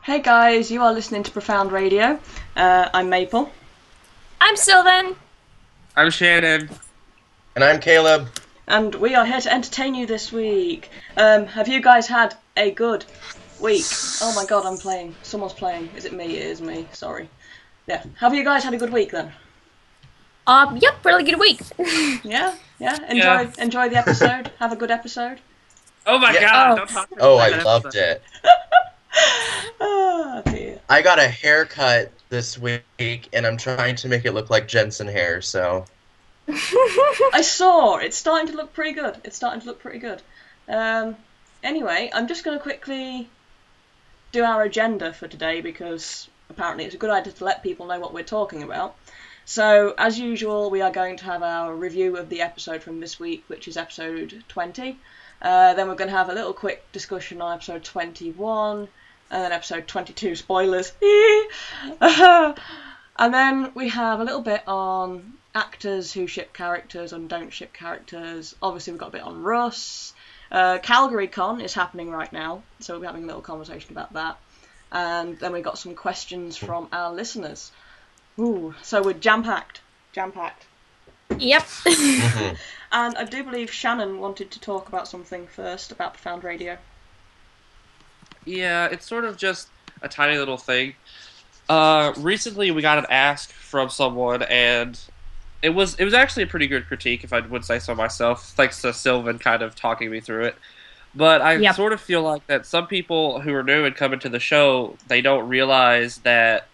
Hey guys, you are listening to Profound Radio. I'm Mapal. I'm Silven. I'm Shannon. And I'm Kaleb. And we are here to entertain you this week. Have you guys had a good week? Oh my god, I'm playing. Someone's playing. Is it me? It is me. Sorry. Yeah. Have you guys had a good week then? Yep, really good week. Yeah? Enjoy the episode. Have a good episode. Oh my god, don't talk about I that loved episode. it. Oh dear. I got a haircut this week, and I'm trying to make it look like Jensen hair, so... I saw. It's starting to look pretty good. Anyway, I'm just going to quickly do our agenda for today because apparently it's a good idea to let people know what we're talking about. So, as usual, we are going to have our review of the episode from this week, which is episode 20. Then we're going to have a little quick discussion on episode 21, and then episode 22, spoilers. And then we have a little bit on actors who ship characters and don't ship characters. Obviously, we've got a bit on Russ. Calgary Con is happening right now, so we'll be having a little conversation about that. And then we've got some questions from our listeners. Ooh, so we're jam-packed. Yep. And I do believe Shannon wanted to talk about something first, about Profound Radio. Yeah, it's sort of just a tiny little thing. Recently we got an ask from someone, and it was actually a pretty good critique, if I would say so myself, thanks to Silven kind of talking me through it. But I sort of feel like that some people who are new and coming to the show, they don't realize that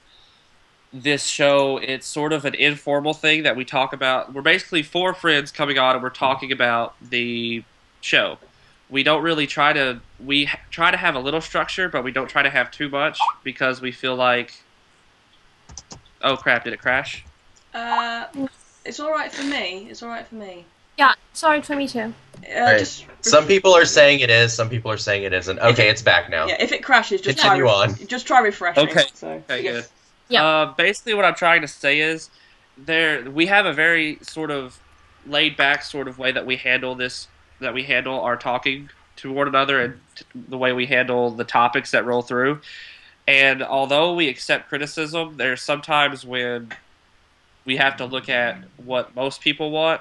this show, it's sort of an informal thing that we talk about. We're basically four friends coming on and we're talking about the show. We don't really try to have a little structure, but we don't try to have too much because we feel like... Oh crap, did it crash? It's alright for me. Yeah, sorry for me too. Just some people are saying it is, some people are saying it isn't. Okay, it's back now. Yeah, if it crashes, just Continue on. Just try refreshing. Okay, okay, good. Yeah. Basically what I'm trying to say is we have a very sort of laid back sort of way that we handle our talking to one another and the way we handle the topics that roll through. And although we accept criticism, there's sometimes when we have to look at what most people want.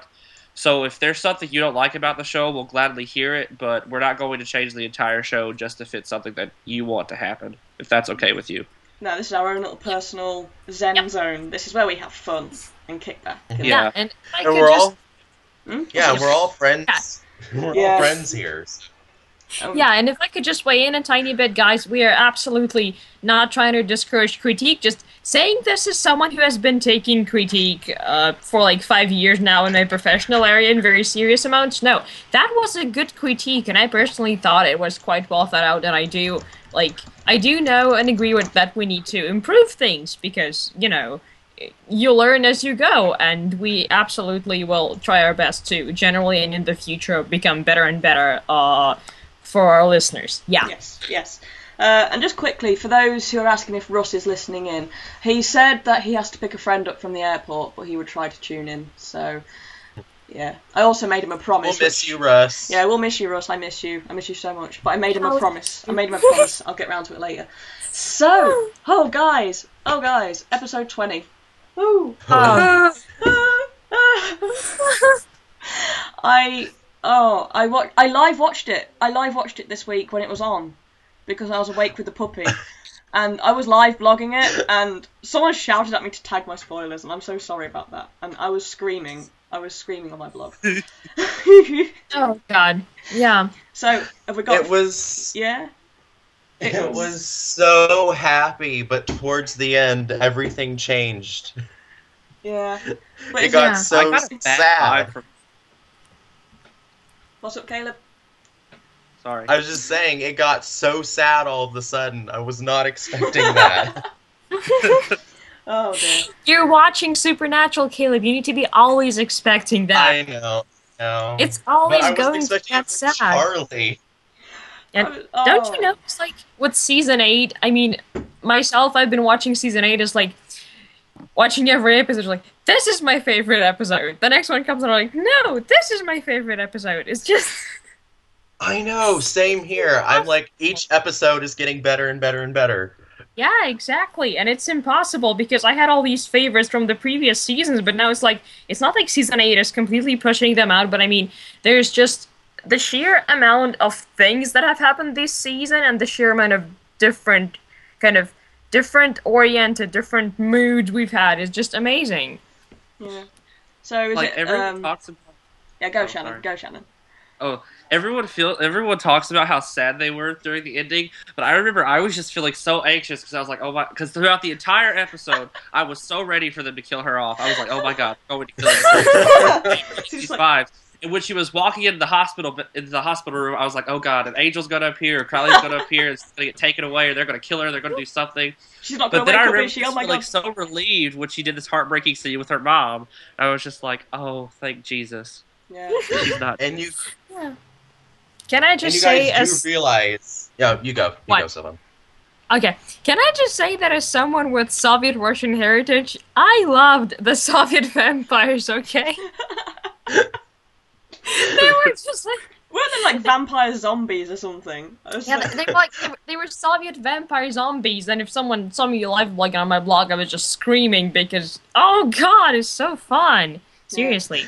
So if there's something you don't like about the show, we'll gladly hear it, but we're not going to change the entire show just to fit something that you want to happen, if that's okay with you. No, this is our own little personal zen zone. This is where we have fun and kick back. Yeah. And I And could we're just... all... Yeah, we're all friends. We're all friends here. Yeah, and if I could just weigh in a tiny bit, guys, we are absolutely not trying to discourage critique, just saying this is someone who has been taking critique for like 5 years now in my professional area in very serious amounts. No, that was a good critique, and I personally thought it was quite well thought out, and I do know and agree with that we need to improve things, because, you know, you learn as you go, and we absolutely will try our best to generally and in the future become better and better for our listeners. Yeah. Yes. And just quickly, for those who are asking if Russ is listening in, he said that he has to pick a friend up from the airport, but he would try to tune in, so... Yeah. I also made him a promise. We'll miss you, Russ. Yeah, we'll miss you, Russ. I miss you so much. But I made him a promise. I'll get round to it later. So, oh guys, episode 20. Woo! I live watched it. I live watched it this week when it was on because I was awake with the puppy, and I was live blogging it, and someone shouted at me to tag my spoilers, and I'm so sorry about that. And I was screaming on my blog. Oh God, yeah. So have we got? It was. Yeah. It was so happy, but towards the end, everything changed. Yeah. But It got so sad. What's up, Kaleb? Sorry. I was just saying, it got so sad all of a sudden. I was not expecting that. Oh dear. You're watching Supernatural, Kaleb. You need to be always expecting that. I know. It's always But I going wasn't to get expecting it sad. from Charlie. And don't you know, it's like with season 8, I mean, myself, I've been watching season 8 is like, watching every episode, like, this is my favorite episode. The next one comes and I'm like, no, this is my favorite episode. It's just... I know, same here. I'm like, each episode is getting better and better and better. Yeah, exactly. And it's impossible because I had all these favorites from the previous seasons, but now it's like, it's not like season 8 is completely pushing them out, but I mean, there's just the sheer amount of things that have happened this season and the sheer amount of different oriented, different moods we've had is just amazing. Yeah. So is Like, it everyone talks about... Yeah, go Oh, Shannon. sorry. Go Shannon. Oh, everyone talks about how sad they were during the ending, but I remember I was just feeling so anxious because I was like, oh my, because throughout the entire episode, I was so ready for them to kill her off. I was like, oh my god, going to kill her. She's fine. And when she was walking into the hospital room, I was like, oh god, an angel's gonna appear, or Crowley's gonna appear, and it's gonna get taken away, or they're gonna kill her, they're gonna do something. She's not But gonna then I wake up, remember is she? Oh my feeling god. so relieved when she did this heartbreaking scene with her mom. I was just like, oh, thank Jesus. Yeah. She's not. And you, Yeah. Can I and just you say guys do realize... Yeah, you go. You What? go, Silven. Okay, can I just say that as someone with Soviet Russian heritage, I loved the Soviet vampires, okay? They were just like... Weren't they like vampire zombies or something? Yeah, they were Soviet vampire zombies, and if someone saw me live blogging on my blog, I was just screaming because, oh god, it's so fun! Seriously.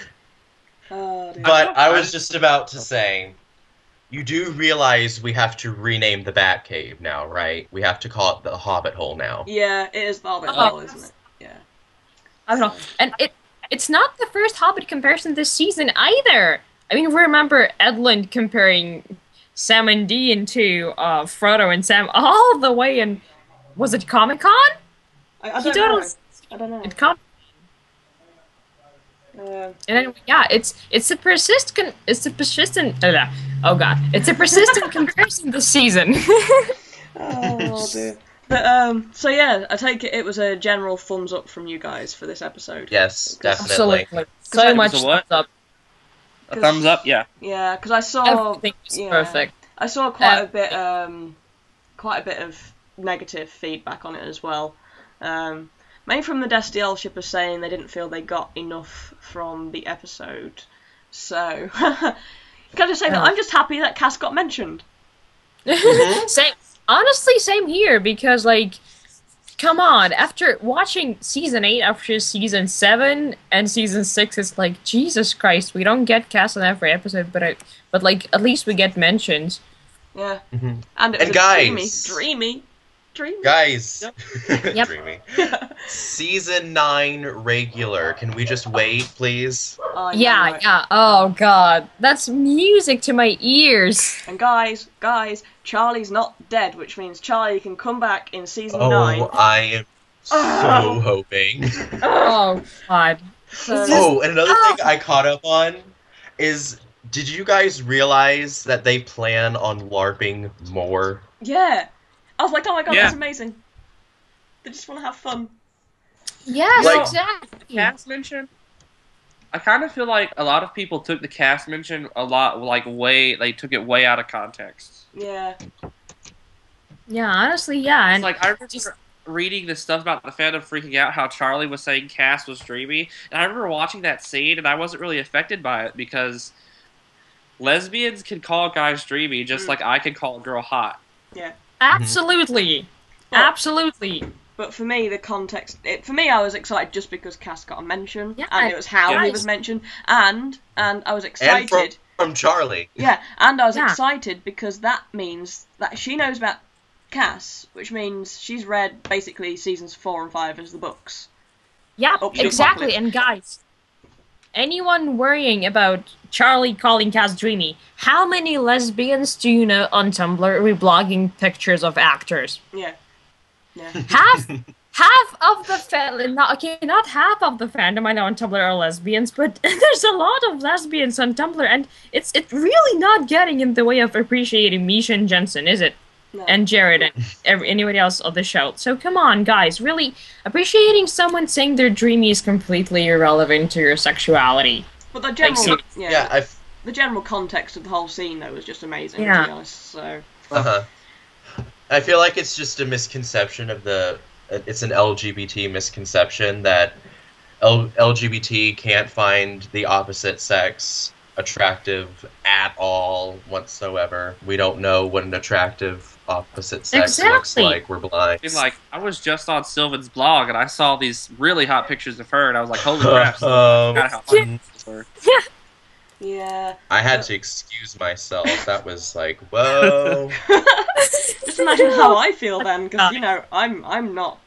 Oh, dear. But I was just about to say, you do realize we have to rename the Batcave now, right? We have to call it the Hobbit Hole now. Yeah, it is the Hobbit Oh. Hole, isn't it? Yeah. I don't know. And it's not the first Hobbit comparison this season either. I mean, remember Edlund comparing Sam and Dean to Frodo and Sam all the way in... Was it Comic-Con? I He don't know. totally- I don't know. It com- And anyway, yeah, it's a persistent comparison this season. Oh dear. But so yeah, I take it was a general thumbs up from you guys for this episode. Yes, definitely. Absolutely, so much It was a what? thumbs up. A thumbs up, yeah. Yeah, because I saw Everything was perfect. I saw quite a bit of negative feedback on it as well. Mainly from the Destiel shippers saying they didn't feel they got enough from the episode. So, can I just say that I'm just happy that Cass got mentioned. Same here, because, like, come on, after watching Season 8 after Season 7 and Season 6, it's like, Jesus Christ, we don't get Cass on every episode, but like, at least we get mentions. Yeah. Mm-hmm. And it was guys, dreamy. Guys, Yep. dreamy. Season 9 regular. Can we just wait, please? I know Yeah, it. yeah, oh god, that's music to my ears. And guys, Charlie's not dead, which means Charlie can come back in season 9. Oh, I am so hoping. Oh god. So, And another thing I caught up on is, did you guys realize that they plan on LARPing more? yeah. I was like, oh my god, Yeah. that's amazing. They just want to have fun. Yes, Like- exactly. Cast mention? I kind of feel like a lot of people took the cast mention they took it way out of context. Yeah. Yeah, honestly, yeah, It's and like, I remember reading this stuff about the fandom freaking out how Charlie was saying Cass was dreamy, and I remember watching that scene, and I wasn't really affected by it, because lesbians can call guys dreamy just like I can call a girl hot. Yeah. absolutely, Well- absolutely. But for me, the context... for me, I was excited just because Cass got a mention, Yeah, and it was how he guys. was mentioned, and I was And excited... from Charlie. Yeah, and I was Yeah. excited because that means that she knows about Cass, which means she's read basically seasons 4 and 5 as the books. Yeah, Oh, shit, exactly. Apocalypse. And guys, anyone worrying about Charlie calling Cass dreamy, how many lesbians do you know on Tumblr reblogging pictures of actors? Yeah. Yeah. Half of the not half of the fandom I know on Tumblr are lesbians, but there's a lot of lesbians on Tumblr, and it's really not getting in the way of appreciating Misha and Jensen, is it? No. And Jared and anybody else on the show. So come on, guys, really, appreciating someone saying they're dreamy is completely irrelevant to your sexuality. But the general... Yeah, the general context of the whole scene, though, was just amazing, Yeah. to be honest, so... I feel like it's just a misconception of it's an LGBT misconception that LGBT can't find the opposite sex attractive at all whatsoever. We don't know what an attractive opposite sex looks like. We're blind. I mean, like, I was just on Sylvan's blog and I saw these really hot pictures of her and I was like, holy crap, Sylvan, how hot these were. Yeah. I had to excuse myself. That was like, whoa. Just imagine how I feel then, because you know, I'm not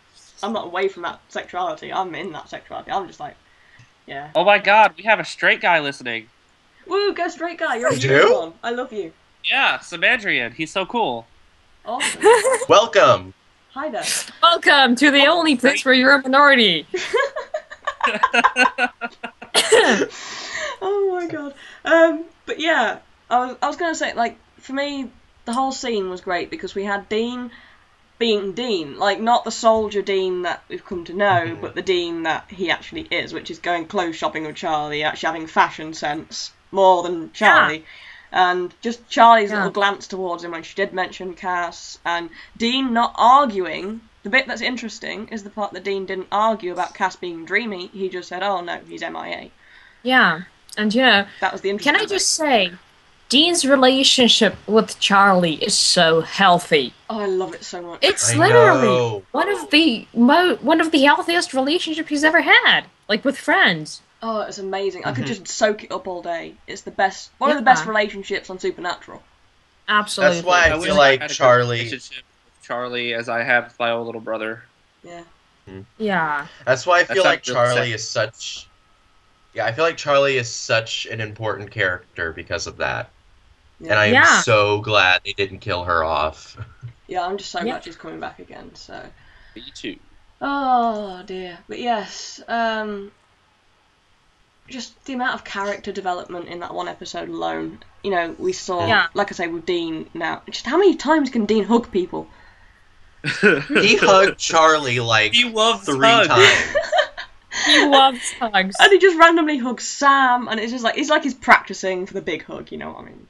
away from that sexuality. I'm in that sexuality. I'm just like, yeah. Oh my god, we have a straight guy listening. Woo, go straight guy. You're a You? unicorn. I love you. Yeah, Samandrian. He's so cool. Awesome. Welcome. Hi there. Welcome to the only place where you're a minority. Oh my god. But yeah, I was gonna say, like, for me, the whole scene was great because we had Dean being Dean, like not the soldier Dean that we've come to know, but the Dean that he actually is, which is going clothes shopping with Charlie, actually having fashion sense more than Charlie. Yeah. And just Charlie's little glance towards him when she did mention Cass, and Dean not arguing. The bit that's interesting is the part that Dean didn't argue about Cass being dreamy. He just said, "Oh no, he's MIA." Yeah, and you know, that was the interesting Can I just say, Dean's relationship with Charlie is so healthy. Oh, I love it so much. It's literally one of the healthiest relationships he's ever had, like with friends. Oh, it's amazing. I could just soak it up all day. It's the best, one of the best relationships on Supernatural. Absolutely. That's why I feel like Charlie. Charlie, as I have with my own little brother. Yeah. Yeah. That's why I feel like Charlie is such. Yeah, I feel like Charlie is such an important character because of that. Yeah. And I am so glad they didn't kill her off. Yeah, I'm just so glad she's coming back again, so. Me too. Oh, dear. But yes, just the amount of character development in that one episode alone. You know, we saw, like I say, with Dean now. Just how many times can Dean hug people? He hugged Charlie like 3 times. He loves hugs. And he just randomly hugs Sam, and it's just like, he's practicing for the big hug, you know what I mean?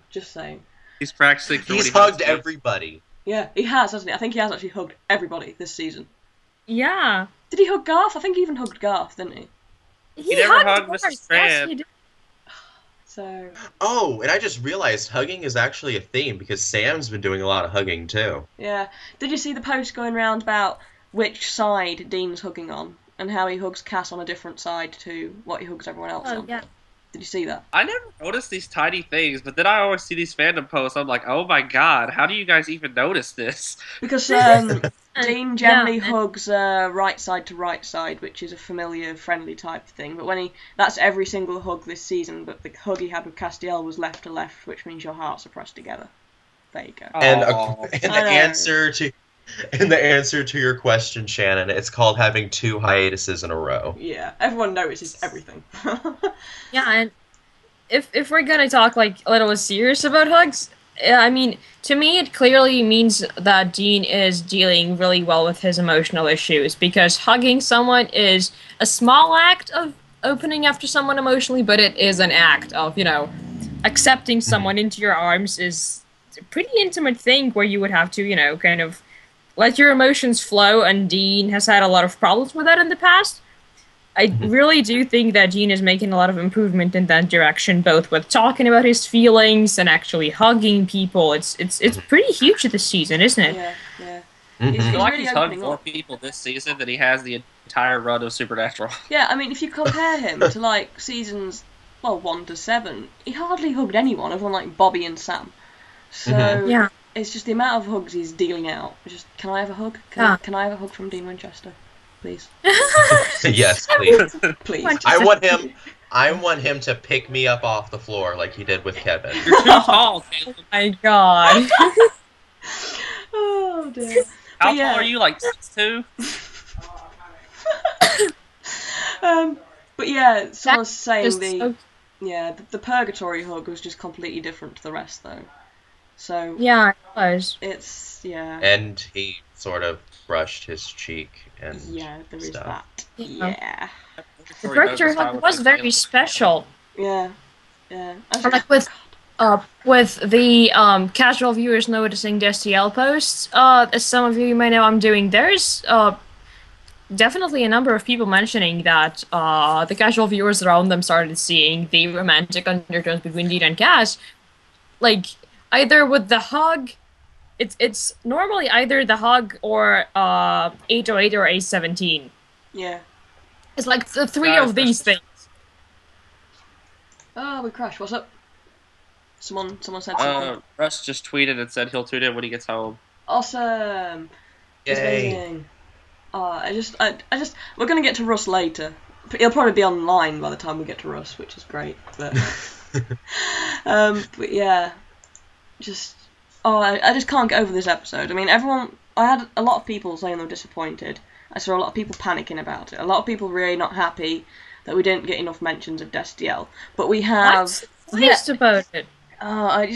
Just saying. He's practicing for He's hugged everybody. Yeah, he has, hasn't he? I think he has actually hugged everybody this season. Yeah. Did he hug Garth? I think he even hugged Garth, didn't he? He never hugged Mrs. Strand. Yes, so. Oh, and I just realized hugging is actually a theme because Sam's been doing a lot of hugging too. Yeah. Did you see the post going around about which side Dean's hugging on and how he hugs Cass on a different side to what he hugs everyone else on? Yeah. Did you see that? I never noticed these tiny things, but then I always see these fandom posts. I'm like, oh my god, how do you guys even notice this? Because Dean generally hugs right side to right side, which is a familiar, friendly type of thing. But that's every single hug this season. But the hug he had with Castiel was left to left, which means your hearts are pressed together. There you go. And the answer to your question, Shannon, it's called having 2 hiatuses in a row. Yeah, everyone notices everything. Yeah, and if we're gonna talk like a little serious about hugs, I mean, to me it clearly means that Dean is dealing really well with his emotional issues, because hugging someone is a small act of opening up to someone emotionally, but it is an act of, you know, accepting someone into your arms is a pretty intimate thing where you would have to, you know, kind of let your emotions flow, and Dean has had a lot of problems with that in the past. I really do think that Dean is making a lot of improvement in that direction, both with talking about his feelings and actually hugging people. It's pretty huge this season, isn't it? Yeah, yeah. I feel like he's hugged more people this season than he has the entire run of Supernatural. Yeah, I mean, if you compare him to, like, seasons, 1 to 7, he hardly hugged anyone other than, like, Bobby and Sam. So, it's just the amount of hugs he's dealing out. Just, can I have a hug? Can I have a hug from Dean Winchester? Please. Yes, please. Please. I want him to pick me up off the floor like he did with Kevin. You're too tall, Caleb. Oh my god. Oh dear. How tall are you? Like 6'2"? But yeah, someone's saying the purgatory hug was just completely different to the rest, though. So yeah, it was. It's And he sort of brushed his cheek and there is stuff. that. Yeah. The purgatory hug was very special. Yeah. Like with the casual viewers noticing the STL posts, as some of you may know I'm doing, there's definitely a number of people mentioning that the casual viewers around them started seeing the romantic undertones between Dean and Cass, like either with the hug. It's normally either the hug or 808 or A17. Yeah. It's like the three of these things. Oh, we crashed. What's up? Someone said something. Russ just tweeted and said he'll tune in when he gets home. Awesome. Yay. It's amazing. I just we're gonna get to Russ later. He'll probably be online by the time we get to Russ, which is great. But but yeah, I just can't get over this episode. I mean, I had a lot of people saying they were disappointed. I saw a lot of people panicking about it. A lot of people really not happy that we didn't get enough mentions of Destiel. But we have. What? Just about it. I'm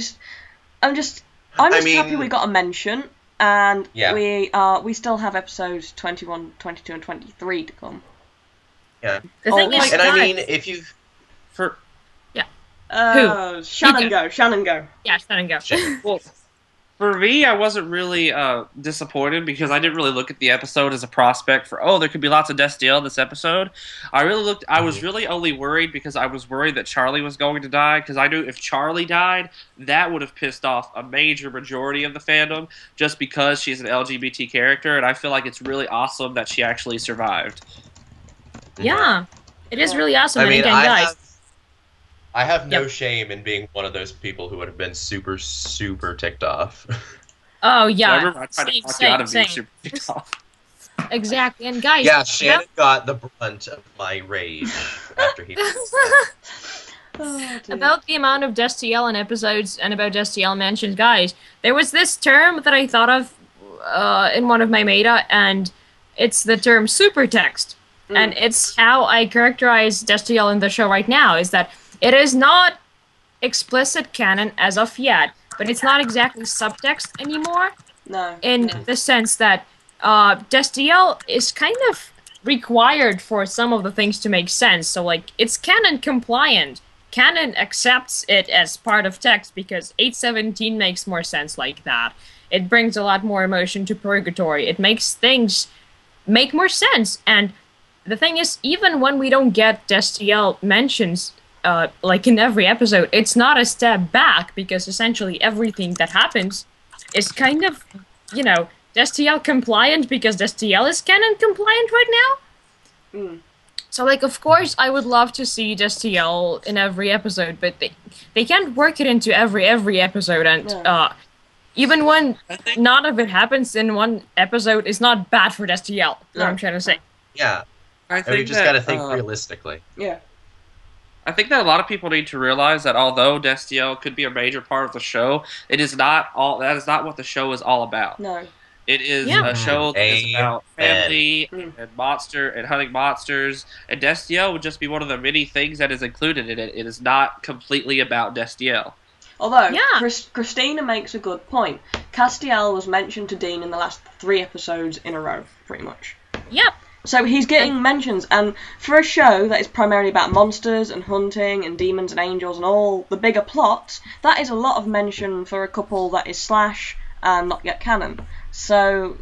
just happy we got a mention, and we still have episodes 21, 22, and 23 to come. Yeah. The thing is, and I mean, if you For Who? Shannon go. Yeah, Shannon go. well, for me, I wasn't really disappointed because I didn't really look at the episode as a prospect for there could be lots of Destiel in this episode. I was really only worried because I was worried that Charlie was going to die, because I knew if Charlie died, that would have pissed off a major majority of the fandom just because she's an LGBT character, and I feel like it's really awesome that she actually survived. Yeah, it is really awesome. I mean, guys. I have no shame in being one of those people who would have been super, super ticked off. Oh, yeah. I tried to talk you out of being super ticked off. Exactly, and guys... Yeah, Shannon got the brunt of my rage after he... About the amount of Destiel in episodes and about Destiel mentions, guys, there was this term that I thought of in one of my meta, and it's the term supertext. And it's how I characterize Destiel in the show right now, is that it is not explicit canon as of yet, but it's not exactly subtext anymore. No. In the sense that Destiel is kind of required for some of the things to make sense. So, like, it's canon compliant. Canon accepts it as part of text because 817 makes more sense like that. It brings a lot more emotion to Purgatory. It makes things make more sense. And the thing is, even when we don't get Destiel mentions, like in every episode, it's not a step back, because essentially everything that happens is kind of, Destiel compliant, because Destiel is canon compliant right now. So, like, of course, I would love to see Destiel in every episode, but they can't work it into every episode, and even when none of it happens in one episode, is not bad for Destiel, is what I'm trying to say. Yeah. We just gotta think realistically. Yeah. I think that a lot of people need to realize that although Destiel could be a major part of the show, that is not what the show is all about. No. It is a show that is about family and monster and hunting monsters, and Destiel would just be one of the many things that is included in it. It is not completely about Destiel. Although, Christina makes a good point. Castiel was mentioned to Dean in the last 3 episodes in a row, pretty much. Yep. So he's getting mentions, and for a show that is primarily about monsters and hunting and demons and angels and all the bigger plots, that is a lot of mention for a couple that is slash and not yet canon. So,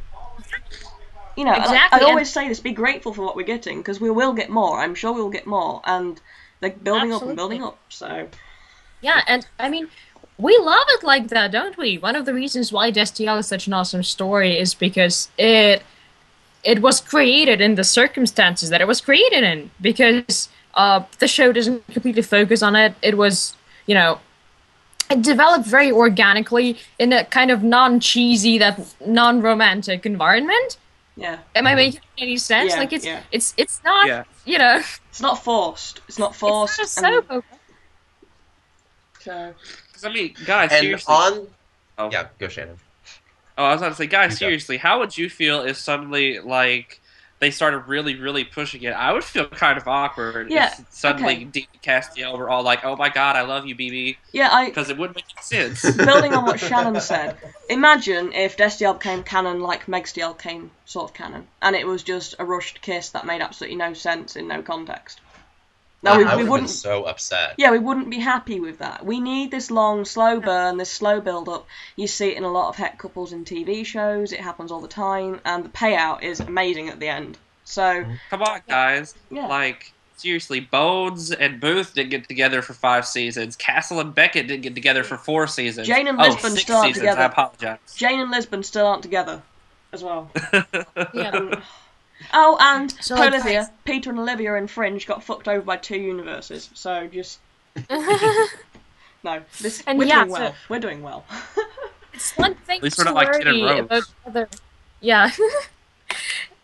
exactly. I always say this, be grateful for what we're getting, because we will get more. I'm sure we will get more, and they're building up and building up, so... Yeah, and, I mean, we love it like that, don't we? One of the reasons why Destiel is such an awesome story is because it was created in the circumstances that it was created in, because the show doesn't completely focus on it. It was, it developed very organically in a kind of non-cheesy, that non-romantic environment. Yeah. Am I making any sense? Yeah, like, it's not, It's not forced. It's not forced. It's not a soap opera. So... Because, I mean, guys, And seriously... Yeah, go Shannon. Oh, I was about to say, guys, seriously, how would you feel if suddenly, like, they started really, really pushing it? I would feel kind of awkward if suddenly Dean and Castiel were all like, oh my god, I love you, BB. Yeah, because it wouldn't make sense. Building on what Shannon said, imagine if Destiel became canon like Megstiel came sort of canon, and it was just a rushed kiss that made absolutely no sense in no context. No, I would have been so upset. Yeah, we wouldn't be happy with that. We need this long, slow burn, this slow build-up. You see it in a lot of het couples in TV shows. It happens all the time, and the payout is amazing at the end. So come on, guys. Yeah. Like, seriously, Bones and Booth didn't get together for 5 seasons. Castle and Beckett didn't get together for 4 seasons. Jane and Lisbon 6 still aren't seasons. together. I apologize. Jane and Lisbon still aren't together, as well. Yeah. Oh, and So, like, Olivia, Peter and Olivia in Fringe got fucked over by 2 universes. So just no, And we're yeah, doing well. so- We're doing well. It's one thing At least we're to not like Kid and worry Rose. about whether. Yeah.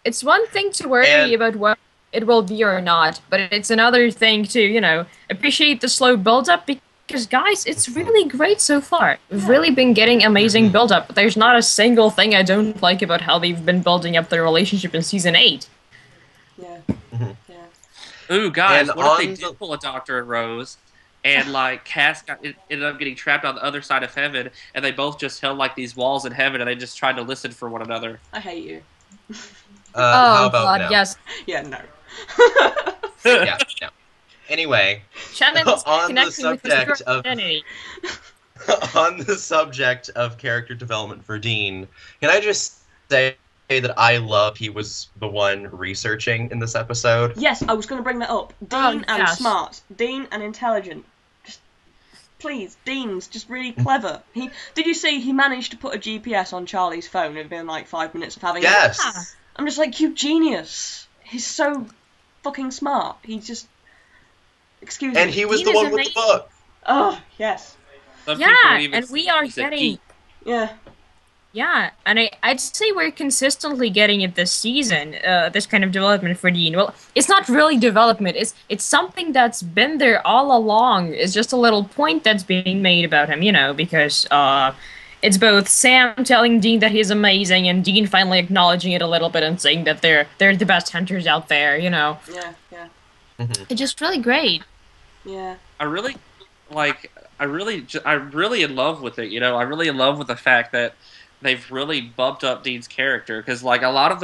It's one thing to worry And- about what it will be or not, but it's another thing to, appreciate the slow build-up because, guys, it's really great so far. We've really been getting amazing build-up. There's not a single thing I don't like about how they've been building up their relationship in Season 8. Yeah. Ooh, guys, And what if they on did pull a Doctor and Rose, and, like, Cass ended up getting trapped on the other side of heaven, and they both just held, like, these walls in heaven, and they just tried to listen for one another? I hate you. How about God, no? yes. Yeah, no. Yeah, no. Anyway, Shannon's On the connecting with his subject of- identity. on the subject of character development for Dean, can I just say that I love he was the one researching in this episode? Yes, I was going to bring that up. Dean Oh, and yes. smart. Dean and intelligent. Just, please, Dean's just really clever. Did you see he managed to put a GPS on Charlie's phone within like 5 minutes of having it? Yes. I'm just like, you genius. He's so fucking smart. He's just... Excuse me. And he was Dean the is one with the amazing. book. Oh, yes. Some people Yeah, even and we are use it getting... geek. Yeah. Yeah, and I'd say we're consistently getting it this season, this kind of development for Dean. Well, it's not really development, it's something that's been there all along. It's just a little point that's being made about him, because it's both Sam telling Dean that he's amazing and Dean finally acknowledging it a little bit and saying that they're the best hunters out there, Yeah, It's just really great. yeah. I'm really in love with it. I'm really in love with the fact that they've really bumped up Dean's character because, like, a lot of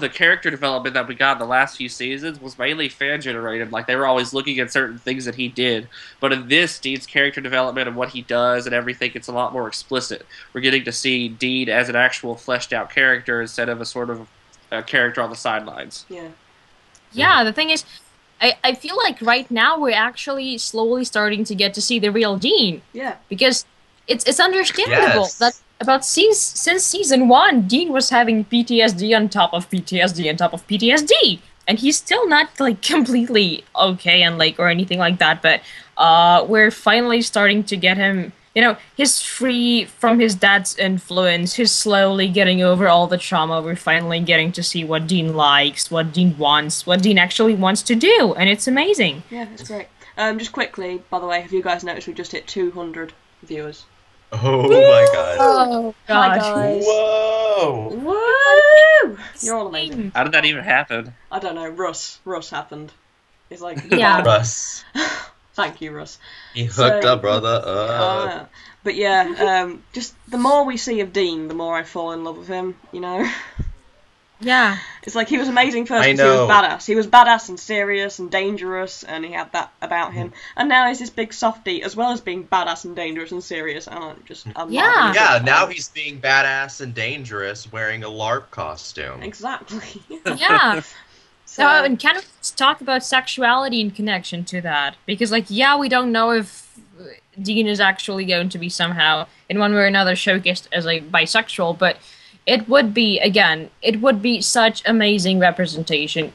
the character development that we got in the last few seasons was mainly fan generated. Like, they were always looking at certain things that he did, but in this, Dean's character development and what he does and everything, it's a lot more explicit. We're getting to see Dean as an actual fleshed out character instead of a sort of a character on the sidelines. Yeah. Yeah, the thing is, I feel like right now we're actually slowly starting to get to see the real Dean. Yeah. Because it's understandable Yes. that since season 1, Dean was having PTSD on top of PTSD on top of PTSD. And he's still not, like, completely okay and, like, or anything like that, but we're finally starting to get him, he's free from his dad's influence, he's slowly getting over all the trauma, we're finally getting to see what Dean likes, what Dean wants, what Dean actually wants to do, and it's amazing. Yeah, it's great. Just quickly, by the way, have you guys noticed we just hit 200 viewers? Oh my god. Oh, Hi, God. guys. Whoa. Woo! You're all amazing. How did that even happen? I don't know, Russ happened. It's like, Yeah. Russ. Thank you, Russ. You hooked So- up, brother. But yeah, just the more we see of Dean, the more I fall in love with him, Yeah. It's like he was amazing first I because he was know. badass. He was badass and serious and dangerous, and he had that about him. And now he's this big softie, as well as being badass and dangerous and serious. And I'm Yeah. loving it. Yeah, now he's being badass and dangerous wearing a LARP costume. Exactly. Yeah. So, And can we just talk about sexuality in connection to that? Because, like, yeah, we don't know if Dean is actually going to be somehow, in one way or another, showcased as a bisexual, but it would be such amazing representation.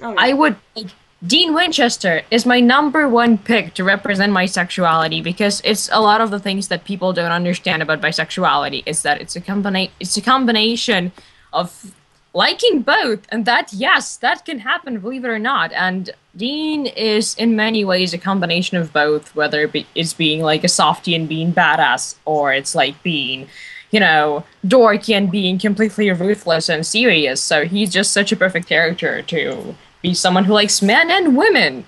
oh, yeah. I would, like, Dean Winchester is my #1 pick to represent my sexuality because it's a lot of the things that people don't understand about bisexuality is that it's a combination of liking both, and that, yes, that can happen, believe it or not. And Dean is, in many ways, a combination of both, whether it's being, like, a softie and being badass, or it's, like, being, dorky and being completely ruthless and serious. So he's just such a perfect character to be someone who likes men and women.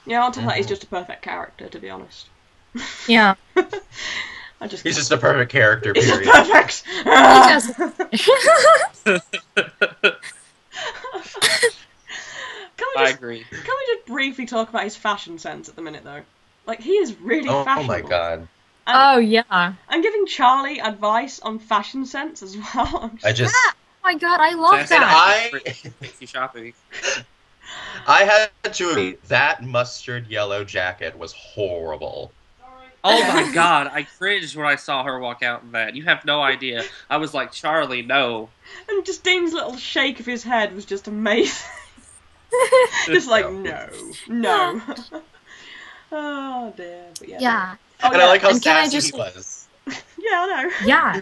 Yeah, on top of that, he's just a perfect character, to be honest. Yeah. He's just a perfect character, He's period. just perfect! I agree. Can we just briefly talk about his fashion sense at the minute, though? Like, he is really Oh fashionable. my god. Oh, yeah. I'm giving Charlie advice on fashion sense as well. I just my god, I love So that. Takes you shopping. I had to agree, that mustard yellow jacket was horrible. Oh my god, I cringed when I saw her walk out in that. You have no idea. I was like, Charlie, no. And just Dean's little shake of his head was just amazing. Just like, no. Oh dear, but yeah. Yeah. Oh, And I like how sassy he was. Yeah, I know. Yeah.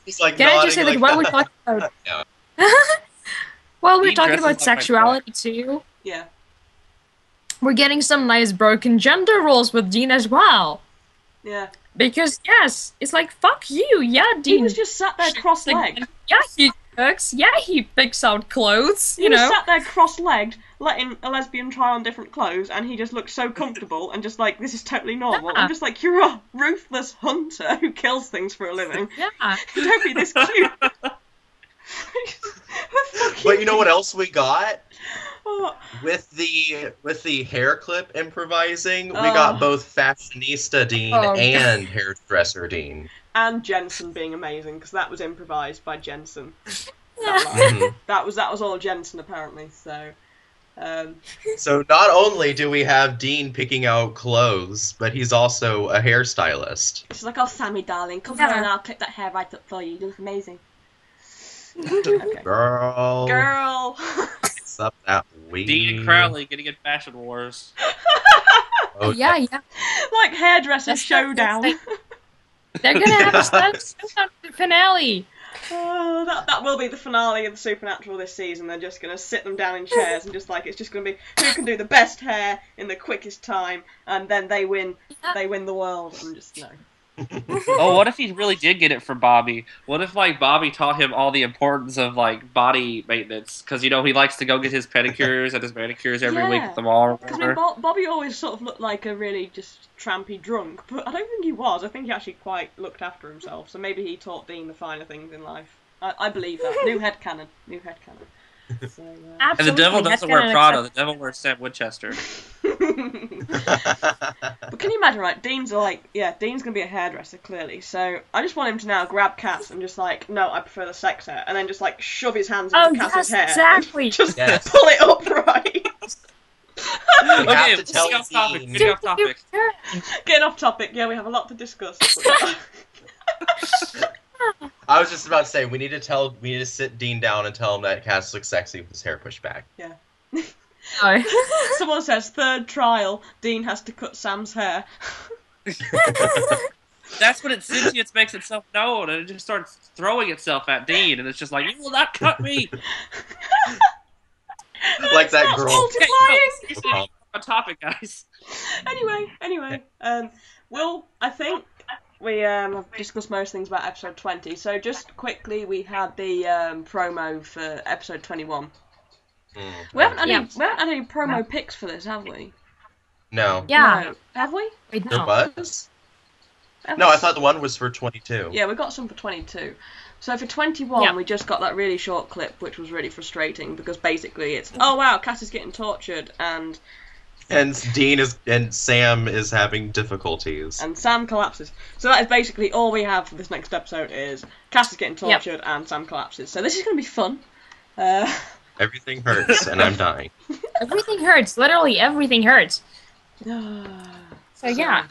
He's like Can I just say that while we're talking about... While we're talking about sexuality too, Yeah. we're getting some nice broken gender roles with Dean as well. Yeah. Because, yes, it's like, fuck you, yeah, Dean. He was just sat there cross-legged. Yeah, he cooks, yeah, he picks out clothes, He was sat there cross-legged, letting a lesbian try on different clothes, and he just looked so comfortable and just like, this is totally normal. Yeah. I'm just like, you're a ruthless hunter who kills things for a living. Yeah. Don't be this cute. But you know what else we got? Oh. With the hair clip improvising, we got both fashionista Dean and hairdresser Dean. And Jensen being amazing, because that was improvised by Jensen. Yeah. That was all Jensen apparently. So. So not only do we have Dean picking out clothes, but he's also a hairstylist. She's like, "Oh, Sammy, darling, come here and I'll clip that hair right up for you. You look amazing." Okay. Girl. What's up that weed? Dean and Crowley getting in Fashion Wars. Okay. Yeah. Like hairdresser showdown. They're gonna have a showdown finale. Oh, that will be the finale of the Supernatural this season. They're just going to sit them down in chairs and just like, it's just going to be who can do the best hair in the quickest time, and then they win the world. And just, no. Oh, what if he really did get it from Bobby? What if, like, Bobby taught him all the importance of, like, body maintenance? Because, you know, he likes to go get his pedicures and his manicures every week at the mall. Because, I mean, Bobby always sort of looked like a really just trampy drunk, but I don't think he was. I think he actually quite looked after himself, so maybe he taught Dean the finer things in life. I believe that. New headcanon. So, and the devil doesn't wear Prada, the devil wears Sam Winchester. But can you imagine, right? Dean's going to be a hairdresser, clearly. So I just want him to now grab Cass and just like, no, I prefer the sex hair, and then just like shove his hands into Cass's hair. Exactly. Just pull it upright. Okay, getting off topic. Getting off topic. Yeah, we have a lot to discuss. I was just about to say, we need to sit Dean down and tell him that Cass looks sexy with his hair pushed back. Yeah. Oh. Someone says, third trial, Dean has to cut Sam's hair. That's when it sentience makes itself known, and it just starts throwing itself at Dean, and it's just like, you will not cut me! Like that girl. Multiplying. On topic, guys. Anyway, I think we have discussed most things about episode 20, so just quickly, we had the promo for episode 21. We haven't had any promo pics for this, have we? No. Yeah. No. Have we? There was? No, I thought the one was for 22. Yeah, we got some for 22. So for 21, we just got that really short clip, which was really frustrating, because basically it's, oh wow, Cass is getting tortured, and Sam is having difficulties. And Sam collapses. So that is basically all we have for this next episode is Cass is getting tortured and Sam collapses. So this is going to be fun. Everything hurts, and I'm dying. Everything hurts. Literally, everything hurts. So yeah.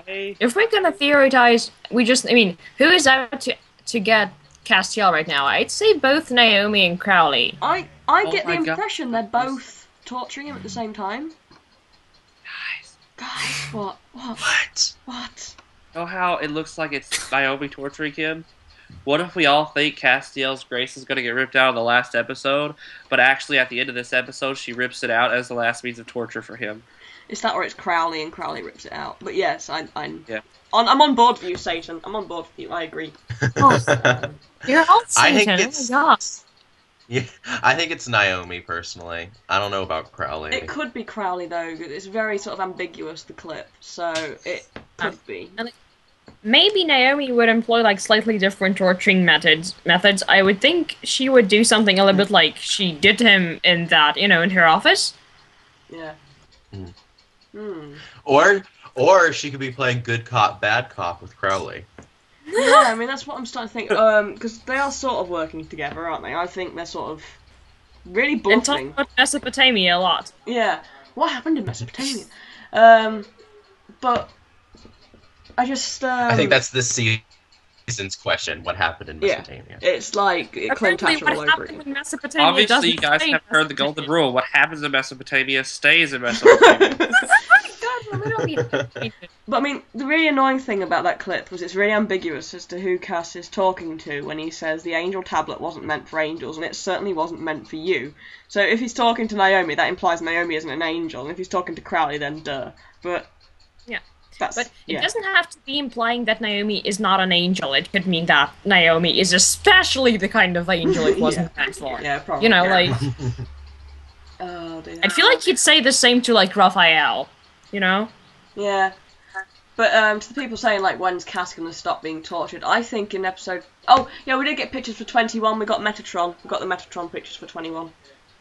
If we're gonna theorize, who is out to get Castiel right now? I'd say both Naomi and Crowley. I get the impression they're both torturing him at the same time. Guys, what? Know how it looks like it's Naomi torturing him? What if we all think Castiel's grace is going to get ripped out in the last episode, but actually at the end of this episode she rips it out as the last means of torture for him? Is that or it's Crowley and Crowley rips it out? But yes, I'm on board with you, Satan. I'm on board with you. I agree. You're all Satan. I think it's Naomi personally. I don't know about Crowley. It could be Crowley though. It's very sort of ambiguous, the clip, so it could be. Maybe Naomi would employ like slightly different torturing methods. I would think she would do something a little bit like she did to him in that, in her office. Yeah. Or she could be playing good cop, bad cop with Crowley. Yeah, I mean, that's what I'm starting to think. Because they are sort of working together, aren't they? I think they're sort of really bluffing. And talking about Mesopotamia a lot. Yeah. What happened in Mesopotamia? But I just... I think that's this season's question. What happened in Mesopotamia? Yeah, it's like Cleopatra all over again. In Mesopotamia Obviously, you guys have heard the golden rule. What happens in Mesopotamia stays in Mesopotamia. But I mean, the really annoying thing about that clip was it's really ambiguous as to who Cass is talking to when he says the angel tablet wasn't meant for angels, and it certainly wasn't meant for you. So if he's talking to Naomi, that implies Naomi isn't an angel, and if he's talking to Crowley, then duh. But yeah, but it doesn't have to be implying that Naomi is not an angel. It could mean that Naomi is especially the kind of angel it wasn't meant for. Yeah, probably. You know, like. Oh dear. I feel like he'd say the same to like Raphael. You know? Yeah. But to the people saying, like, when's Cass going to stop being tortured, I think in episode... Oh, yeah, we did get pictures for 21. We got Metatron. We got the Metatron pictures for 21.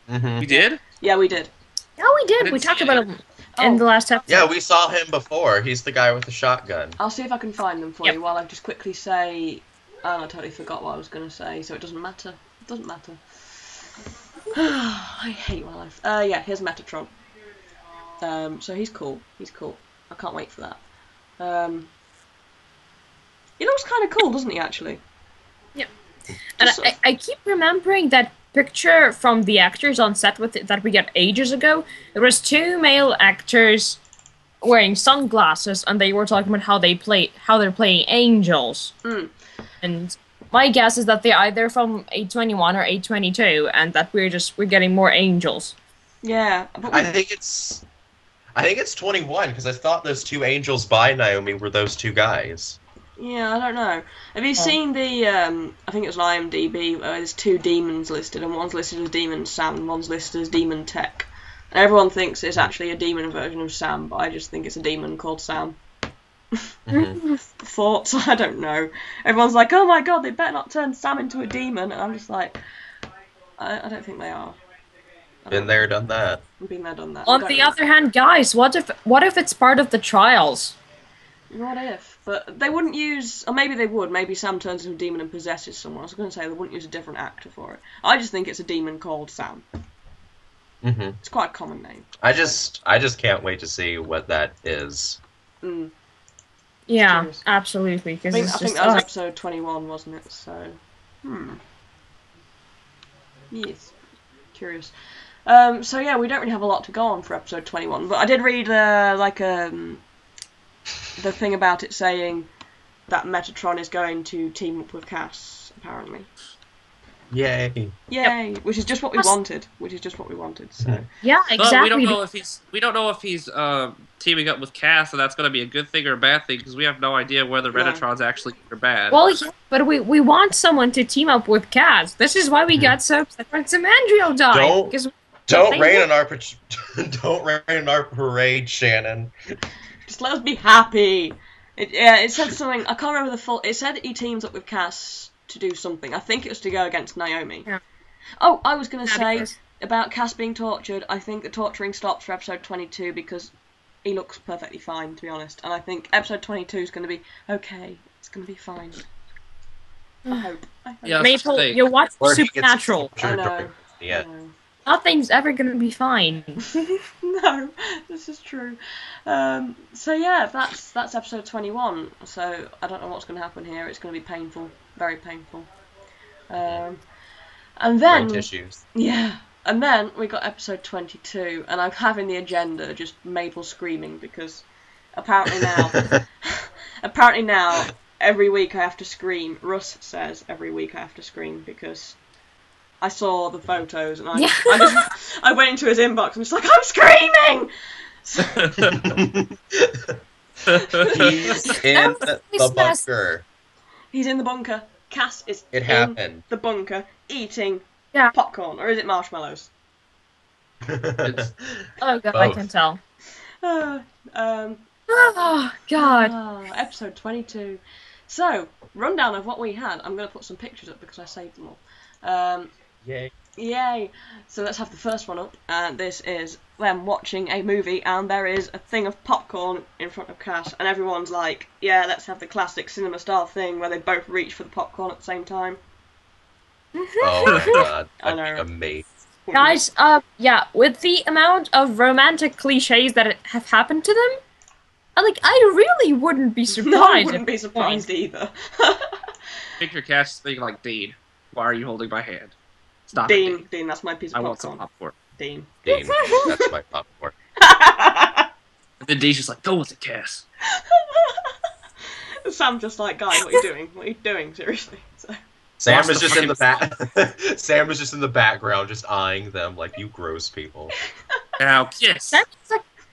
We did? Yeah, we did. Yeah, we did. We talked about him in the last episode. Yeah, we saw him before. He's the guy with the shotgun. I'll see if I can find them for you while I just quickly say... Oh, I totally forgot what I was going to say, so it doesn't matter. It doesn't matter. I hate my life. Yeah, here's Metatron. So he's cool. He's cool. I can't wait for that. He looks kind of cool, doesn't he, actually? Yeah. And I keep remembering that picture from the actors on set with it, that we got ages ago. There was 2 male actors wearing sunglasses, and they were talking about how they're playing angels. And my guess is that they're either from 821 or 822, and that we're getting more angels. Yeah. I think it's 21, because I thought those 2 angels by Naomi were those 2 guys. Yeah, I don't know. Have you seen the, I think it was on IMDb, there's 2 demons listed, and one's listed as Demon Sam, and one's listed as Demon Tech. And everyone thinks it's actually a demon version of Sam, but I just think it's a demon called Sam. Thoughts? I don't know. Everyone's like, oh my god, they better not turn Sam into a demon, and I'm just like, I don't think they are. Been there, done that. Been there, done that. On the other hand, guys, what if it's part of the trials? What if? But they wouldn't use... Or maybe they would. Maybe Sam turns into a demon and possesses someone. I was going to say they wouldn't use a different actor for it. I just think it's a demon called Sam. It's quite a common name. I just can't wait to see what that is. Yeah, absolutely. I think that was episode 21, wasn't it? So, yes. Curious. So yeah, we don't really have a lot to go on for episode 21, but I did read the thing about it saying that Metatron is going to team up with Cass, apparently. Yay! Yay! Which is just what we wanted. So yeah, exactly. But we don't know if he's teaming up with Cass, so that's going to be a good thing or a bad thing, because we have no idea whether Metatron's actually good or bad. Well, yeah, but we want someone to team up with Cass. This is why we got so upset when Samandrio died. Don't rain on our parade, Shannon. Just let us be happy. It said something. I can't remember the full. It said that he teams up with Cass to do something. I think it was to go against Naomi. Yeah. Oh, I was going to say about Cass being tortured. I think the torturing stops for episode 22 because he looks perfectly fine, to be honest. And I think episode 22 is going to be okay. It's going to be fine. I hope. Yeah, Mapal, you're watching Supernatural. I know. Yeah. Nothing's ever going to be fine. No, this is true. So yeah, that's episode 21. So I don't know what's going to happen here. It's going to be painful, very painful. And then brain tissues. Yeah, and then we got episode 22, and I'm having the agenda just Mapal screaming because apparently now every week I have to scream. Russ says every week I have to scream because I saw the photos and I went into his inbox and was like, I'm screaming! He's in the bunker. He's in the bunker. Cass is in the bunker eating popcorn, or is it marshmallows? Oh god, both. I can tell. Oh god. Episode 22. So, rundown of what we had. I'm going to put some pictures up because I saved them all. Yay. Yay! So let's have the first one up. This is them watching a movie, and there is a thing of popcorn in front of Cass, and everyone's like, yeah, let's have the classic cinema style thing where they both reach for the popcorn at the same time. Oh my god. I That'd know. be amazing. Guys, yeah, with the amount of romantic cliches that have happened to them, I really wouldn't be surprised. No, I wouldn't be surprised either. Picture Cass speaking like, Dean, why are you holding my hand? Stop Dean, it, Dean. Dean, that's my piece of I popcorn. want some popcorn. Dean. Dean, that's my popcorn. And then Dean's just like, go with it, Cass. Sam's just like, guys, what are you doing? What are you doing? Seriously. So. Sam is just in the back. Sam is just in the background, just eyeing them like, you gross people. Now kiss.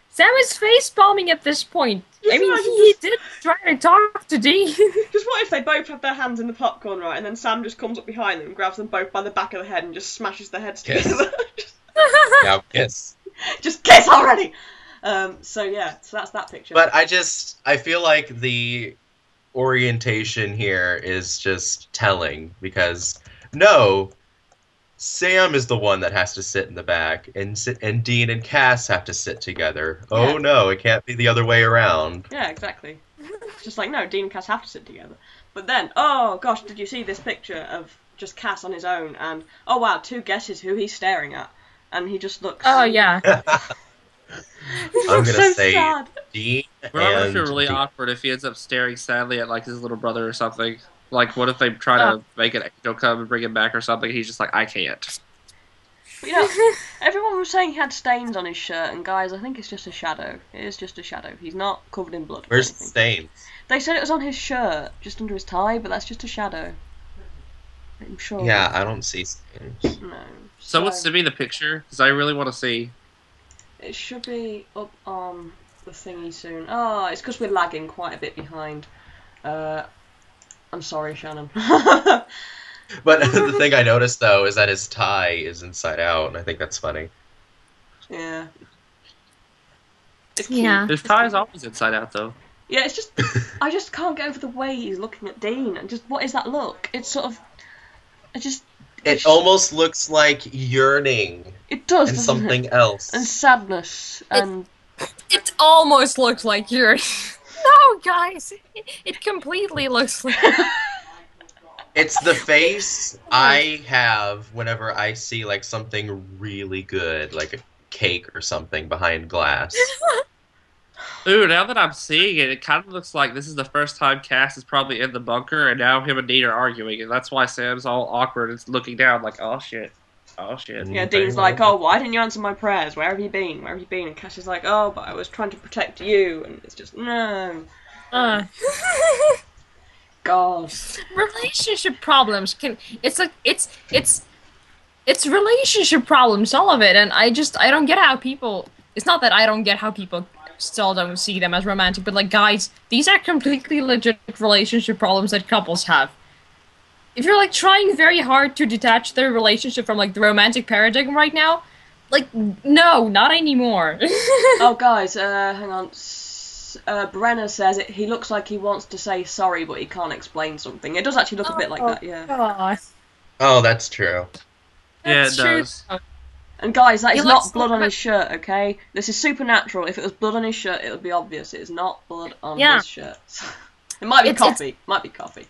Sam is face bombing at this point. I mean, he did try to talk to Dean. Just what if they both have their hands in the popcorn, right, and then Sam just comes up behind them, grabs them both by the back of the head, and just smashes their heads together. Now kiss. Just kiss already! So yeah, so that's that picture. But I feel like the orientation here is just telling, because no, Sam is the one that has to sit in the back, and Dean and Cass have to sit together. Yeah. Oh no, it can't be the other way around. Yeah, exactly. It's just like, no, Dean and Cass have to sit together. But then, oh gosh, did you see this picture of just Cass on his own, and oh wow, 2 guesses who he's staring at, and he just looks... Oh, yeah. I'm gonna so say sad. Dean We're not gonna and feel really Dean. awkward if he ends up staring sadly at like his little brother or something. Like, what if they try to make an angel come and bring him back or something? He's just like, I can't. But, you know, everyone was saying he had stains on his shirt, and guys, I think it's just a shadow. It is just a shadow. He's not covered in blood. Where's or the anything. stains? They said it was on his shirt, just under his tie, but that's just a shadow. I'm sure. Yeah, I don't see stains. No. Someone send me the picture, because I really want to see. It should be up on the thingy soon. Oh, it's because we're lagging quite a bit behind. I'm sorry, Shannon. But the thing I noticed, though, is that his tie is inside out, and I think that's funny. Yeah. It's Yeah. cute. His tie is always inside out, though. Yeah, it's just... I just can't get over the way he's looking at Dean. And just, what is that look? It's sort of... It almost looks like yearning It does, and doesn't something it? else. And sadness, and... It almost looks like you're... No, guys! It completely looks like... It's the face I have whenever I see like something really good, like a cake or something behind glass. Ooh, now that I'm seeing it, it kind of looks like this is the first time Cass is probably in the bunker, and now him and Dean are arguing, and that's why Sam's all awkward and looking down like, oh shit. Oh shit. Yeah, Dean's like, oh, why didn't you answer my prayers? Where have you been? Where have you been? And Cass is like, oh, but I was trying to protect you. And it's just, no. God. Relationship problems can... It's like... It's relationship problems, all of it, and I don't get how people... It's not that I don't get how people still don't see them as romantic, but like, guys, these are completely legit relationship problems that couples have. If you're like trying very hard to detach their relationship from like the romantic paradigm right now, like, no, not anymore. Oh, guys, hang on. Brenner says he looks like he wants to say sorry, but he can't explain something. It does actually look a bit like that, yeah. God. Oh, that's true. Yeah, it That's true. does. And guys, that He is looks not blood like on his shirt, okay? This is supernatural. If it was blood on his shirt, it would be obvious. It is not blood on his shirt. It might be coffee. Might be coffee.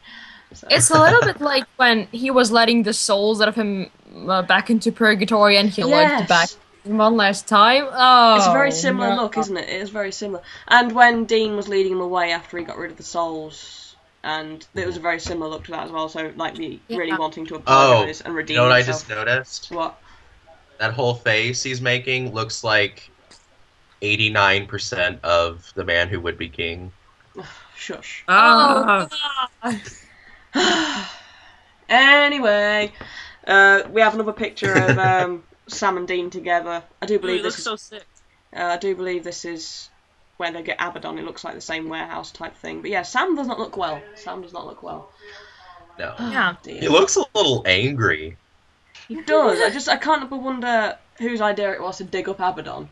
So. It's a little bit like when he was letting the souls out of him back into purgatory, and he looked back one last time. Oh, it's a very similar look, isn't it? It is very similar. And when Dean was leading him away after he got rid of the souls, and it was a very similar look to that as well. So, like, me really wanting to apologize and redeem himself. You know what I just noticed? What? That whole face he's making looks like 89% of the man who would be king. Shush. Ah. Anyway, we have another picture of Sam and Dean together. I do believe this is so sick. I do believe this is where they get Abaddon. It looks like the same warehouse type thing. But yeah, Sam does not look well. Sam does not look well. No. Yeah. Dear. He looks a little angry. He does. I can't but wonder whose idea it was to dig up Abaddon.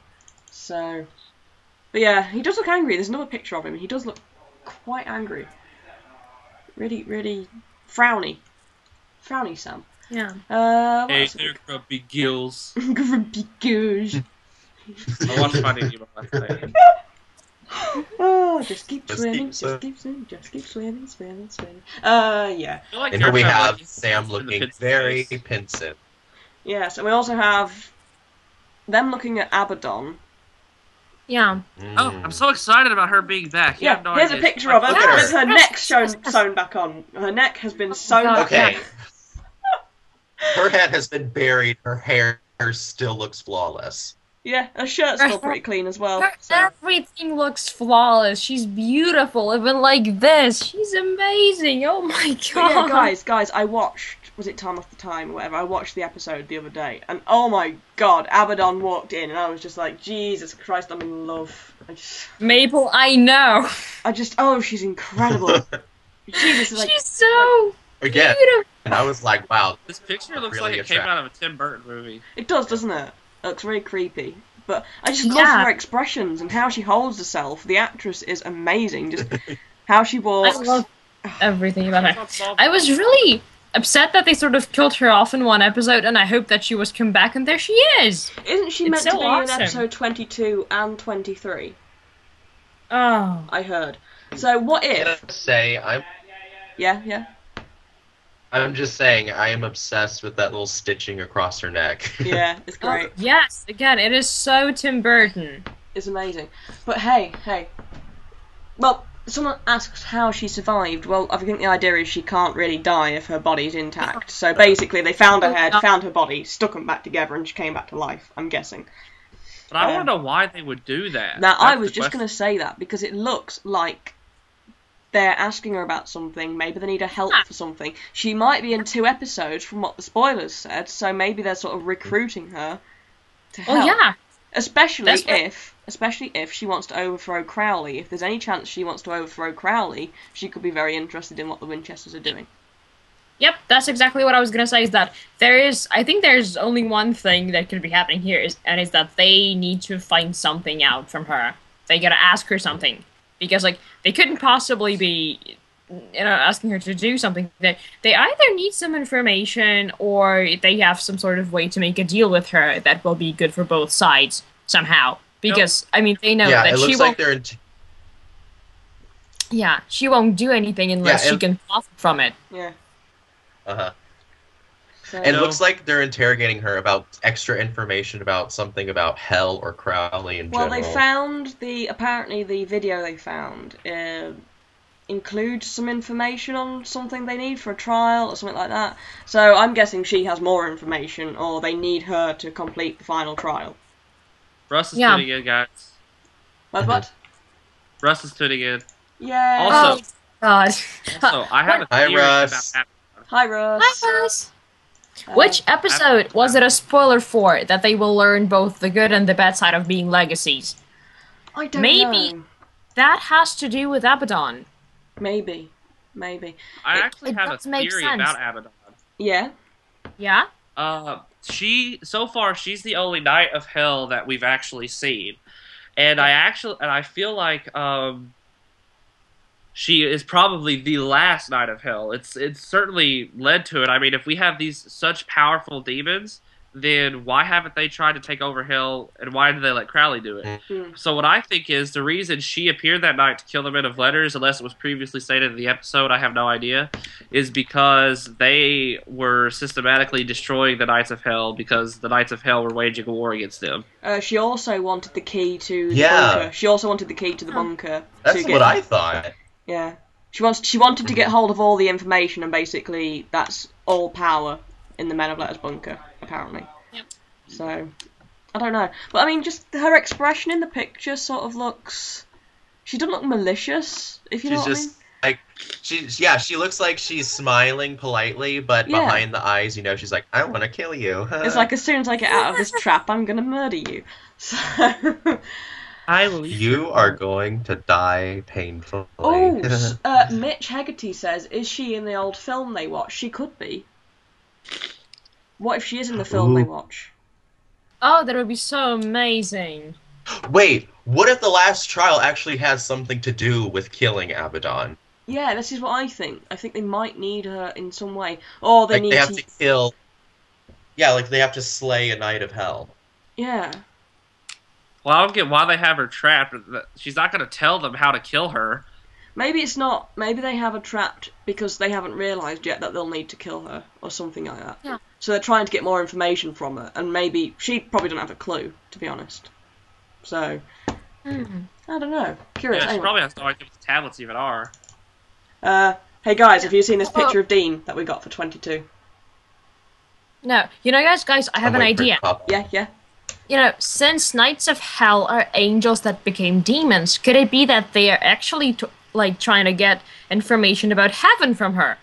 So, but yeah, he does look angry. There's another picture of him. He does look quite angry. Really, really frowny. Frowny Sam. Yeah. Hey, they're grumpy gills. Grumpy goose. I watched Finding Nemo last night. Oh, just keep Just swimming, keep just keep swimming, just keep swimming, swimming, swimming. Yeah. I feel like And here we Turtle have like Sam in the looking pits very face. pensive. Yes, and we also have them looking at Abaddon. Yeah. Oh, I'm so excited about her being back. You Yeah, have no here's a idea. picture of her Look at her. with her neck sewn back on. Her neck has been sewn God. back Okay. on. Her head has been buried. Her hair still looks flawless. Yeah, her shirt's still pretty clean as well. So. Everything looks flawless. She's beautiful, even like this. She's amazing. Oh my But god. yeah, guys, I watched, was it Time After Time or whatever, I watched the episode the other day, and oh my god, Abaddon walked in, and I was just like, Jesus Christ, I'm in love. Maple, I know. Oh, she's incredible. Jesus, like, She's so Again, beautiful. and I was like, wow. This picture looks Really like it came out of a Tim Burton movie. it does, doesn't it? It looks very creepy. But I just love Yeah. her expressions and how she holds herself. The actress is amazing. Just how she walks. I love everything about her. It's not I was really upset that they sort of killed her off in one episode, and I hope that she was come back, and there she is. Isn't she It's meant so to be awesome. in episode 22 and 23? Oh. I heard. So what I'm if? gonna say Yeah. I'm just saying I am obsessed with that little stitching across her neck. Yeah, it's great. Yes, again, it is so Tim Burton. It's amazing. But hey. Well, someone asks how she survived. Well, I think the idea is she can't really die if her body's intact. So basically, they found her head, found her body, stuck them back together, and she came back to life. I'm guessing. But I want to know why they would do that. Now, I That's was the just question. going to say that because it looks like they're asking her about something. Maybe they need her help for something. She might be in 2 episodes from what the spoilers said, so maybe they're sort of recruiting her to help. Oh yeah. Especially That's what- if she wants to overthrow Crowley. If there's any chance she wants to overthrow Crowley, she could be very interested in what the Winchesters are doing. Yep, that's exactly what I was gonna say. Is that I think there's only one thing that could be happening here, is that they need to find something out from her. They gotta ask her something, because like they couldn't possibly be, asking her to do something. They either need some information, or they have some sort of way to make a deal with her that will be good for both sides somehow. Because I mean, they know Yeah, that it she looks won't. like they're in. Yeah, she won't do anything unless Yeah, she can profit from it. Yeah. Uh-huh. So, And it looks like they're interrogating her about extra information about something about Hell or Crowley in well, general. they found apparently the video they found includes some information on something they need for a trial or something like that. So I'm guessing she has more information, or they need her to complete the final trial. Russ is Yeah. tuning in, guys. What? Russ is tuning in. Yeah. Also, God. also, I have a Hi, theory Russ. about Hi, Russ. Hi, guys. Which episode was it a spoiler for that they will learn both the good and the bad side of being legacies? I don't Maybe. know. That has to do with Abaddon. Maybe. I actually it have a does make theory sense. about Abaddon. Yeah? So far she's the only Knight of Hell that we've actually seen, and I feel like she is probably the last Knight of Hell. It's certainly led to it. I mean, if we have these such powerful demons, then why haven't they tried to take over Hell, and why did they let Crowley do it? Mm. So what I think is the reason she appeared that night to kill the Men of Letters, unless it was previously stated in the episode, I have no idea, is because they were systematically destroying the Knights of Hell because the Knights of Hell were waging a war against them. She also wanted the key to the Yeah. bunker. She also wanted the key to the bunker. That's to what I thought. Yeah. She wanted to get hold of all the information, and basically that's all power in the Men of Letters bunker, apparently. Yep. So, I don't know. But I mean, just her expression in the picture sort of looks... She doesn't look malicious, if you know She's what just like she looks like she's smiling politely, but Yeah. behind the eyes, she's like, I want to kill you. I mean? It's like, as soon as I get out of this trap, I'm gonna murder you. So... I will. You are going to die painfully. Oh, Mitch Hegarty says, is she in the old film they watched? She could be. What if she is in the film they Ooh. watch? Oh, that would be so amazing. Wait, what if the last trial actually has something to do with killing Abaddon? Yeah, this is what I think. I think they might need her in some way. Or they Like, need they have to kill... Yeah, like, they have to slay a Knight of Hell. Yeah. Well, I don't get why they have her trapped. She's not going to tell them how to kill her. Maybe it's not. Maybe they have her trapped because they haven't realised yet that they'll need to kill her or something like that. Yeah. So they're trying to get more information from her, and maybe she probably doesn't have a clue, to be honest. So I don't know. Curious. Yeah, she Anyway. probably has no idea what the tablets even are. Hey guys, have you seen this picture of Dean that we got for 22? No. You know, guys, I have an idea. Yeah. You know, since Knights of Hell are angels that became demons, could it be that they are actually trying to get information about heaven from her?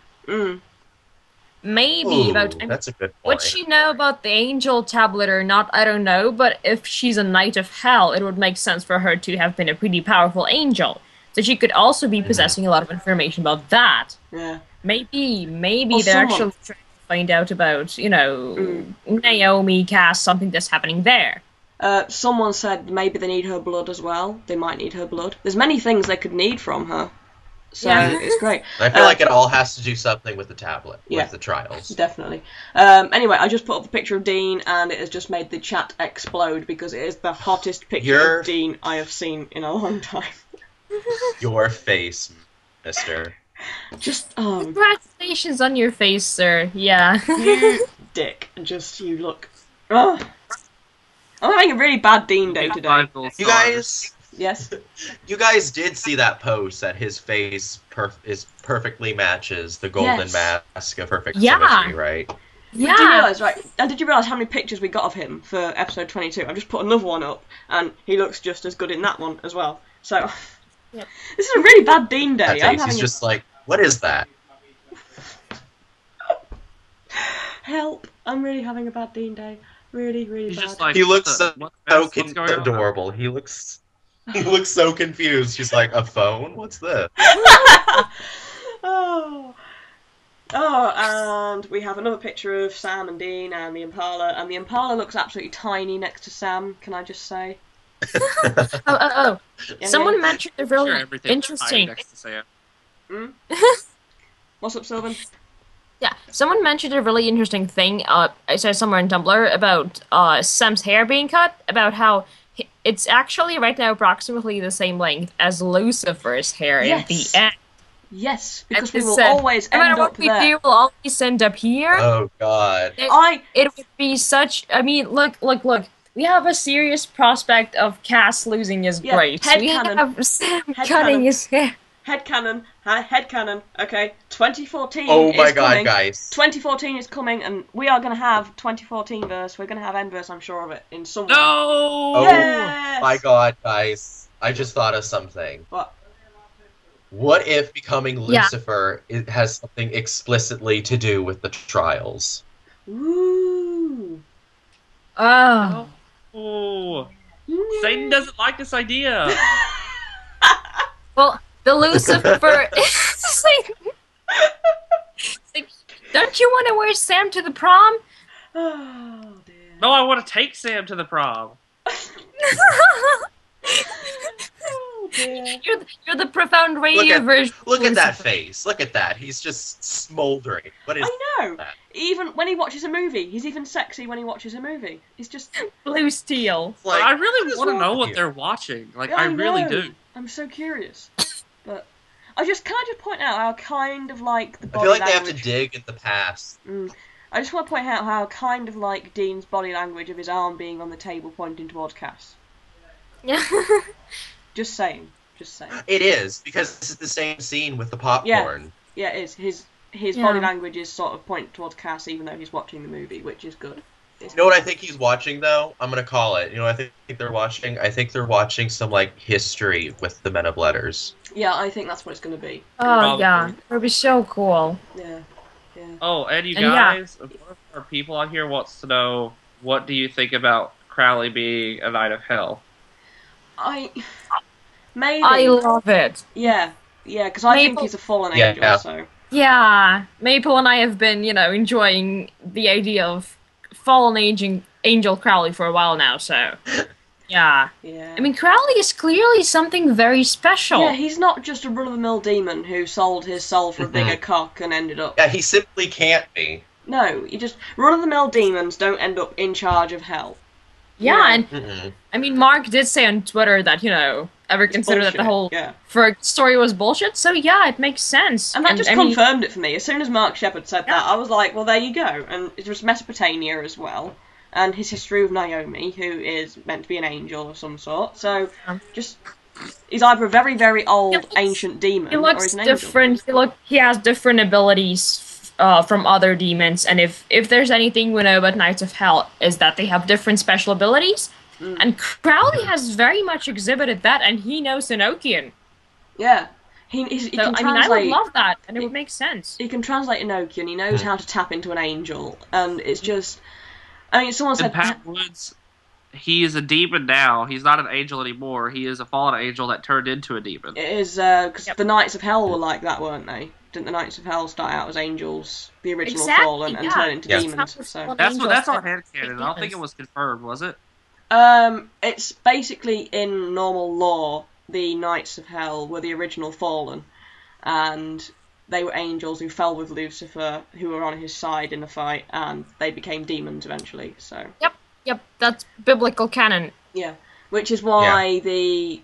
Maybe about. That's a good point. Would she know about the angel tablet or not? I don't know. But if she's a Knight of Hell, it would make sense for her to have been a pretty powerful angel. So she could also be possessing a lot of information about that. Yeah. Maybe they're actually trying to find out about, Naomi, Cass, something that's happening there. Someone said maybe they need her blood as well. They might need her blood. There's many things they could need from her. So it's great. I feel like it all has to do something with the tablet, Yeah. with the trials. Definitely. Anyway, I just put up a picture of Dean, and it has just made the chat explode because it is the hottest picture of Dean I have seen in a long time. Your face, mister. Just, Congratulations on your face, sir. Yeah. you dick. Just, you look... Oh. I'm having a really bad Dean day today. You guys... Yes? You guys did see that post that his face perfectly matches the golden mask of perfect symmetry, right? Yeah. Did you realise, right? And did you realise how many pictures we got of him for episode 22? I've just put another one up, and he looks just as good in that one as well. So, this is a really bad Dean day. He's just like, what is that? Help! I'm really having a bad Dean day. Really, really He's bad. just like, He looks so adorable. He looks so confused. He's like, a phone? What's this? Oh, and we have another picture of Sam and Dean and the Impala, and the Impala looks absolutely tiny next to Sam, can I just say? Yeah, someone mentioned a really interesting... Next to Sam. What's up, Silven? Yeah, someone mentioned a really interesting thing, I saw somewhere in Tumblr, about Sam's hair being cut, about how it's actually right now approximately the same length as Lucifer's hair in the end. Yes, because we And will said, always no end matter up what we there. do, we'll always end up here. Oh, God. It would be such... I mean, look. We have a serious prospect of Cass losing his braids. We have Sam cutting his hair. Headcanon, okay, 2014 Oh my is god, coming. guys. 2014 is coming, and we are going to have 2014 verse, we're going to have end verse, I'm sure of it, in some way. No! Oh Yes! my god, guys. I just thought of something. What? What if becoming Lucifer has something explicitly to do with the trials? Ooh. Oh. Oh. Satan doesn't like this idea. Well, the Lucifer is like, don't you want to wear Sam to the prom? Oh, dear. No, I want to take Sam to the prom. Oh, dear. You're the ProfoundRadio version. Look at that face. Look at that. He's just smoldering. What is I know. that? Even when he watches a movie, he's even sexy when he watches a movie. He's just... Blue steel. Like, I really what is want to wrong know with what you? they're watching. Like, Yeah, I really know. do. I'm so curious. But can I just point out how kind of like the I body feel like they have language... to dig in the past. I just want to point out how kind of like Dean's body language of his arm being on the table pointing towards Cass. Yeah. Just saying. It is, because this is the same scene with the popcorn. Yeah, it is. His body language is sort of pointing towards Cass even though he's watching the movie, which is good. You know what I think he's watching, though? I'm going to call it. You know what I think they're watching? I think they're watching some, like, history with the Men of Letters. Yeah, I think that's what it's going to be. Oh, yeah. It would be so cool. Yeah. Oh, and you guys, one of our people on here wants to know, what do you think about Crowley being a Knight of Hell? Maybe. I love it. Yeah, because I think he's a fallen angel, so... Yeah, Maple and I have been, enjoying the idea of fallen angel Crowley for a while now, so... Yeah. Yeah. I mean, Crowley is clearly something very special. Yeah, he's not just a run-of-the-mill demon who sold his soul for a bigger cock and ended up... Yeah, he simply can't be. No, you just... Run-of-the-mill demons don't end up in charge of hell. Yeah, You know? and I mean, Mark did say on Twitter that, ever considered that the whole Ferg story was bullshit, so yeah, it makes sense. And that just confirmed it for me. As soon as Mark Shepard said that, I was like, well, there you go. And it was Mesopotamia as well. And his history with Naomi, who is meant to be an angel of some sort. So, he's either a very, very old, ancient demon, or he's an angel. Different. He has different abilities from other demons, and if there's anything we know about Knights of Hell, is that they have different special abilities. And Crowley has very much exhibited that, and he knows Enochian. Yeah. He can translate... I would love that, and it would make sense. He can translate Enochian, he knows how to tap into an angel, and it's just... I mean, someone said... Pat Woods, he is a demon now. He's not an angel anymore. He is a fallen angel that turned into a demon. It is, because the Knights of Hell were like that, weren't they? Didn't the Knights of Hell start out as angels, the original fallen, and turn into demons? So. That's on headcanon. I don't think it was confirmed, was it? It's basically in normal lore, the Knights of Hell were the original fallen, and they were angels who fell with Lucifer, who were on his side in the fight, and they became demons eventually, so... Yep, that's biblical canon. Yeah, which is why the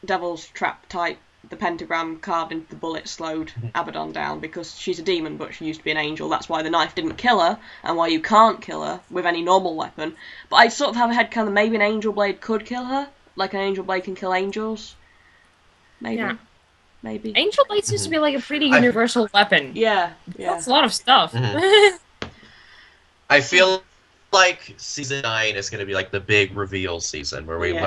Devil's Trap type, the pentagram carved into the bullet slowed Abaddon down, because she's a demon, but she used to be an angel. That's why the knife didn't kill her, and why you can't kill her with any normal weapon. But I sort of have a headcanon that maybe an angel blade could kill her, like an angel blade can kill angels. Maybe. Yeah. Maybe. Angel blade seems to be like a pretty universal weapon. Yeah. That's a lot of stuff. I feel like season 9 is going to be like the big reveal season, where we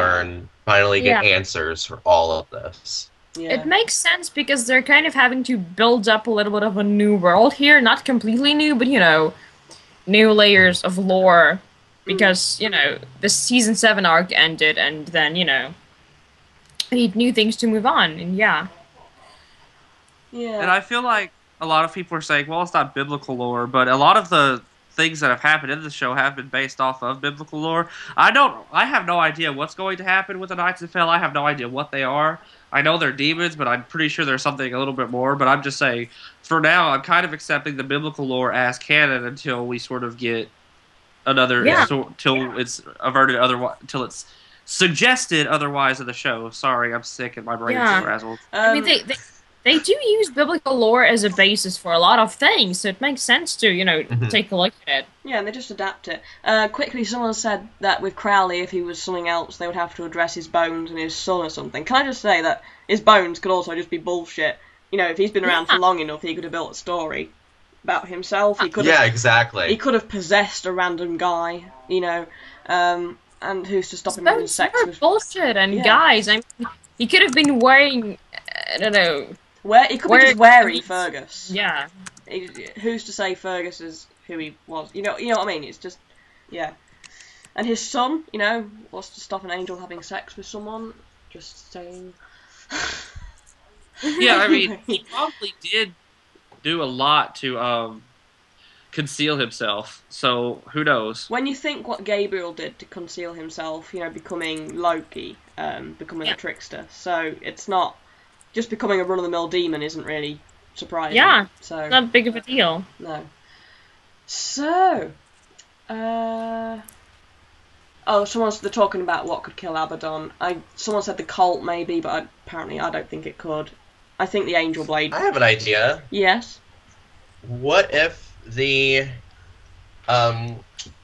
finally get answers for all of this. Yeah. It makes sense because they're kind of having to build up a little bit of a new world here. Not completely new, but, new layers of lore. Because, the season 7 arc ended, and then, they need new things to move on, and Yeah. And I feel like a lot of people are saying, well, it's not biblical lore, but a lot of the things that have happened in the show have been based off of biblical lore. I have no idea what's going to happen with the Knights of Hell. I have no idea what they are. I know they're demons, but I'm pretty sure there's something a little bit more. But I'm just saying, for now, I'm kind of accepting the biblical lore as canon until we sort of get another, till it's averted otherwise, till it's suggested otherwise in the show. Sorry, I'm sick and my brain's frazzled. I mean, they do use biblical lore as a basis for a lot of things, so it makes sense to, take a look at it. Yeah, and they just adapt it. Quickly, someone said that with Crowley, if he was something else, they would have to address his bones and his son or something. Can I just say that his bones could also just be bullshit? If he's been around for long enough, he could have built a story about himself. He could exactly. He could have possessed a random guy, and who's to stop him having sex with... bullshit, and guys, I mean, he could have been wearing, I don't know... He could be just wearing Fergus. Yeah. Who's to say Fergus is who he was? You know what I mean? It's just, And his son, what's to stop an angel having sex with someone? Just saying. Yeah, I mean, he probably did do a lot to conceal himself. So who knows? When you think what Gabriel did to conceal himself, becoming Loki, becoming a trickster. So it's not. Just becoming a run-of-the-mill demon isn't really surprising. Yeah, so not big of a deal. No. So, they're talking about what could kill Abaddon. Someone said the cult maybe, but apparently I don't think it could. I think the Angel Blade. I have an idea. Yes. What if the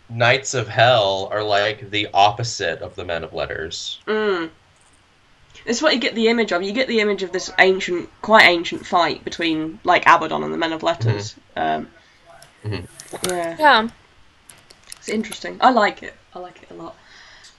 Knights of Hell are like the opposite of the Men of Letters? It's what you get the image of. You get the image of this quite ancient fight between, Abaddon and the Men of Letters. Yeah. It's interesting. I like it. I like it a lot.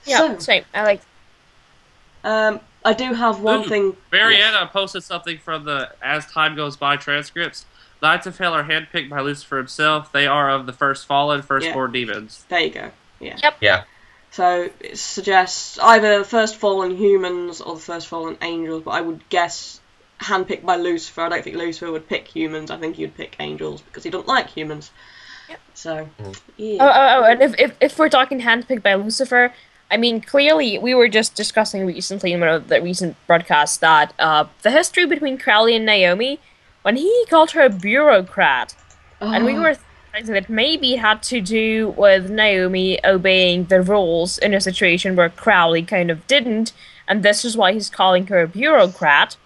Yeah, same. I like it. I do have one thing... Mariana posted something from the As Time Goes By transcripts. Knights of Hell are handpicked by Lucifer himself. They are of the first fallen, firstborn demons. There you go. Yeah. Yep. Yeah. So it suggests either the first fallen humans or the first fallen angels, but I would guess handpicked by Lucifer. I don't think Lucifer would pick humans. I think he would pick angels because he doesn't like humans. Yep. So, yeah. And if we're talking handpicked by Lucifer, I mean, clearly, we were just discussing recently in one of the recent broadcasts that the history between Crowley and Naomi, when he called her a bureaucrat, and we were thinking that maybe it had to do with Naomi obeying the rules in a situation where Crowley kind of didn't, and this is why he's calling her a bureaucrat.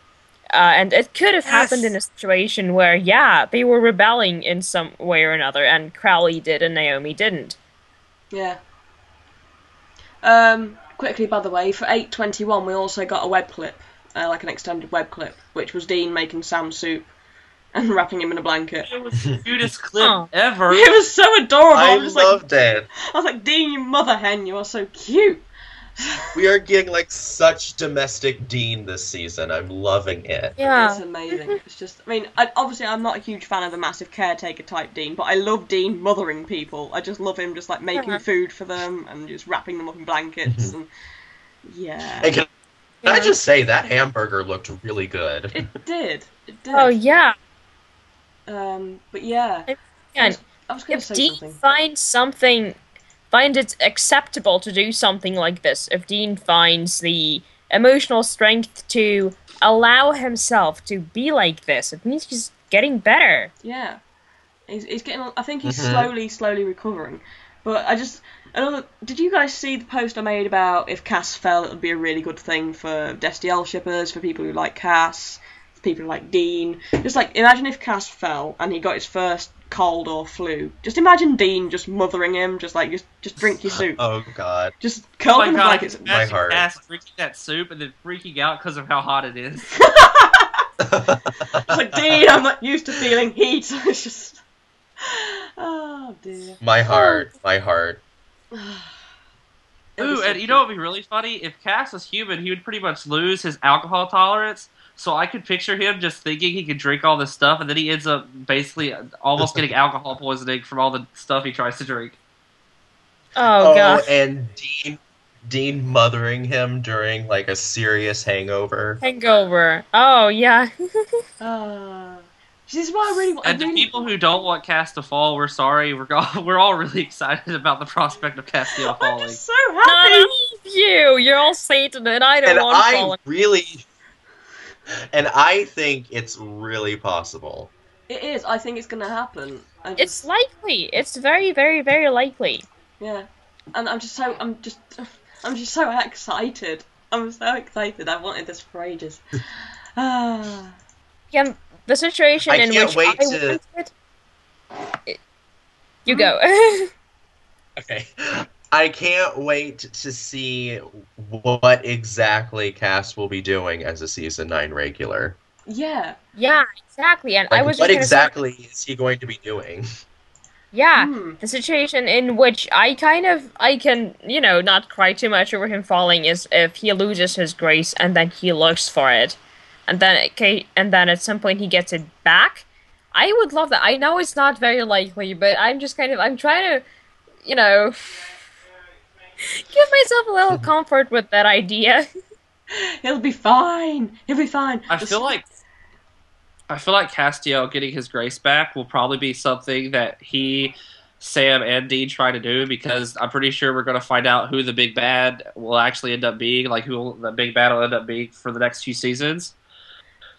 And it could have happened in a situation where, yeah, they were rebelling in some way or another, and Crowley did and Naomi didn't. Yeah. Quickly, by the way, for 8:21 we also got a web clip, like an extended web clip, which was Dean making Sam soup and wrapping him in a blanket. It was the cutest clip ever. It was so adorable. I I'm just loved it. I was like, Dean, you mother hen, you are so cute. We are getting like such domestic Dean this season. I'm loving it. Yeah. It's amazing. It's just, I mean, obviously I'm not a huge fan of the massive caretaker type Dean, but I love Dean mothering people. I just love him just like making food for them and just wrapping them up in blankets and yeah. Hey, can I just say that hamburger looked really good? It did. It did. Oh, yeah. But yeah. And I was going to if say Dean something. finds it acceptable to do something like this, if Dean finds the emotional strength to allow himself to be like this, it means he's getting better. Yeah. He's getting, I think he's slowly recovering. But did you guys see the post I made about if Cass fell, it would be a really good thing for Destiel shippers, for people who like Cass, for people who like Dean. Just like, imagine if Cass fell and he got his first cold or flu. Just imagine Dean just mothering him, just drink your soup. Oh god. Just curl Oh up in my the god, blankets. My heart. Cass drinking that soup and then freaking out because of how hot it is. It's like, Dean, I'm not used to feeling heat. It's just... Oh, dear. My heart. My heart. Ooh, and you know what would be really funny? If Cass was human, he would pretty much lose his alcohol tolerance. So I could picture him just thinking he could drink all this stuff, and then he ends up basically almost getting alcohol poisoning from all the stuff he tries to drink. Oh, gosh. And Dean mothering him during like a serious hangover. Oh, yeah. This is why I really want... And the people who don't want Cass to fall, we're sorry. We're all really excited about the prospect of Castiel falling. I'm just so happy! Not you! You're all Satan, and I don't want to fall. And I think it's really possible. It is. I think it's going to happen. It's likely. It's very, very, very likely. Yeah. And I'm just so excited. I'm so excited. I've wanted this for ages. Yeah, the situation in which I wanted... You go. Okay. I can't wait to see what exactly Cass will be doing as a Season 9 regular. Yeah. Yeah, exactly. And I was what just exactly is he going to be doing? Yeah, the situation in which I can, not cry too much over him falling is if he loses his grace and then he looks for it. And then at some point he gets it back. I would love that. I know it's not very likely, but I'm trying to, give myself a little comfort with that idea. He'll be fine. He'll be fine. I feel like Castiel getting his grace back will probably be something that he, Sam, and Dean try to do, because I'm pretty sure we're going to find out who the big bad will actually end up being, like who the big bad will end up being for the next few seasons.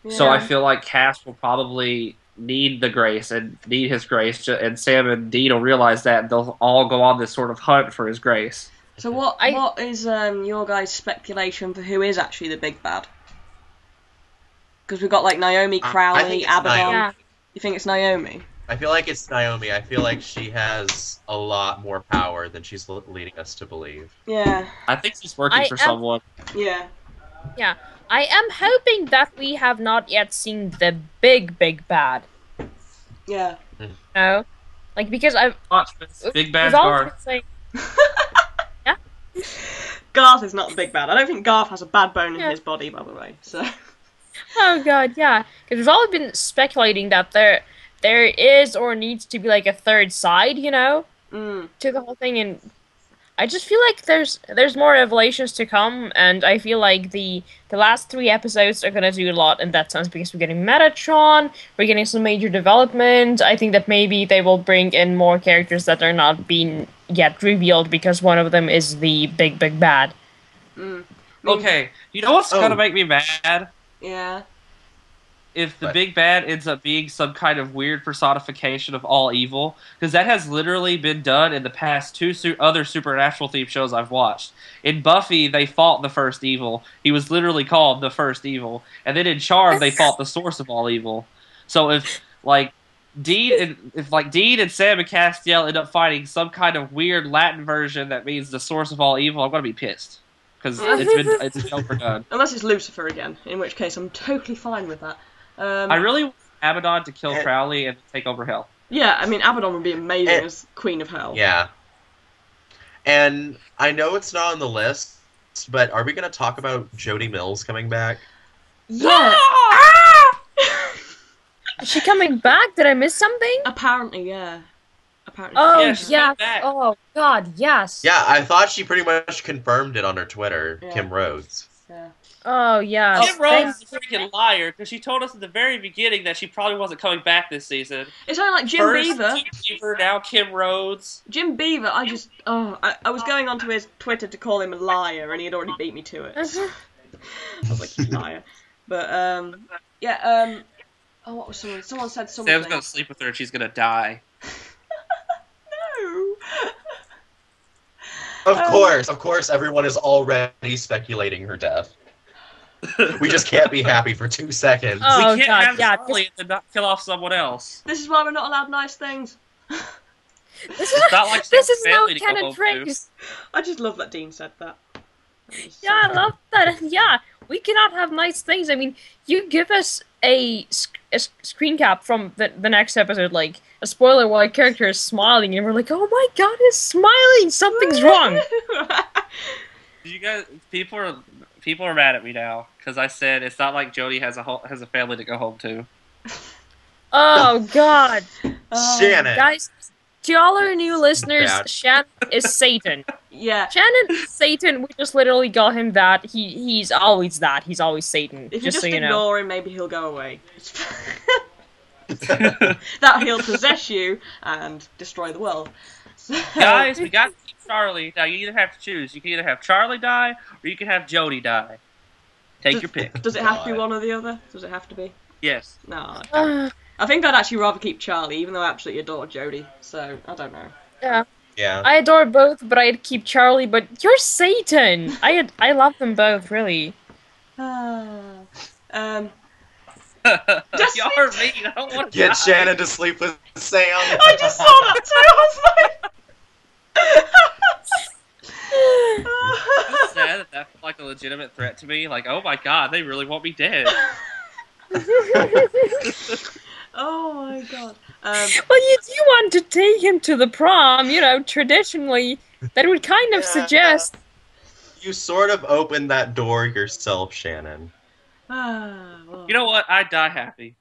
Yeah. So I feel like Cass will probably need the grace and need his grace, and Sam and Dean will realize that, and they'll all go on this sort of hunt for his grace. So what is your guys' speculation for who is actually the big bad? Because we've got like Naomi, Crowley, Abaddon. Yeah. You think it's Naomi? I feel like it's Naomi. I feel like she has a lot more power than she's leading us to believe. Yeah. I think she's working for someone. Yeah. Yeah. I am hoping that we have not yet seen the big bad. Yeah. No? Like, because I've... Watch this. Big bad Garth. Yeah? Garth is not the big bad. I don't think Garth has a bad bone in his body, by the way, so... Oh god, yeah. Because we've all been speculating that there is or needs to be like a third side, to the whole thing, and I just feel like there's more revelations to come, and I feel like the last 3 episodes are gonna do a lot in that sense because we're getting Metatron, we're getting some major development. I think that maybe they will bring in more characters that are not being yet revealed because one of them is the big bad. Okay, you know what's gonna make me mad? Yeah. If the big bad ends up being some kind of weird personification of all evil, because that has literally been done in the past 2 other supernatural themed shows I've watched. In Buffy, they fought the first evil. He was literally called the first evil. And then in Charmed, they fought the source of all evil. So if Dean and Sam and Castiel end up fighting some kind of weird Latin version that means the source of all evil, I'm gonna be pissed. Because it's been overdone. Unless it's Lucifer again, in which case I'm totally fine with that. I really want Abaddon to kill Crowley and take over Hell. Yeah, I mean, Abaddon would be amazing as Queen of Hell. Yeah. And I know it's not on the list, but are we going to talk about Jodie Mills coming back? Yeah! Is she coming back? Did I miss something? Apparently, yeah. Apparently. Oh, yeah. Oh, God, yes. Yeah, I thought she pretty much confirmed it on her Twitter, Kim Rhodes. Yeah. Oh, yeah. Kim Rhodes is a freaking liar, because she told us at the very beginning that she probably wasn't coming back this season. It's only like Jim Beaver. Beaver, now Kim Rhodes. Jim Beaver, I was going onto his Twitter to call him a liar, and he had already beat me to it. I was like, you liar. But, oh, what was someone? Someone said something. Sam's gonna sleep with her and she's gonna die. No! Of course, everyone is already speculating her death. We just can't be happy for 2 seconds. Oh, we can't God, have Charlie and not kill off someone else. This is why we're not allowed nice things. This is no canon phrase. I just love that Dean said that. Yeah, I love that. Yeah, we cannot have nice things. I mean, you give us a screen cap from the next episode, like a spoiler while a character is smiling, and we're like, oh my God, he's smiling. Something's wrong. You guys, people are mad at me now because I said it's not like Jodie has a family to go home to. Oh God, Shannon, guys. To all our new listeners, Shannon is Satan. Yeah. Shannon is Satan. We just literally got him that. He's always that. He's always Satan. If you just so you ignore know. him, maybe he'll go away. That he'll possess you and destroy the world. So... Guys, we got to keep Charlie. Now, you either have to choose. You can either have Charlie die, or you can have Jodie die. Take your pick. Does it have to be one or the other? Does it have to be? Yes. No. I think I'd actually rather keep Charlie, even though I absolutely adore Jodie. So, I don't know. Yeah. I adore both, but I'd keep Charlie. But you're Satan. I love them both, really. Y'all are mean. I don't want to Get die. Shannon to sleep with Sam. I just saw that too. I It's sad that that's like a legitimate threat to me. Like, oh my God, they really want me dead. Oh my God. Well, you do want to take him to the prom, you know, traditionally. That would kind of suggest... You sort of opened that door yourself, Shannon. Well. You know what? I'd die happy.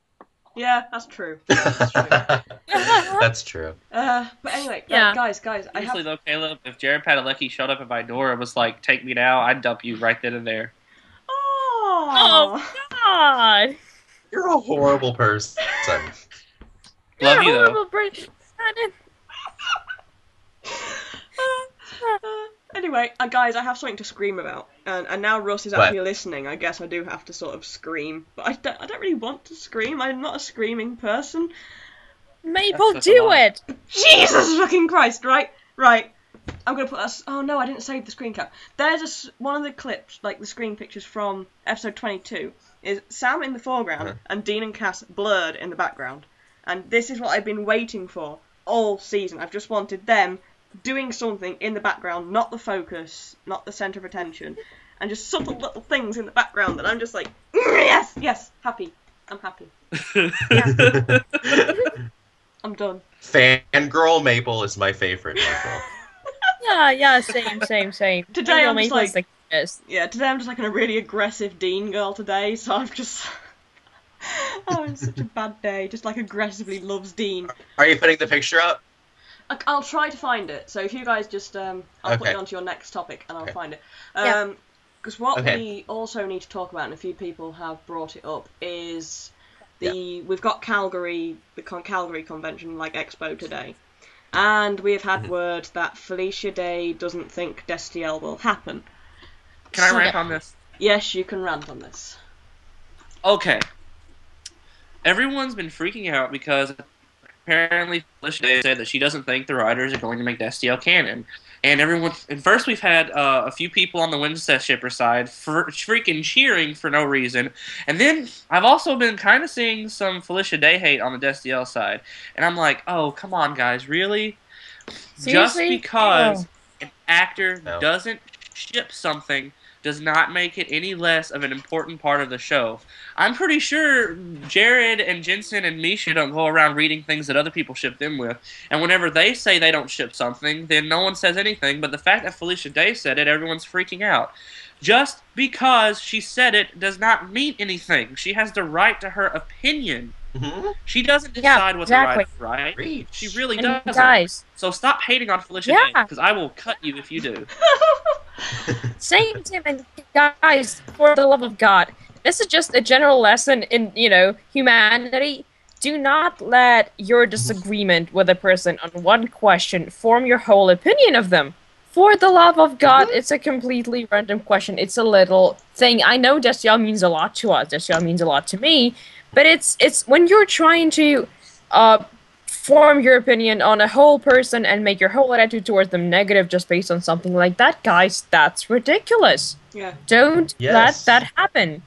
Yeah, that's true. That's true. But anyway, Yeah. guys, Usually though, Caleb, if Jared Padalecki showed up at my door and was like, take me now, I'd dump you right then and there. Oh, God! You're a horrible person. Love you, though. Anyway, guys, I have something to scream about, and now Russ is actually listening. I guess I do have to sort of scream, but I don't really want to scream. I'm not a screaming person. Mapal, do it! Jesus fucking Christ! Right. I'm gonna put us. Oh no, I didn't save the screen cap. There's one of the clips, like the screen pictures from episode 22, is Sam in the foreground and Dean and Cass blurred in the background. And this is what I've been waiting for all season. I've just wanted them doing something in the background, not the focus, not the centre of attention, and just subtle little things in the background that I'm just like, yes, happy. I'm happy. Yeah. I'm done. Fangirl Maple is my favorite Maple. Yeah, same. Today I'm just like, yes. Yeah, today I'm just like a really aggressive Dean girl today, so I'm just... Oh, it's such a bad day. Just like aggressively loves Dean. Are you putting the picture up? I'll try to find it. So if you guys just, I'll put it onto your next topic and I'll find it. Because what we also need to talk about, and a few people have brought it up, is we've got Calgary, the Calgary Convention, like Expo today, and we have had word that Felicia Day doesn't think Destiel will happen. Can I rant on this? Yes, you can rant on this. Okay. Everyone's been freaking out because apparently Felicia Day said that she doesn't think the writers are going to make Destiel canon. And first we've had a few people on the Wednesday shipper side freaking cheering for no reason. And then I've also been kind of seeing some Felicia Day hate on the Destiel side. And I'm like, oh, come on, guys, really? Seriously? Just because an actor doesn't ship something does not make it any less of an important part of the show. I'm pretty sure Jared and Jensen and Misha don't go around reading things that other people ship them with. And whenever they say they don't ship something, then no one says anything. But the fact that Felicia Day said it, everyone's freaking out. Just because she said it does not mean anything. She has the right to her opinion. Mm-hmm. She doesn't decide what's right, right? She really doesn't. Guys. So stop hating on Felicia Day, because I will cut you if you do. Same, and guys, for the love of God, this is just a general lesson in, humanity. Do not let your disagreement with a person on one question form your whole opinion of them. For the love of God, it's a completely random question. It's a little thing. I know Destiel means a lot to us. Destiel means a lot to me. But it's when you're trying to form your opinion on a whole person and make your whole attitude towards them negative just based on something like that, guys, that's ridiculous. Yeah. Don't let that happen.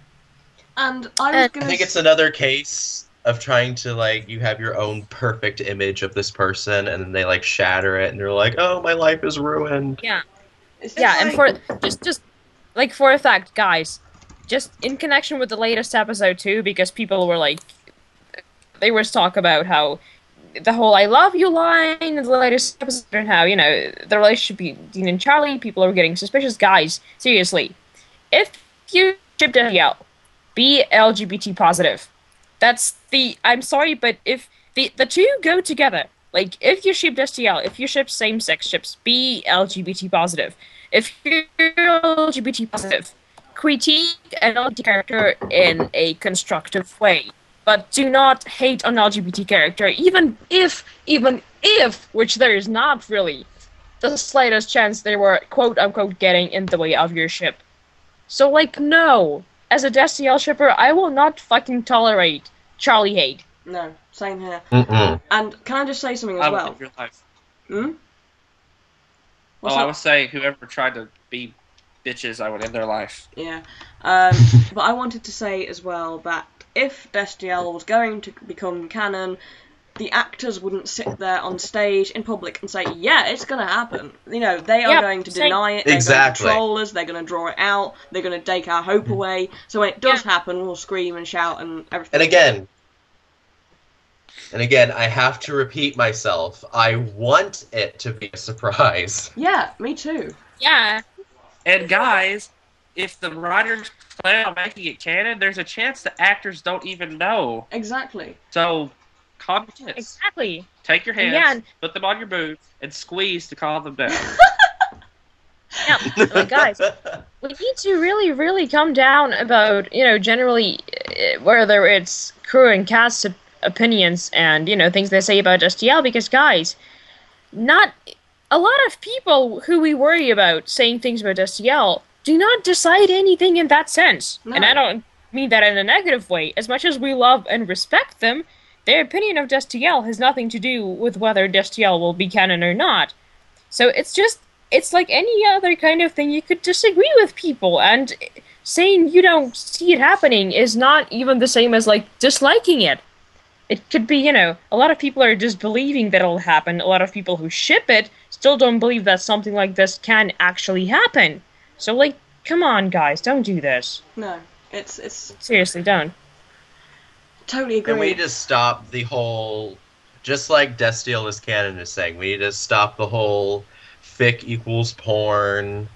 And I think it's another case of trying to, you have your own perfect image of this person, and then they, shatter it, and you're like, oh, my life is ruined. Yeah. And for, just for a fact, guys, just in connection with the latest episode, too, because people were, they were talk about how the whole I love you line in the latest episode, and how, the relationship between Dean and Charlie, people are getting suspicious. Guys, seriously, if you ship Danielle, be LGBT positive. That's I'm sorry, but if the two go together, if you ship Destiel, if you ship same-sex ships, be LGBT positive. If you're LGBT positive, critique an LGBT character in a constructive way. But do not hate on LGBT character, even if, which there is not really the slightest chance they were quote-unquote getting in the way of your ship. So, no. As a Destiel shipper, I will not fucking tolerate Charlie hate. No, same here. Mm-mm. And can I just say something as well? Live your life. I was saying whoever tried to be bitches, I would end their life. Yeah. But I wanted to say as well that if Destiel was going to become canon, the actors wouldn't sit there on stage in public and say, yeah, it's going to happen. They are going to deny it, they're going to troll us, they're going to draw it out, they're going to take our hope away. So when it does happen, we'll scream and shout and everything. And again, I have to repeat myself. I want it to be a surprise. Yeah, me too. Yeah. And guys, if the writers plan on making it canon, there's a chance the actors don't even know. Exactly. So, calm your tits. Exactly. Take your hands, put them on your boobs, and squeeze to calm them down. Guys, we need to really, really calm down about, generally, whether it's crew and cast opinions and, things they say about Destiel, because, guys, not a lot of people who we worry about saying things about Destiel do not decide anything in that sense. No. And I don't mean that in a negative way. As much as we love and respect them, their opinion of Destiel has nothing to do with whether Destiel will be canon or not. So it's like any other kind of thing. You could disagree with people, and saying you don't see it happening is not even the same as, disliking it. It could be, a lot of people are just believing that it'll happen. A lot of people who ship it still don't believe that something like this can actually happen. So, come on, guys, don't do this. No, it's... Seriously, don't. Totally agree. And we need to stop the whole... Just like Destiel is canon is saying, we need to stop the whole fic equals porn.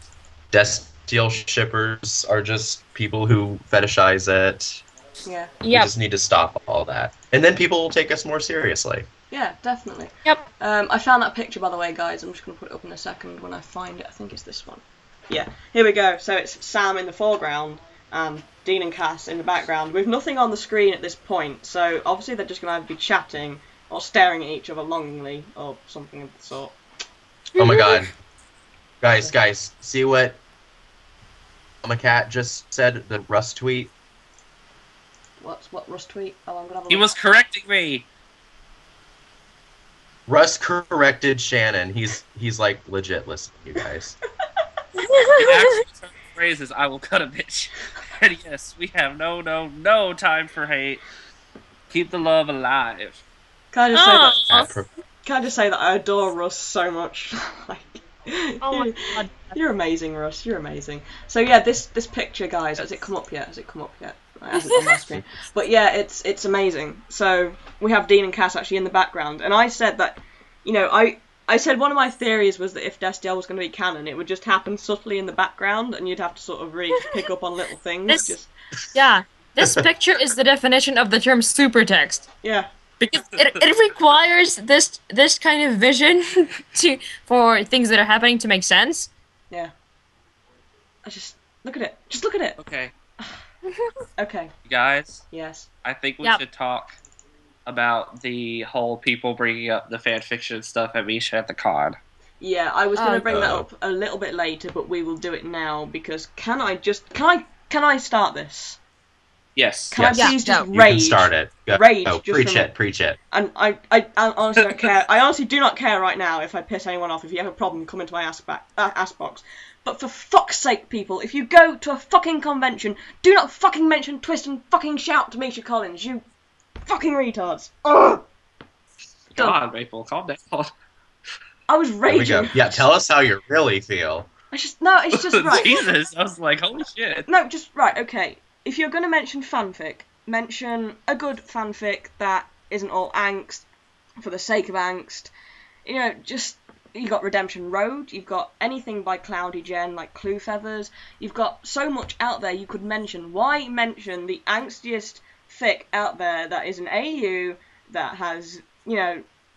Destiel shippers are just people who fetishize it. Yeah. We just need to stop all that. And then people will take us more seriously. Yeah, definitely. Yep. I found that picture, by the way, guys. I'm just going to put it up in a second when I find it. I think it's this one. Yeah, here we go. So it's Sam in the foreground and Dean and Cass in the background with nothing on the screen at this point. So obviously they're just going to either be chatting or staring at each other longingly or something of the sort. Oh my god. Guys, see what Mama Cat just said, the Russ tweet? What Russ tweet? Oh, I'm going to have a look. He was correcting me. Russ corrected Shannon. He's like legit listening, you guys. The actual phrase is, "I will cut a bitch." And yes, we have no time for hate. Keep the love alive. Can I just say that I adore Russ so much? Like, Oh my god. You're amazing, Russ. You're amazing. So yeah, this picture, guys, has it come up yet? It hasn't on my screen. But yeah, it's amazing. So we have Dean and Cass actually in the background, and I said that, I said one of my theories was that if Destiel was going to be canon, it would just happen subtly in the background, and you'd have to sort of really pick up on little things. This picture is the definition of the term supertext. Yeah. Because it requires this kind of vision for things that are happening to make sense. Yeah. Look at it. Just look at it. Okay. Okay. Guys, Yes. I think we should talk about the whole people bringing up the fanfiction stuff at Misha at the con. Yeah, I was going to bring that up a little bit later, but we will do it now because can I start this? Yes. Can I please just You rage? can start it. Go. Rage. Go. Just Preach it. And I honestly don't care. I honestly do not care right now if I piss anyone off. If you have a problem, come into my ask box. But for fuck's sake, people, if you go to a fucking convention, do not fucking mention Twist and fucking Shout to Misha Collins, you fucking retards. Ugh. God, Maple, calm down. I was raging. Here we go. Yeah, tell us how you really feel. It's just right. Jesus, I was like, holy shit. No, just right, okay. If you're going to mention fanfic, mention a good fanfic that isn't all angst for the sake of angst. You got Redemption Road, you've got anything by Cloudy Jen, like Clue Feathers. You've got so much out there you could mention. Why mention the angstiest fic out there that is an AU that has,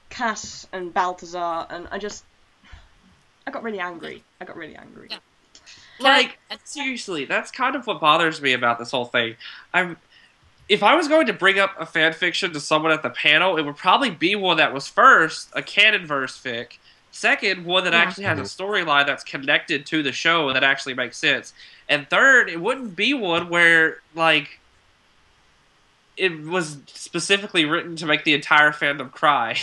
Cass and Balthazar, and I got really angry. Yeah. Like, seriously, that's kind of what bothers me about this whole thing. If I was going to bring up a fanfiction to someone at the panel, it would probably be one that was first, a canon verse fic. Second, one that actually has a storyline that's connected to the show and that actually makes sense. And third, it wouldn't be one where, like, it was specifically written to make the entire fandom cry.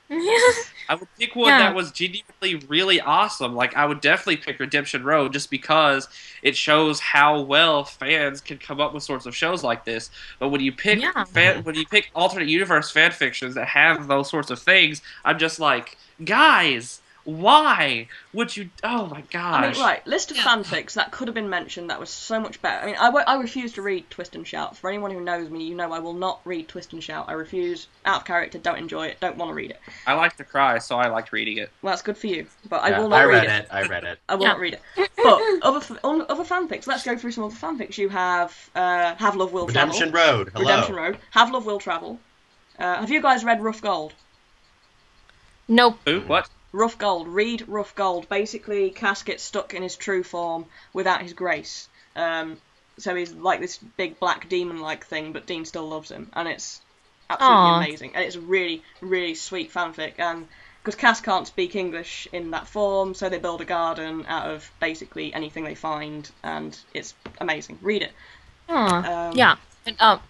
I would pick one that was genuinely really awesome. Like, I would definitely pick Redemption Road just because it shows how well fans can come up with sorts of shows like this. But when you pick alternate universe fan fictions that have those sorts of things, I'm just like, guys, why would you? Oh my gosh! Right, list of fanfics that could have been mentioned that was so much better. I refuse to read Twist and Shout. For anyone who knows me, I will not read Twist and Shout. I refuse, out of character, don't enjoy it, don't want to read it. I like to cry, so I liked reading it. Well, that's good for you, but I will not read it. I read it. I will not read it. But other fanfics, let's go through some other fanfics. You have Love Will Travel. Redemption Road. Hello. Redemption Road. Have Love Will Travel. Have you guys read Rough Gold? Nope. Who? What? Rough Gold. Read Rough Gold. Basically, Cass gets stuck in his true form without his grace. So he's like this big black demon-like thing, but Dean still loves him, and it's absolutely amazing. And it's a really, really sweet fanfic. And because Cass can't speak English in that form, so they build a garden out of basically anything they find, and it's amazing. Read it. Yeah. And,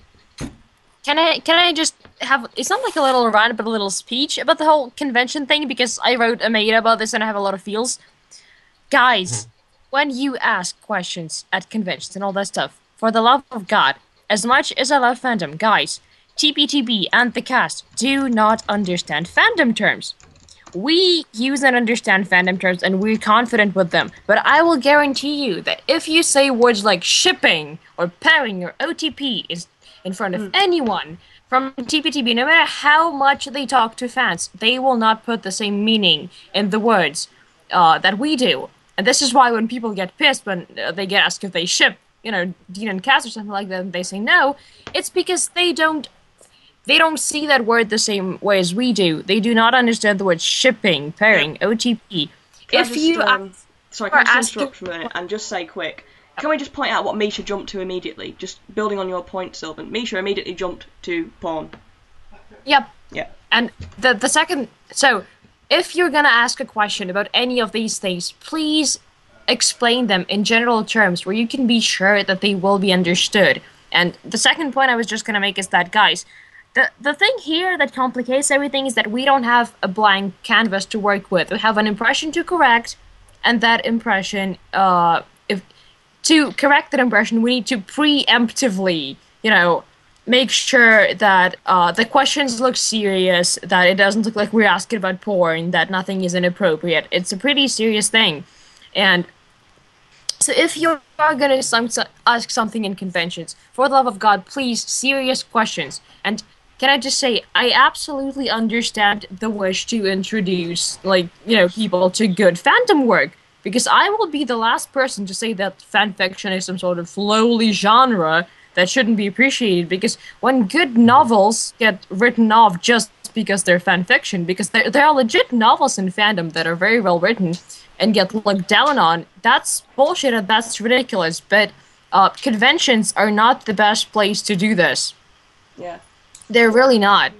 Can I just have, it's not like a little rant, but a little speech about the whole convention thing, because I wrote a meta about this and I have a lot of feels. Guys, when you ask questions at conventions and all that stuff, for the love of God, as much as I love fandom, guys, TPTB and the cast do not understand fandom terms. We use and understand fandom terms and we're confident with them, but I will guarantee you that if you say words like shipping or pairing or OTP is in front of anyone from TPTB, no matter how much they talk to fans, they will not put the same meaning in the words that we do. And this is why when people get pissed when they get asked if they ship, Dean and Cass or something like that, and they say no, it's because they don't they don't see that word the same way as we do. They do not understand the word shipping, pairing, OTP. Sorry, can I just interrupt for a minute and just say quick? Can we just point out what Misha jumped to immediately? Just building on your point, Silven. Misha immediately jumped to porn. Yep. Yeah. And the second... So, if you're gonna ask a question about any of these things, please explain them in general terms where you can be sure that they will be understood. And the second point I was just gonna make is that, guys, the thing here that complicates everything is that we don't have a blank canvas to work with. We have an impression to correct, and that impression, to correct that impression, we need to preemptively, make sure that the questions look serious, that it doesn't look like we're asking about porn, that nothing is inappropriate. It's a pretty serious thing. And so if you are going to ask something in conventions, for the love of God, please, serious questions. And can I just say, I absolutely understand the wish to introduce, people to good fandom work. Because I will be the last person to say that fanfiction is some sort of lowly genre that shouldn't be appreciated. Because when good novels get written off just because they're fanfiction, because there are legit novels in fandom that are very well written and get looked down on, that's bullshit and that's ridiculous. But conventions are not the best place to do this. Yeah. They're really not.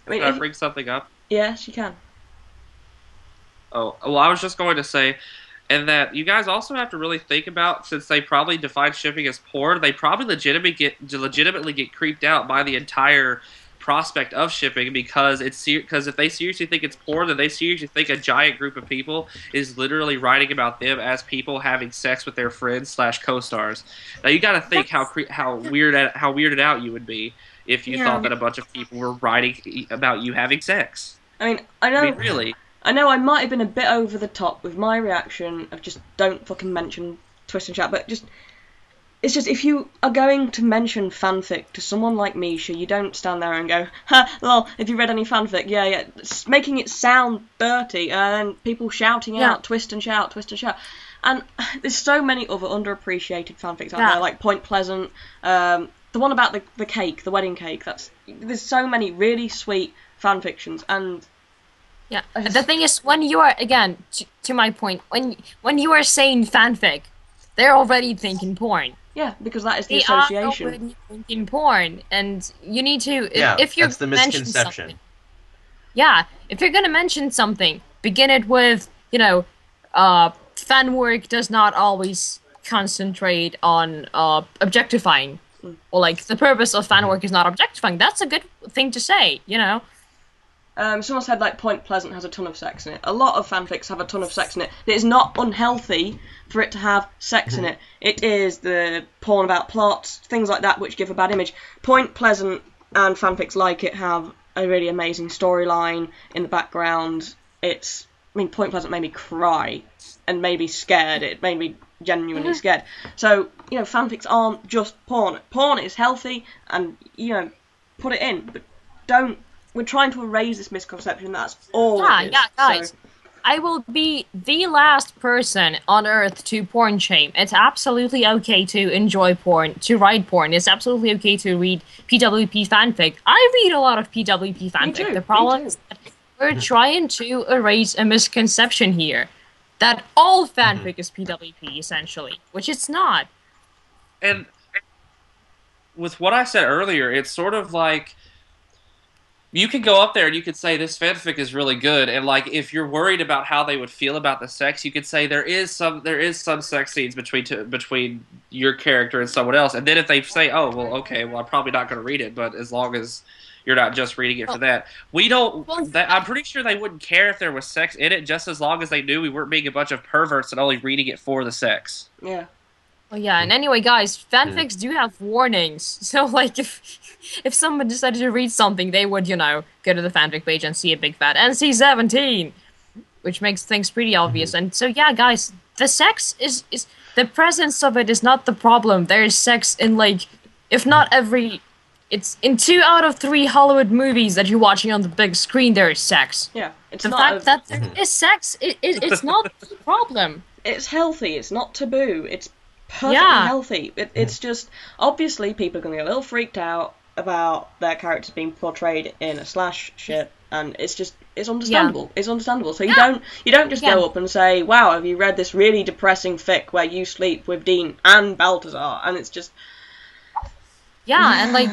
Can I bring something up? Yes, you can. Oh, well, I was just going to say, and that you guys also have to really think about, since they probably define shipping as porn, they probably legitimately get creeped out by the entire prospect of shipping, because if they seriously think it's porn, then they seriously think a giant group of people is literally writing about them as people having sex with their friends / co-stars. Now you got to think how weirded out you would be if you thought that a bunch of people were writing about you having sex. I mean, I know. Really. I know I might have been a bit over the top with my reaction of just don't fucking mention Twist and Shout, but it's just if you are going to mention fanfic to someone like Misha, you don't stand there and go, ha, lol, if you read any fanfic, yeah, making it sound dirty, and then people shouting out, Twist and Shout, Twist and Shout. And there's so many other underappreciated fanfics out there, like Point Pleasant, the one about the cake, the wedding cake, there's so many really sweet fanfictions, and... Yeah, the thing is, when you are, again, to my point, when you are saying fanfic, they're already thinking porn. Yeah, because that is the association. They are already thinking porn, and you need to, if you're that's the misconception. If you're gonna mention something, begin it with, fan work does not always concentrate on objectifying. Or, the purpose of fan work is not objectifying. That's a good thing to say, Someone said, Point Pleasant has a ton of sex in it. A lot of fanfics have a ton of sex in it. It is not unhealthy for it to have sex in it. It is the porn about plots, things like that, which give a bad image. Point Pleasant and fanfics like it have a really amazing storyline in the background. Point Pleasant made me cry and made me scared. It made me genuinely scared. So, fanfics aren't just porn. Porn is healthy and, put it in, but don't... We're trying to erase this misconception, that's all it is. Yeah, guys. So. I will be the last person on Earth to porn shame. It's absolutely okay to enjoy porn, to write porn. It's absolutely okay to read PWP fanfic. I read a lot of PWP fanfic. The problem is that we're trying to erase a misconception here. That all fanfic is PWP, essentially. Which it's not. And with what I said earlier, it's sort of like... You could go up there and you could say this fanfic is really good, and if you're worried about how they would feel about the sex, you could say there is some sex scenes between your character and someone else, and then if they say, oh well, okay, well I'm probably not going to read it, but as long as you're not just reading it for that, I'm pretty sure they wouldn't care if there was sex in it, just as long as they knew we weren't being a bunch of perverts and only reading it for the sex. Yeah. Well, yeah, and anyway, guys, fanfics do have warnings. So, if someone decided to read something, they would, go to the fanfic page and see a big fat NC-17, which makes things pretty obvious. And so, yeah, guys, the sex is the presence of it is not the problem. There is sex in, if not every... It's in 2 out of 3 Hollywood movies that you're watching on the big screen, there is sex. Yeah, it's the fact that there is sex, it's not the problem. It's healthy, it's not taboo, it's perfectly healthy. It's just, obviously, people are going to get a little freaked out about their characters being portrayed in a slash shit, and it's understandable. Yeah. It's understandable. So you don't just go up and say, "Wow, have you read this really depressing fic where you sleep with Dean and Balthazar?" And it's just and like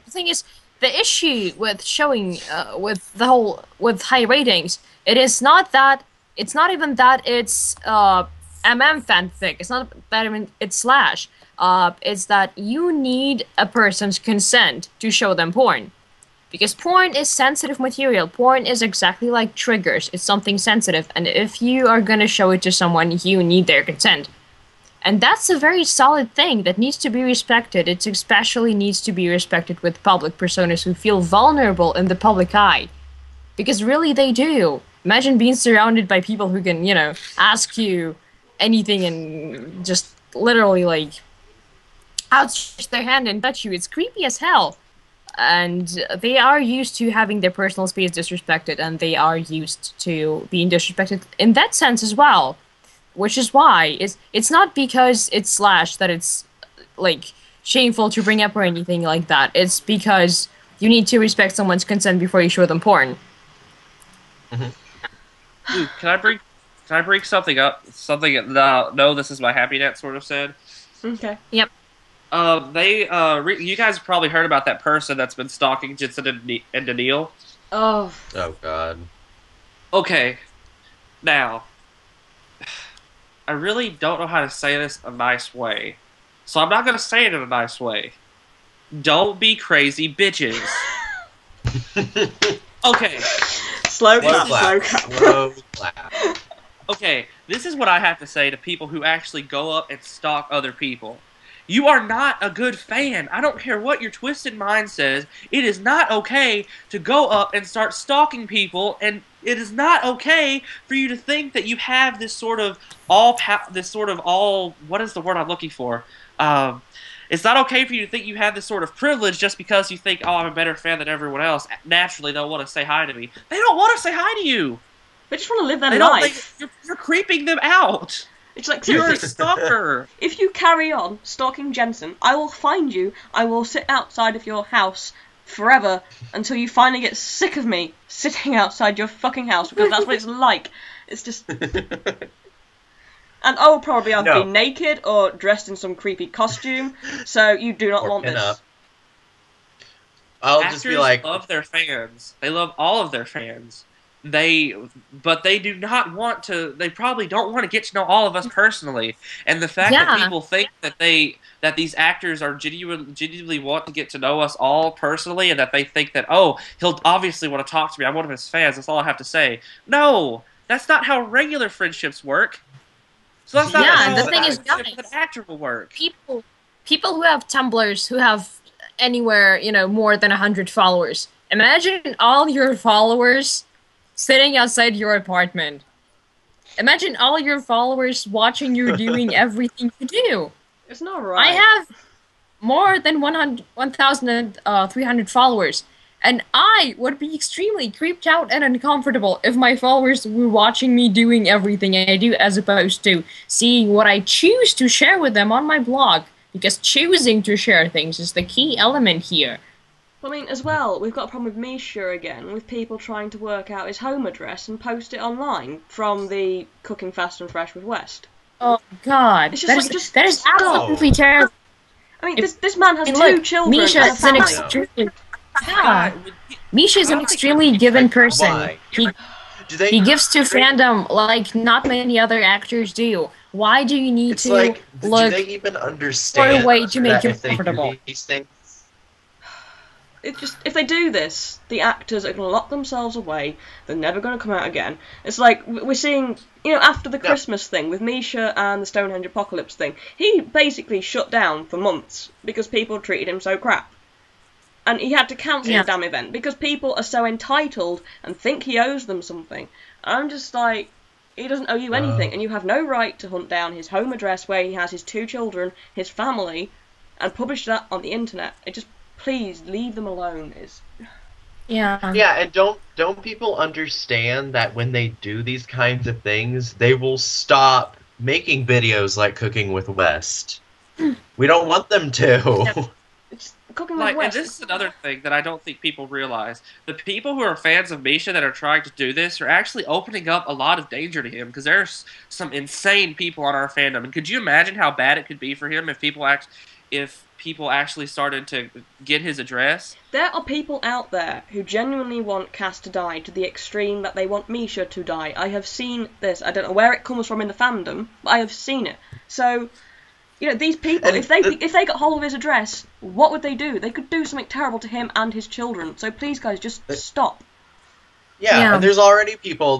the thing is, the issue with showing with high ratings, it's not even that it's MM fanfic. It's not that even it's slash. It's that you need a person's consent to show them porn. Because porn is sensitive material. Porn is exactly like triggers. It's something sensitive. And if you are going to show it to someone, you need their consent. And that's a very solid thing that needs to be respected. It especially needs to be respected with public personas who feel vulnerable in the public eye. Because really they do. Imagine being surrounded by people who can, ask you anything and just literally, like, outstretch their hand and touch you. It's creepy as hell. And they are used to having their personal space disrespected, and they are used to being disrespected in that sense as well. Which is why it's not because it's slash that it's, like, shameful to bring up or anything like that. It's because you need to respect someone's consent before you show them porn. Mm-hmm. Ooh, can I bring something up? Something no, this is my happy net sort of said. Okay. Yep. You guys have probably heard about that person that's been stalking Jensen and Daniil. Oh God. Okay, now, I really don't know how to say this a nice way, so I'm not going to say it in a nice way. Don't be crazy bitches. Okay. Slow clap. Okay, this is what I have to say to people who actually go up and stalk other people. You are not a good fan. I don't care what your twisted mind says. It is not okay to go up and start stalking people, and it is not okay for you to think that you have this sort of what is the word I'm looking for? It's not okay for you to think you have this sort of privilege just because you think, oh, I'm a better fan than everyone else. Naturally, they'll want to say hi to me. They don't want to say hi to you. They just want to live their life. You're creeping them out. It's like, you're a stalker. If you carry on stalking Jensen, I will find you. I will sit outside of your house forever until you finally get sick of me sitting outside your fucking house, because that's what it's like. It's just... And I will probably either be naked or dressed in some creepy costume, so you do not want this. Up. I'll Actors just be like... love their fans. They love all of their fans. But they do not want to. They probably don't want to get to know all of us personally. And the fact that people think that these actors are genuinely want to get to know us all personally, and that they think that, oh, he'll obviously want to talk to me. I'm one of his fans. That's all I have to say. No, that's not how regular friendships work. So that's not how the thing is, guys, an actor will work. People who have Tumblrs who have anywhere more than 100 followers. Imagine all your followers sitting outside your apartment. Imagine all your followers watching you doing everything you do. It's not right. I have more than 1,300 followers, and I would be extremely creeped out and uncomfortable if my followers were watching me doing everything I do, as opposed to seeing what I choose to share with them on my blog, because choosing to share things is the key element here. I mean, as well, we've got a problem with Misha again, with people trying to work out his home address and post it online from the Cooking Fast and Fresh with West. Oh, God. That is absolutely terrible. I mean, this man has two children. Misha is an extremely... Misha is an extremely given person. Why? He gives to fandom like not many other actors do. Why do you need to look do they even understand for a way to make you comfortable? These things? If they do this, the actors are going to lock themselves away. They're never going to come out again. It's like we're seeing, after the Christmas thing with Misha and the Stonehenge Apocalypse thing, he basically shut down for months because people treated him so crap. And he had to cancel the damn event because people are so entitled and think he owes them something. I'm just like, he doesn't owe you anything, and you have no right to hunt down his home address where he has his two children, his family, and publish that on the internet. Please leave them alone. Yeah, and don't people understand that when they do these kinds of things, they will stop making videos like Cooking with West? We don't want them to. Cooking with Like, and West. this is another thing that I don't think people realize. The people who are fans of Misha that are trying to do this are actually opening up a lot of danger to him, because there's some insane people on our fandom. And could you imagine how bad it could be for him if people actually started to get his address? There are people out there who genuinely want Cass to die to the extreme that they want Misha to die. I have seen this. I don't know where it comes from in the fandom, but I have seen it. So, you know, these people, if they got hold of his address, what would they do? They could do something terrible to him and his children. So please, guys, just stop. Yeah, and there's already people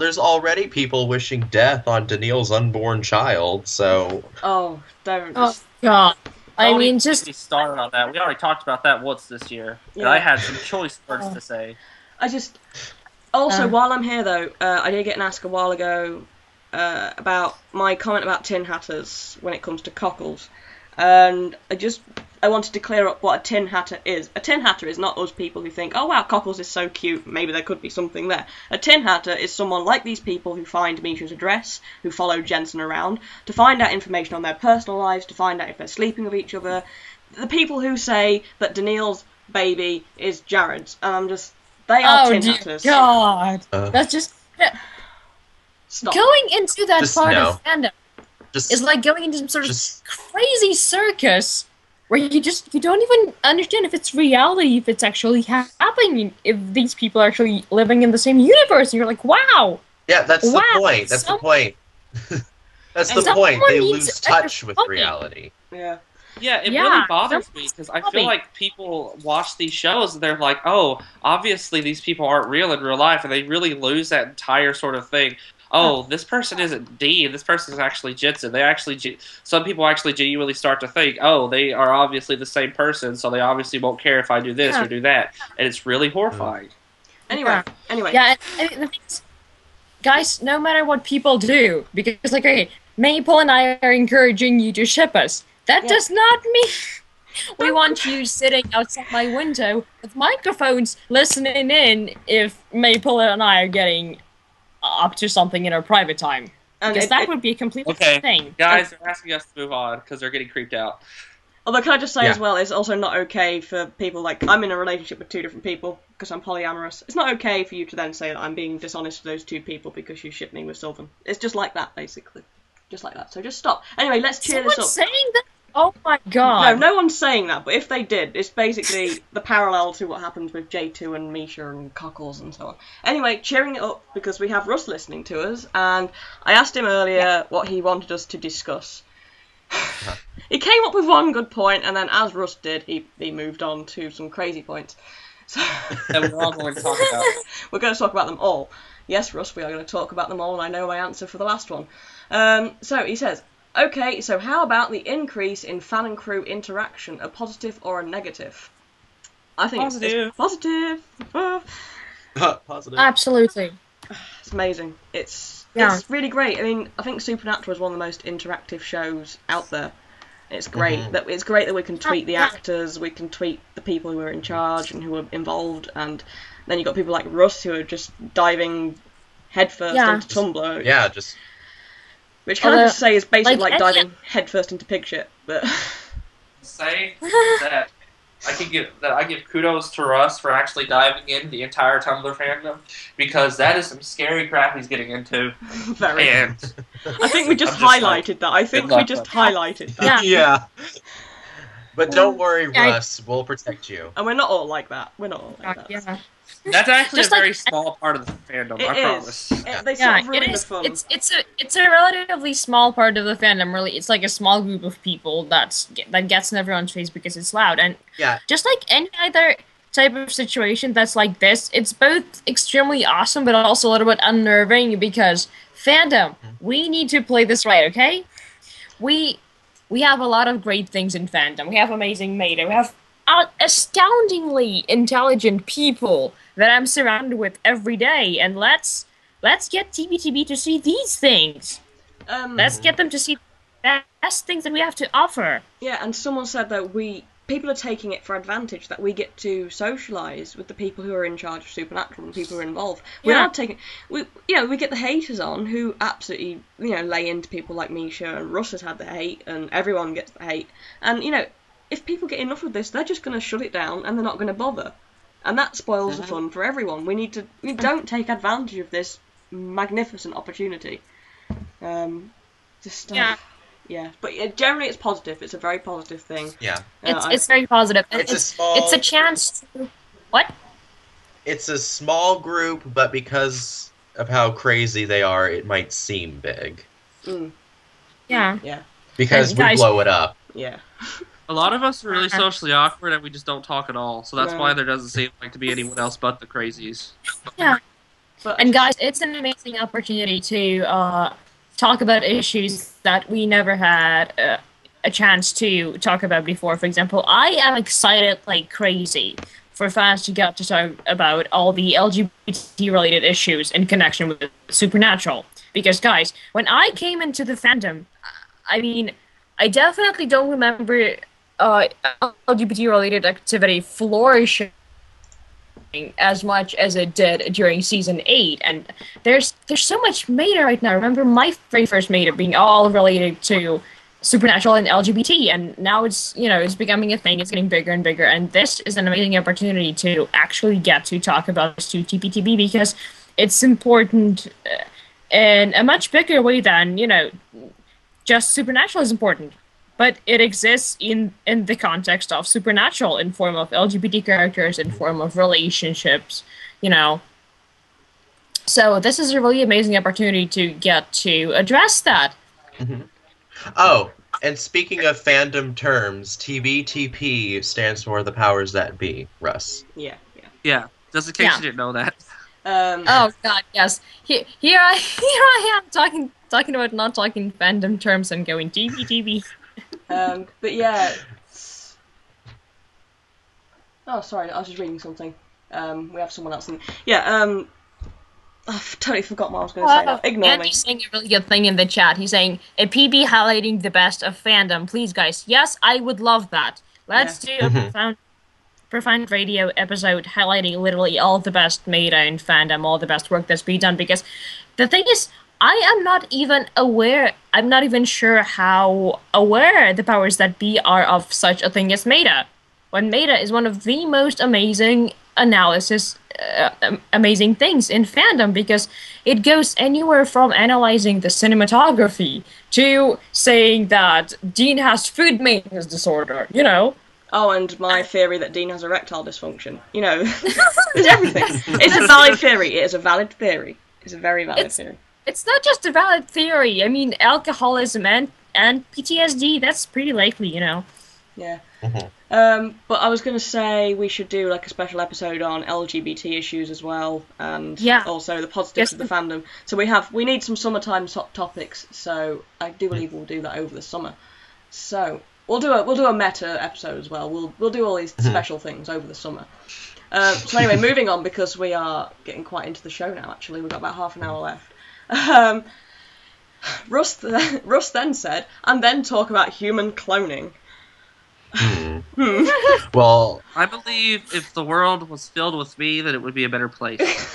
wishing death on Daniil's unborn child, so... Oh, don't. Oh, God. I Don't mean, even just... get me started on that. We already talked about that once this year. And Yeah. I had some choice words to say. Also, while I'm here, though, I did get an ask a while ago about my comment about tin hatters when it comes to cockles. And I wanted to clear up what a tin hatter is. A tin hatter is not us people who think, oh wow, cockles is so cute, maybe there could be something there. A tin hatter is someone like these people who find Misha's address, who follow Jensen around, to find out information on their personal lives, to find out if they're sleeping with each other. The people who say that Daniil's baby is Jared's, and I'm just... They are tin hatters. God. That's just... Stop. Going into that part of fandom Just, is like going into some sort of crazy circus where you don't even understand if it's reality, if it's actually happening, if these people are actually living in the same universe, and you're like, wow. Yeah, that's the point. That's the point. That's the point. They lose touch with reality. Yeah. Yeah, it really bothers me, because I feel like people watch these shows and they're like, oh, obviously these people aren't real in real life, and they really lose that entire sort of thing. Oh, this person isn't Dean, this person is actually Jensen. Some people actually genuinely start to think, oh, they are obviously the same person, so they obviously won't care if I do this or do that. And it's really horrifying. Anyway. Yeah, and the thing is, guys, no matter what people do, because, like, okay, Mapal and I are encouraging you to ship us. That does not mean we want you sitting outside my window with microphones listening in if Mapal and I are getting up to something in our private time. Because that would be a completely different thing. Guys, they're asking us to move on because they're getting creeped out. Although, can I just say as well, it's also not okay for people, like, I'm in a relationship with two different people because I'm polyamorous. It's not okay for you to then say that I'm being dishonest to those two people because you ship me with Silven. It's just like that, basically. Just like that. So just stop. Anyway, let's cheer this up. Someone's saying that? Oh my god. No one's saying that, but if they did, it's basically the parallel to what happens with J2 and Misha and Cockles and so on. Anyway, cheering it up because we have Russ listening to us, and I asked him earlier what he wanted us to discuss. He came up with one good point, and then as Russ did, he moved on to some crazy points. So that we're all going to talk about. We're going to talk about them all. Yes, Russ, we are going to talk about them all, and I know my answer for the last one. So he says, okay, so how about the increase in fan and crew interaction, a positive or a negative? I think positive. It's positive. Positive. Absolutely. It's amazing. It's really great. I mean, I think Supernatural is one of the most interactive shows out there. It's great. It's great that we can tweet the actors, we can tweet the people who are in charge and who are involved, and then you've got people like Russ who are just diving headfirst into Tumblr. Yeah, just... Which can I just say is basically like diving headfirst into pig shit, but... Say that I give kudos to Russ for actually diving into the entire Tumblr fandom, because that is some scary crap he's getting into. Very. And I think we just highlighted that. I think we just highlighted that. Yeah. But don't worry, Russ. We'll protect you. And we're not all like that. We're not all like that. Yeah. That's actually Just a very small part of the fandom, I promise. They sort of ruin it the is. fun. It's a relatively small part of the fandom. Really, it's like a small group of people that gets in everyone's face because it's loud. And just like any other type of situation that's like this, it's both extremely awesome but also a little bit unnerving because fandom. We need to play this right, okay? We have a lot of great things in fandom. We have amazing Maida. We have astoundingly intelligent people that I'm surrounded with every day, and let's get TBTB to see these things. Let's get them to see the best things that we have to offer. Yeah, and someone said that people are taking it for advantage that we get to socialise with the people who are in charge of Supernatural and people who are involved. We're not taking... We get the haters on who absolutely, lay into people like Misha, and Russ has had the hate, and everyone gets the hate. And, if people get enough of this, they're just going to shut it down and they're not going to bother. And that spoils the fun for everyone. We don't take advantage of this magnificent opportunity. Yeah, but generally it's positive. It's a very positive thing. Yeah. It's very positive. It's a chance to... What? It's a small group, but because of how crazy they are, it might seem big. Mm. Yeah. Yeah. Because we blow it up. Yeah. A lot of us are really socially awkward and we just don't talk at all, so that's why there doesn't seem like to be anyone else but the crazies. Yeah. And guys, it's an amazing opportunity to talk about issues that we never had a chance to talk about before. For example, I am excited like crazy for fans to get to talk about all the LGBT-related issues in connection with Supernatural. Because, guys, when I came into the fandom, I mean, I definitely don't remember LGBT-related activity flourishing as much as it did during Season 8. And there's so much meta right now. I remember my very first meta being all related to Supernatural and LGBT, and now it's becoming a thing. It's getting bigger and bigger, and this is an amazing opportunity to actually get to talk about this to TPTB, because it's important in a much bigger way than, just Supernatural is important, but it exists in the context of Supernatural, in form of LGBT characters, in form of relationships, So this is a really amazing opportunity to get to address that. Mm-hmm. Oh, and speaking of fandom terms, TBTP stands for the powers that be, Russ. Yeah. Yeah, just in case you didn't know that. Oh God, yes. Here I am talking about not talking fandom terms and going TBTP. But yeah. Oh, sorry, I was just reading something. We have someone else in. Yeah. I've totally forgot what I was going to say now. Ignore me. Andy's saying a really good thing in the chat. He's saying, a PB highlighting the best of fandom. Please, guys. Yes, I would love that. Let's do a ProfoundRadio episode highlighting literally all the best meta in fandom, all the best work that's being done. Because the thing is, I am not even aware, I'm not even sure how aware the powers that be are of such a thing as meta. When meta is one of the most amazing amazing things in fandom, because it goes anywhere from analyzing the cinematography to saying that Dean has food maintenance disorder, Oh, and my theory that Dean has erectile dysfunction. There's everything. It's a valid theory. It is a valid theory. It's a very valid theory. It's not just a valid theory. I mean, alcoholism and PTSD, that's pretty likely, Yeah. But I was going to say we should do like a special episode on LGBT issues as well, and also the positives of the fandom. So we need some summertime topics. So I do believe we'll do that over the summer. So we'll do a meta episode as well. We'll do all these special things over the summer. So anyway, moving on, because we are getting quite into the show now. Actually, we've got about half an hour left. Russ then said, and then talk about human cloning. Well, I believe if the world was filled with me, then it would be a better place.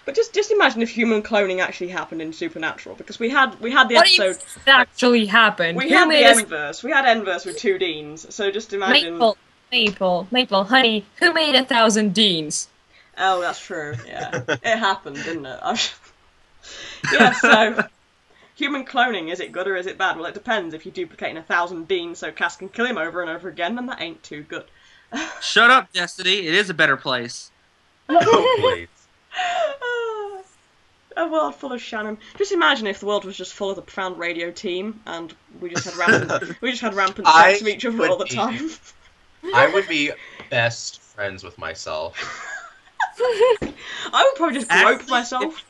But just imagine if human cloning actually happened in Supernatural, because we had the episode. What actually happened? We had the Enverse. We had Enverse with 2 Deans. So just imagine. Maple, honey, who made 1,000 Deans? Oh, that's true. Yeah, it happened, didn't it? Yeah, so human cloning, is it good or is it bad? Well, it depends. If you're duplicating 1,000 Deans so Cass can kill him over and over again, then that ain't too good. Shut up, Destiny. It is a better place. Oh, please. A world full of Shannon. Just imagine if the world was just full of the ProfoundRadio team and we just had rampant sex with each other all the time. I would be best friends with myself. I would probably just grope myself.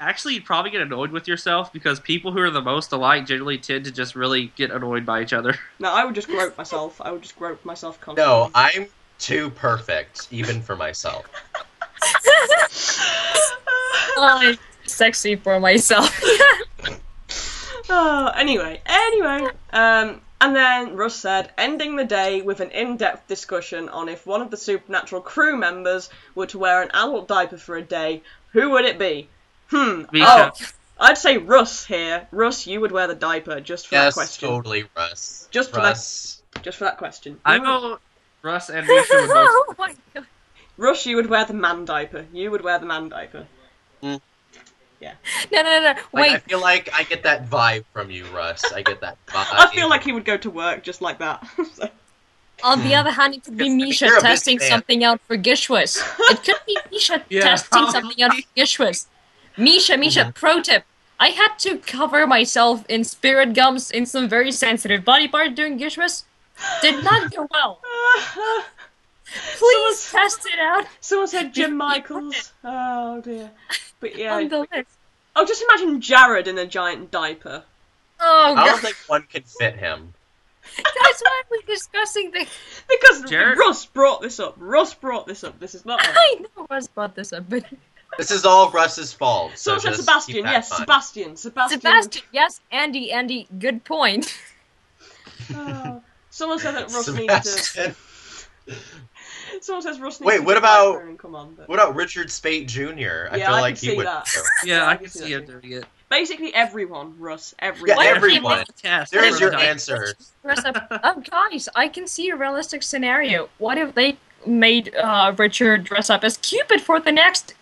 Actually, you'd probably get annoyed with yourself, because people who are the most alike generally tend to just really get annoyed by each other. No, I would just grope myself. I would just grope myself constantly. No, I'm too perfect, even for myself. I'm sexy for myself. Anyway. And then Russ said, ending the day with an in-depth discussion on if one of the Supernatural crew members were to wear an adult diaper for a day, who would it be? I'd say Russ here. Russ, you would wear the diaper just for that question. Yes, totally, Russ. Just for that question. I know Russ and Misha would both. Oh my god. Russ, you would wear the man diaper. You would wear the man diaper. Mm. Yeah. No. Like, Wait. I feel like I get that vibe from you, Russ. I get that vibe. I feel like he would go to work just like that. So. On the other hand, it could be Yes, I mean, Misha you're a big testing fan. something out for Gishwas. It could be Misha Yeah, testing probably. something out for Gishwas. Misha, pro tip. I had to cover myself in spirit gums in some very sensitive body part during Gishwas. Did not go well. Please test it out. Someone said Jim Michaels. Oh dear. But yeah. On the list. Oh, just imagine Jared in a giant diaper. Oh I don't god. think one can fit him. Guys, why are we discussing this? Because Jared? Russ brought this up. This is not. I know Russ brought this up, but This is all Russ's fault. So Someone said just Sebastian. keep that Yes, in mind. Sebastian. yes, Andy, good point. Oh. Someone said that Russ needs Sebastian. to. Someone says Russ needs Wait, to what do about- diaper and come on, but... What about Richard Spate Jr.? I Yeah, feel I like can he see would. that. Yeah, I can see see that him too. doing it. Basically everyone, Russ. Yeah, Everyone. everyone. Cast There's for your the- answer. Dress up. Oh, guys, I can see a realistic scenario. What if they made Richard dress up as Cupid for the next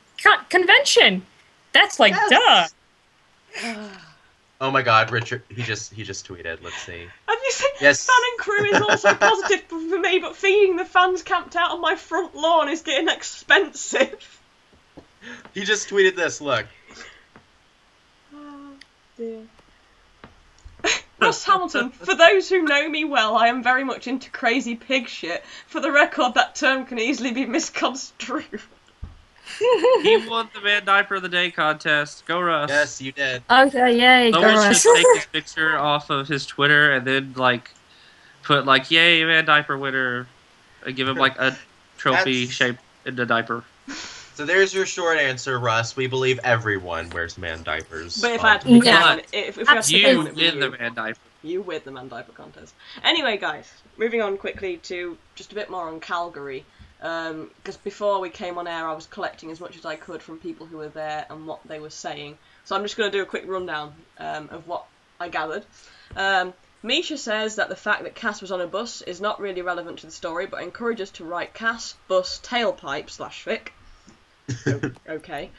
convention? That's like, Yes. duh. Oh my God, Richard! He just tweeted. Let's see. Have you seen Yes. Fan and Crew is also positive for me, but feeding the fans camped out on my front lawn is getting expensive. He just tweeted this. Look. Oh, dear. Ross Hamilton, for those who know me well, I am very much into crazy pig shit. For the record, that term can easily be misconstrued. He won the Man Diaper of the Day contest. Go Russ. Yes, you did. Okay, yay, Someone girls. should take his picture off of his Twitter and then put yay Man Diaper winner and give him a trophy That's- shaped in the diaper. So there's your short answer, Russ. We believe everyone wears man diapers. But if I had to pick Yeah. one, if we had to pick You one, it'd be win the Man Diaper. You with the man diaper contest. Anyway, guys, moving on quickly to just a bit more on Calgary. Because before we came on air, I was collecting as much as I could from people who were there and what they were saying. So I'm just going to do a quick rundown of what I gathered. Misha says that the fact that Cass was on a bus is not really relevant to the story, but encourages to write Cass, bus, tailpipe / fic. Okay.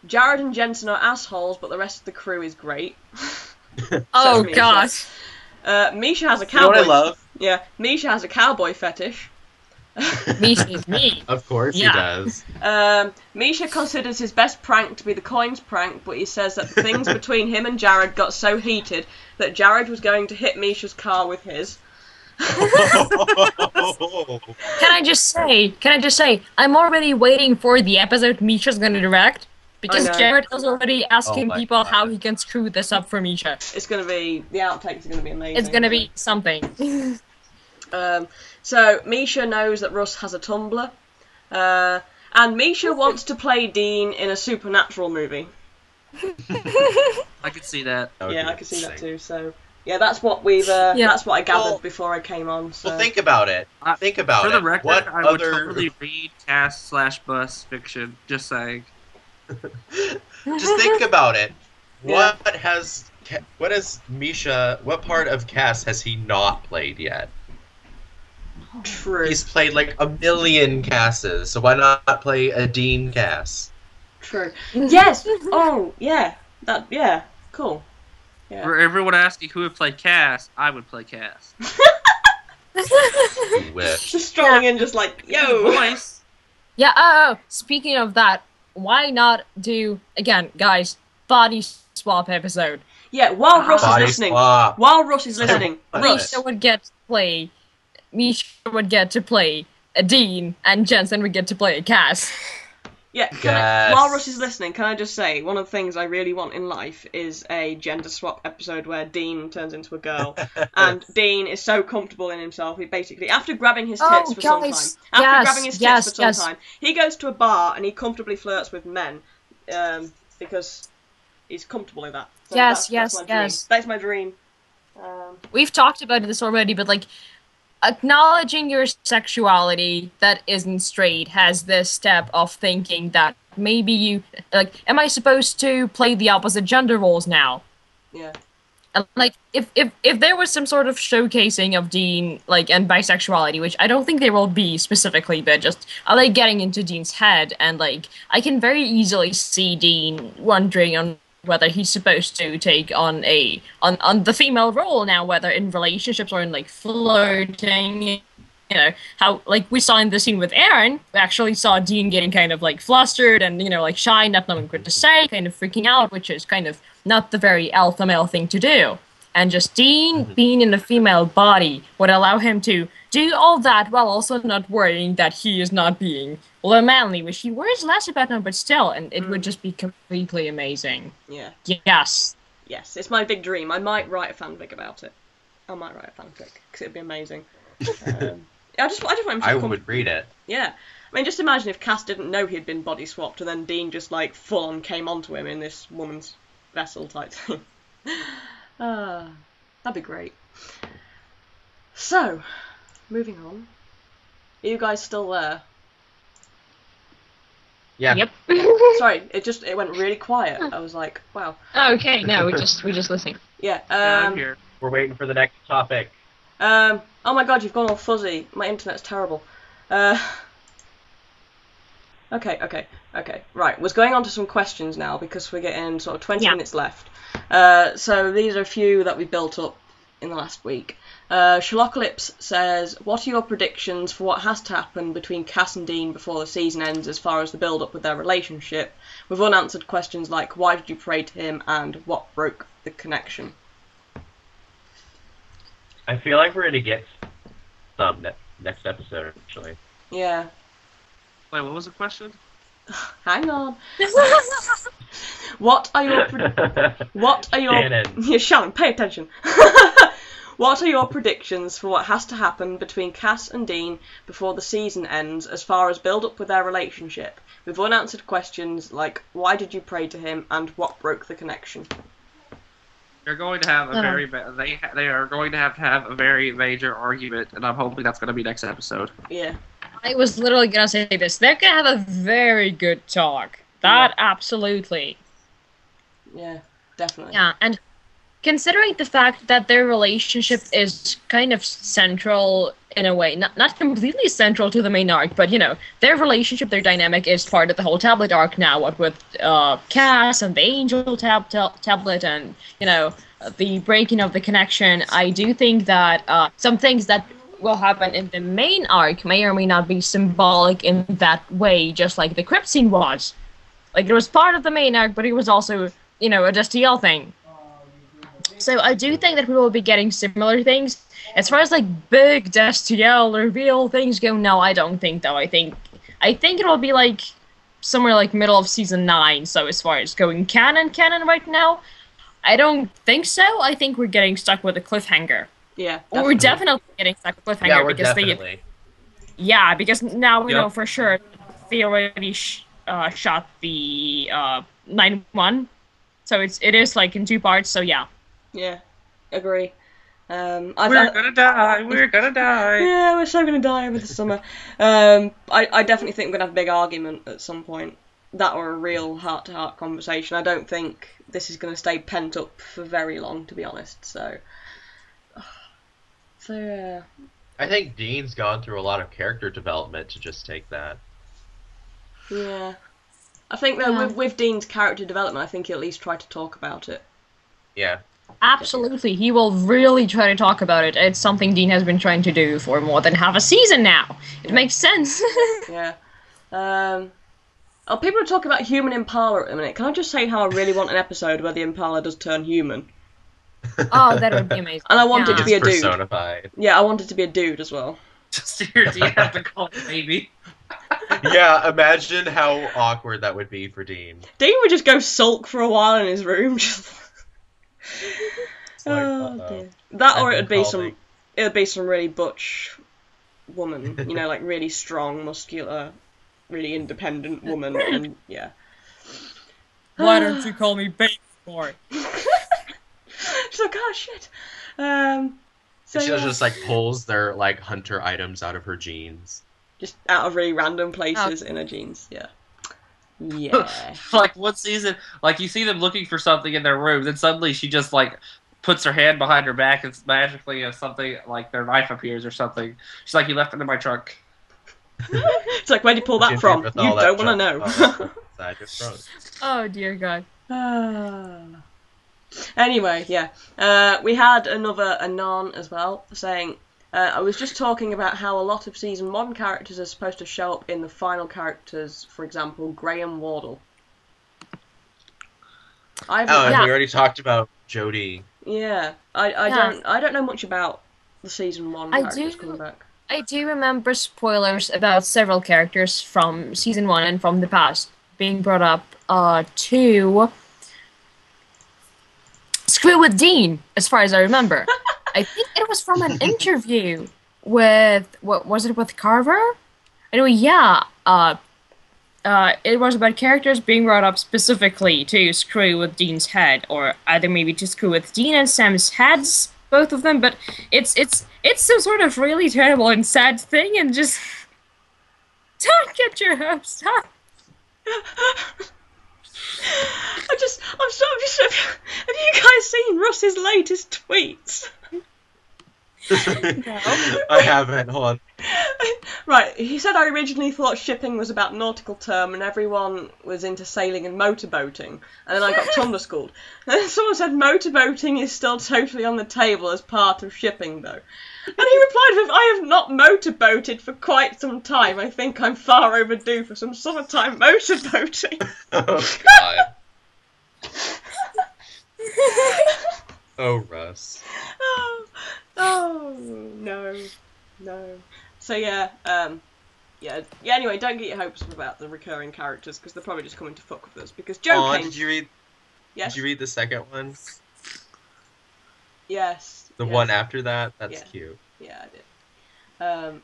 Jared and Jensen are assholes, but the rest of the crew is great. Oh, Misha. gosh. Misha has a You know cowboy. what I love? Yeah, Misha has a cowboy fetish. Misha's me. Of course Yeah. he does. Misha considers his best prank to be the coins prank, but he says that things between him and Jared got so heated that Jared was going to hit Misha's car with his. Can I just say, I'm already waiting for the episode Misha's gonna direct. Because I know. Jared is already asking Oh my people God. how he can screw this up for Misha. It's going to be, the outtakes are going to be amazing. It's gonna be something. So Misha knows that Russ has a Tumblr, and Misha wants to play Dean in a supernatural movie. I can see that. That would Yeah, be I can see that interesting. too. So yeah, that's what we've. That's what I gathered Well- before I came on. So. Well, think about it. Think about For it. the record, What I would other? totally read cast / bus fiction. Just saying. Just think about it. Yeah. What has Misha? What part of Cass has he not played yet? True. He's played like a million Casses, so why not play a Dean Cass? True. Yes. Oh, yeah. That. Yeah. Cool. Yeah. For everyone asking who would play Cass, I would play Cass. You wish. Just strolling in, just like yo. Voice. Yeah, oh, speaking of that, why not do, again, guys, body swap episode? Yeah. While Russ is Body listening. swap. While Russ is listening. I Russ. Misha would get to play a Dean, and Jensen would get to play a Cass. Yeah, Yes. while Russ is listening, can I just say, one of the things I really want in life is a gender swap episode where Dean turns into a girl. And Dean is so comfortable in himself, he basically, after grabbing his tits for some time, guys, grabbing his tits yes, for some yes. time, he goes to a bar and he comfortably flirts with men, because he's comfortable in that. So Yes, that's my dream. yes. That's my dream. We've talked about this already, but, like, acknowledging your sexuality that isn't straight has this step of thinking that maybe you, like, am I supposed to play the opposite gender roles now? Yeah. And, like, if there was some sort of showcasing of Dean, like, and bisexuality, which I don't think there will be specifically, but just, are they getting into Dean's head? And, like, I can very easily see Dean wondering on whether he's supposed to take on on the female role now, whether in relationships or in, like, flirting. You know, how, like, we saw in the scene with Aaron, we actually saw Dean getting kind of, like, flustered and, you know, like, shy, not knowing what to say, kind of freaking out, which is kind of not the very alpha male thing to do. And just Dean being in a female body would allow him to do all that while also not worrying that he is not being, well, manly, which he worries less about now, but still, and it would just be completely amazing. Yeah. Yes. Yes, it's my big dream. I might write a fanfic about it. I might write a fanfic, because it'd be amazing. I just want him to would read it. Yeah. I mean, just imagine if Cass didn't know he'd been body swapped, and then Dean just, like, full-on came onto him in this woman's vessel type thing. That'd be great. So, moving on. Are you guys still there? Yeah. Yep. Sorry, it went really quiet. I was like, wow. Okay, no, we just listening. Yeah, I'm here. We're waiting for the next topic. oh my god, you've gone all fuzzy. My internet's terrible. Okay. Right, we're going on to some questions now because we're getting sort of 20 minutes left. So these are a few that we built up in the last week. Sherlockalypse says, what are your predictions for what has to happen between Cass and Dean before the season ends as far as the build-up with their relationship, with unanswered questions like, why did you pray to him, and what broke the connection? I feel like we're going to get some next episode, actually. Yeah. Wait, what was the question? Hang on. What are your... Shannon. Yeah, Shannon, pay attention. What are your predictions for what has to happen between Cass and Dean before the season ends as far as build-up with their relationship, with unanswered questions like, why did you pray to him, and what broke the connection? They're going to have a they are going to have a very major argument, and I'm hoping that's going to be next episode. Yeah. I was literally gonna say this. They're gonna have a very good talk. That absolutely. Yeah, definitely. Yeah, and considering the fact that their relationship is kind of central in a way, not completely central to the main arc, but, you know, their relationship, their dynamic is part of the whole tablet arc now, what with Cass and the Angel tablet and, you know, the breaking of the connection. I do think that some things that will happen in the main arc may or may not be symbolic in that way, just like the crypt scene was. Like, it was part of the main arc, but it was also, you know, a Destiel thing. So I do think that we will be getting similar things. As far as, like, big Destiel reveal things go, no, I don't think, though. I think it will be, like, somewhere, like, middle of Season 9, so as far as going canon right now, I don't think so. I think we're getting stuck with a cliffhanger. Yeah, definitely. We're definitely getting stuck with cliffhanger. Yeah, we're because definitely. because now we know for sure they already shot the 9-1, so it is like in 2 parts. So yeah. Yeah, agree. We're gonna die. Yeah, we're so gonna die over the summer. I definitely think we're gonna have a big argument at some point. That or a real heart-to-heart conversation. I don't think this is gonna stay pent up for very long, to be honest. So. I think Dean's gone through a lot of character development to just take that. Yeah. I think, though, with Dean's character development, I think he'll at least try to talk about it. Yeah. Absolutely. He will really try to talk about it. It's something Dean has been trying to do for more than half a season now. It makes sense. Yeah. People are talking about human Impala at the minute. Can I just say how I really want an episode where the Impala does turn human? Oh, that would be amazing. And I want it to be a dude. Personified. Yeah, I want it to be a dude as well. Just hear do you have to call it baby? Yeah, imagine how awkward that would be for Dean. Dean would just go sulk for a while in his room. Dear. That, or it'd be some really butch woman, you know, like really strong, muscular, really independent woman, and yeah. Why don't you call me baby more? She's like, oh shit. So she just like pulls their like hunter items out of her jeans. Just out of really random places in her jeans, yeah. Yeah. Like one season, like you see them looking for something in their room, then suddenly she just like puts her hand behind her back and magically something like their knife appears or something. She's like, "You left it in my trunk." It's like, where'd you pull that What from? did with You all that don't want to junk know. inside your throat? Oh dear God. Anyway, yeah. We had another Anon as well saying, I was just talking about how a lot of Season 1 characters are supposed to show up in the final characters, for example, Graham Wardle. And we already talked about Jodie. Yeah. I don't know much about the Season 1 characters coming back. I do remember spoilers about several characters from Season 1 and from the past being brought up to Screw with Dean, as far as I remember. I think it was from an interview with, what was it, with Carver? Anyway, yeah, it was about characters being brought up specifically to screw with Dean's head, or either maybe to screw with Dean and Sam's heads, both of them, but it's some sort of really terrible and sad thing, and just don't get your hopes up. Have you guys seen Russ's latest tweets? No. I haven't. Hold on. Right, he said, I originally thought shipping was about nautical term and everyone was into sailing and motorboating, and then I got Tumblr-schooled. And then someone said motorboating is still totally on the table as part of shipping, though. And he replied with, I have not motorboated for quite some time. I think I'm far overdue for some summertime motorboating. Oh, God. Oh, Russ. Oh, no. So yeah, anyway, don't get your hopes up about the recurring characters, because they're probably just coming to fuck with us, because Joe came... Did you read... Yes? Did you read the second one? Yes. The one after that? That's cute. Yeah, I did.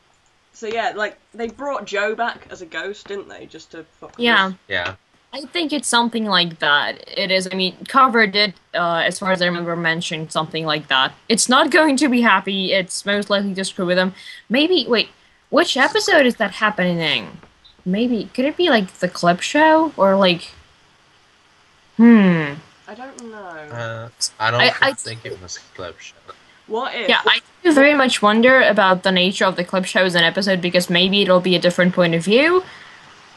So yeah, like, they brought Joe back as a ghost, didn't they, just to fuck with us? Yeah. I think it's something like that. It is, I mean, Carver did, as far as I remember, mention something like that. It's not going to be happy, it's most likely to screw with him. Maybe, wait, which episode is that happening? Maybe, could it be, like, the clip show? Or, like, I don't know. I don't think it was a clip show. What if... Yeah, I do very much wonder about the nature of the clip show as an episode, because maybe it'll be a different point of view.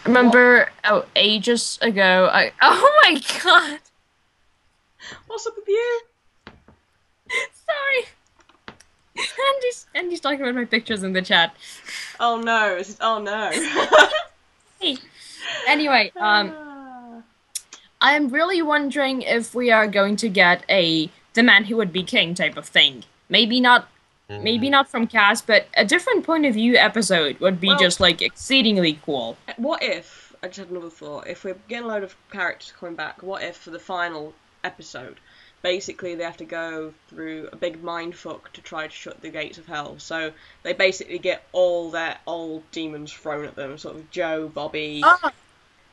Remember, ages ago, oh my God! What's up with you? Sorry! Andy's talking about my pictures in the chat. Oh no, Hey. Anyway, I'm really wondering if we are going to get the Man Who Would Be King type of thing. Maybe not from Cass, but a different point of view episode would be just, like, exceedingly cool. What if, I just had another thought, if we're getting a load of characters coming back, what if for the final episode, basically they have to go through a big mindfuck to try to shut the gates of hell, so they basically get all their old demons thrown at them, sort of Joe, Bobby,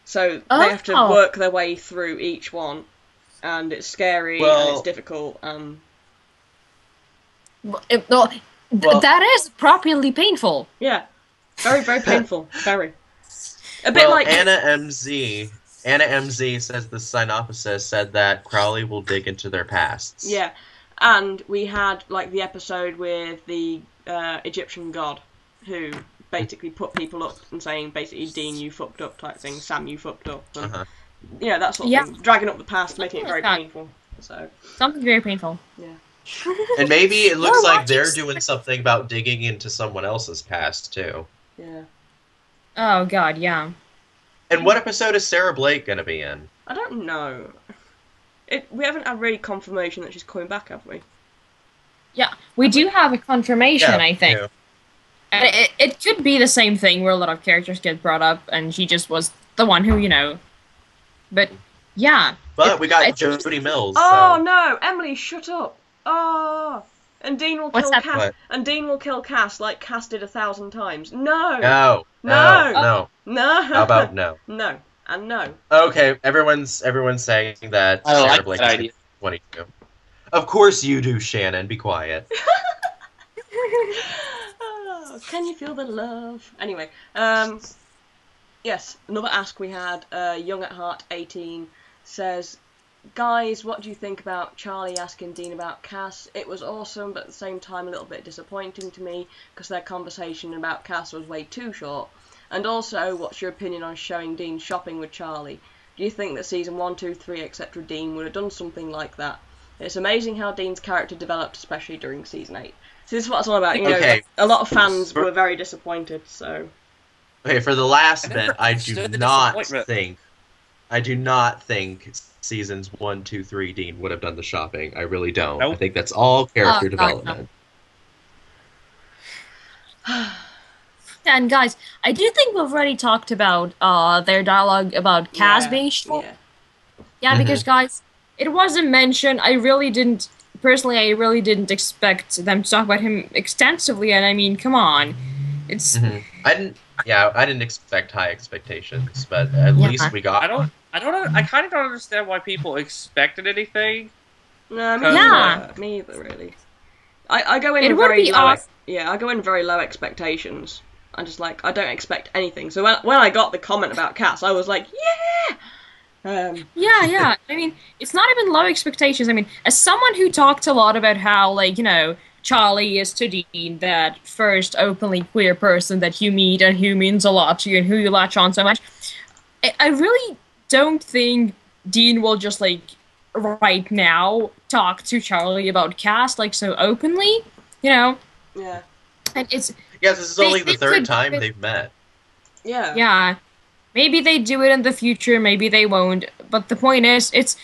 so they have to work their way through each one, and it's scary, and it's difficult, that is properly painful. Yeah, very, very painful. Very. A bit like Anna MZ says the synopsis said that Crowley will dig into their pasts. Yeah, and we had like the episode with the Egyptian god who basically put people up and saying basically Dean, you fucked up type thing, Sam, you fucked up, and that sort of thing, dragging up the past, making it very painful. So something very painful. Yeah. And maybe it looks like they're doing something about digging into someone else's past, too. Yeah. Oh, God, yeah. And what episode is Sarah Blake going to be in? I don't know. We haven't had really confirmation that she's coming back, have we? Yeah, we do have a confirmation, I think. Yeah. And it could be the same thing where a lot of characters get brought up and she just was the one who, But, yeah. But we got Jodie Mills. Oh, no! Emily, shut up! Oh, and Dean will kill Cass. What? And Dean will kill Cass like Cass did 1,000 times. No. No. No. How about no? No and no. Okay, everyone's saying that Sarah Blake is 22. Of course you do, Shannon. Be quiet. Oh, can you feel the love? Anyway, yes, another ask we had, Young at Heart 18 says, guys, what do you think about Charlie asking Dean about Cass? It was awesome, but at the same time a little bit disappointing to me, because their conversation about Cass was way too short. And also, what's your opinion on showing Dean shopping with Charlie? Do you think that season 1, 2, 3, etc. Dean would have done something like that? It's amazing how Dean's character developed, especially during season 8. So this is what it's all about. You know, a lot of fans were very disappointed, so... Okay, for the last bit, I do not think seasons 1, 2, 3 Dean would have done the shopping. I really don't. Nope. I think that's all character development. And guys, I do think we've already talked about their dialogue about Cass being short. Yeah, because guys, it wasn't mentioned. I really didn't expect them to talk about him extensively, and I mean, come on. It's I didn't expect high expectations, but at least we got I kind of don't understand why people expected anything. No, me either, really. I go in I go in very low expectations. I'm just like, I don't expect anything. So when I got the comment about Cass, I was like, yeah! Yeah. I mean, it's not even low expectations. I mean, as someone who talked a lot about how, like, you know, Charlie is to Dean that first openly queer person that you meet and who means a lot to you and who you latch on so much, I really don't think Dean will just, like, right now talk to Charlie about Cass, like, so openly, you know? Yeah. And it's... Yeah, this is only the third time they've met. Yeah. Yeah. Maybe they do it in the future, maybe they won't. But the point is, it's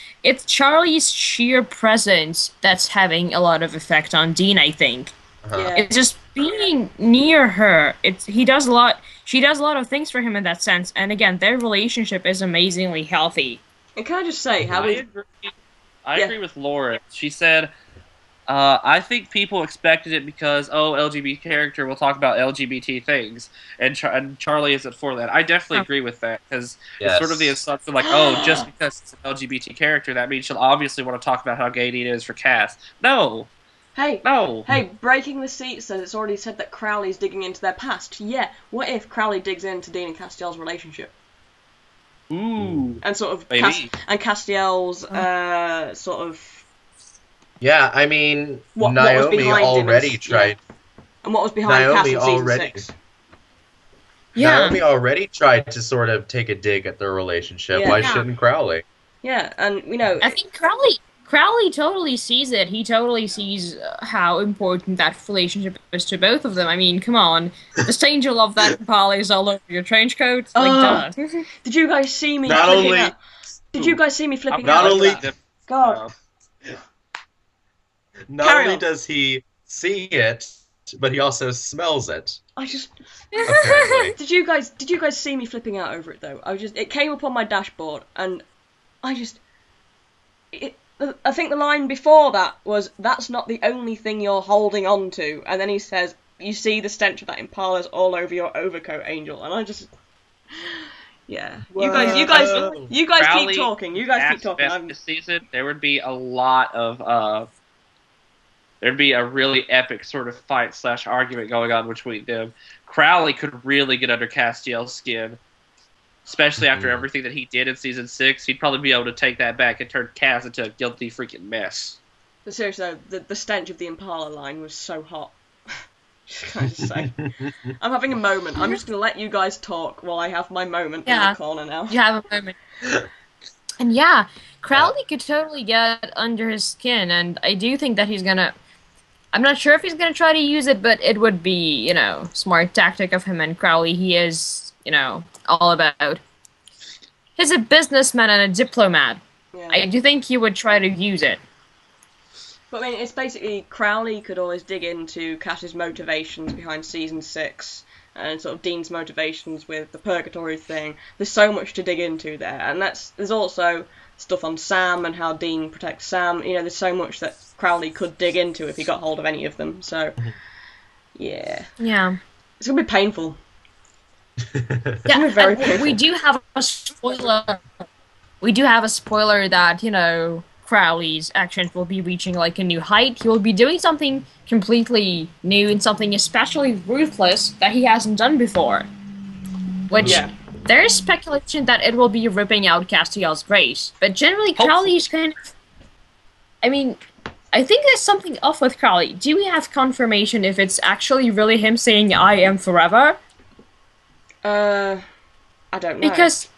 Charlie's sheer presence that's having a lot of effect on Dean, I think. Yeah. It's just being near her. She does a lot of things for him in that sense. And again, their relationship is amazingly healthy. And can I just say, I agree with Laura. She said, I think people expected it because, LGBT character will talk about LGBT things, and Charlie isn't for that. I definitely agree with that, because it's sort of the assumption, like, just because it's an LGBT character, that means she'll obviously want to talk about how gay Dean is for Cass. No! Hey, Breaking the Seat says it's already said that Crowley's digging into their past. Yeah, what if Crowley digs into Dean and Castiel's relationship? Ooh. And sort of Castiel's, sort of... Yeah, I mean, Naomi already tried... And what was behind Cass in season 6? Yeah. Naomi already tried to sort of take a dig at their relationship. Yeah. Why shouldn't Crowley? Yeah, and, you know... I think Crowley totally sees it. He totally sees how important that relationship is to both of them. I mean, come on. The stranger love that Mapal is all over your trench coat. Like, duh. Did you guys see me flipping out? Did you guys see me flipping out? God. Not only does he see it, but he also smells it. Did you guys see me flipping out over it though? It came up on my dashboard, and I think the line before that was, "That's not the only thing you're holding on to," and then he says, "You see the stench of that Impala's all over your overcoat, Angel," and I just. Yeah, you guys keep talking. You guys keep talking. This season, there would be a lot of there'd be a really epic sort of fight/argument going on between them. Crowley could really get under Castiel's skin, especially after everything that he did in season 6. He'd probably be able to take that back and turn Cass into a guilty freaking mess. But seriously, though, the stench of the Impala line was so hot. Can I just say? I'm having a moment. I'm just going to let you guys talk while I have my moment in the corner now. You have a moment. And yeah, Crowley could totally get under his skin, and I do think that he's going to... I'm not sure if he's going to try to use it, but it would be, you know, smart tactic of him and Crowley. He is, you know, all about... He's a businessman and a diplomat. Yeah. I do think he would try to use it. But I mean, it's basically Crowley could always dig into Cass's motivations behind season 6 and sort of Dean's motivations with the purgatory thing. There's so much to dig into there, and there's also stuff on Sam and how Dean protects Sam. You know, there's so much that Crowley could dig into if he got hold of any of them. So, yeah, it's gonna be painful. Yeah, very painful. We do have a spoiler. We do have a spoiler that, you know, Crowley's actions will be reaching like a new height. He will be doing something completely new and something especially ruthless that he hasn't done before. Which there is speculation that it will be ripping out Castiel's grace, but generally Crowley's kind of... I mean, I think there's something off with Crowley. Do we have confirmation if it's actually really him saying, I am forever? I don't know. Because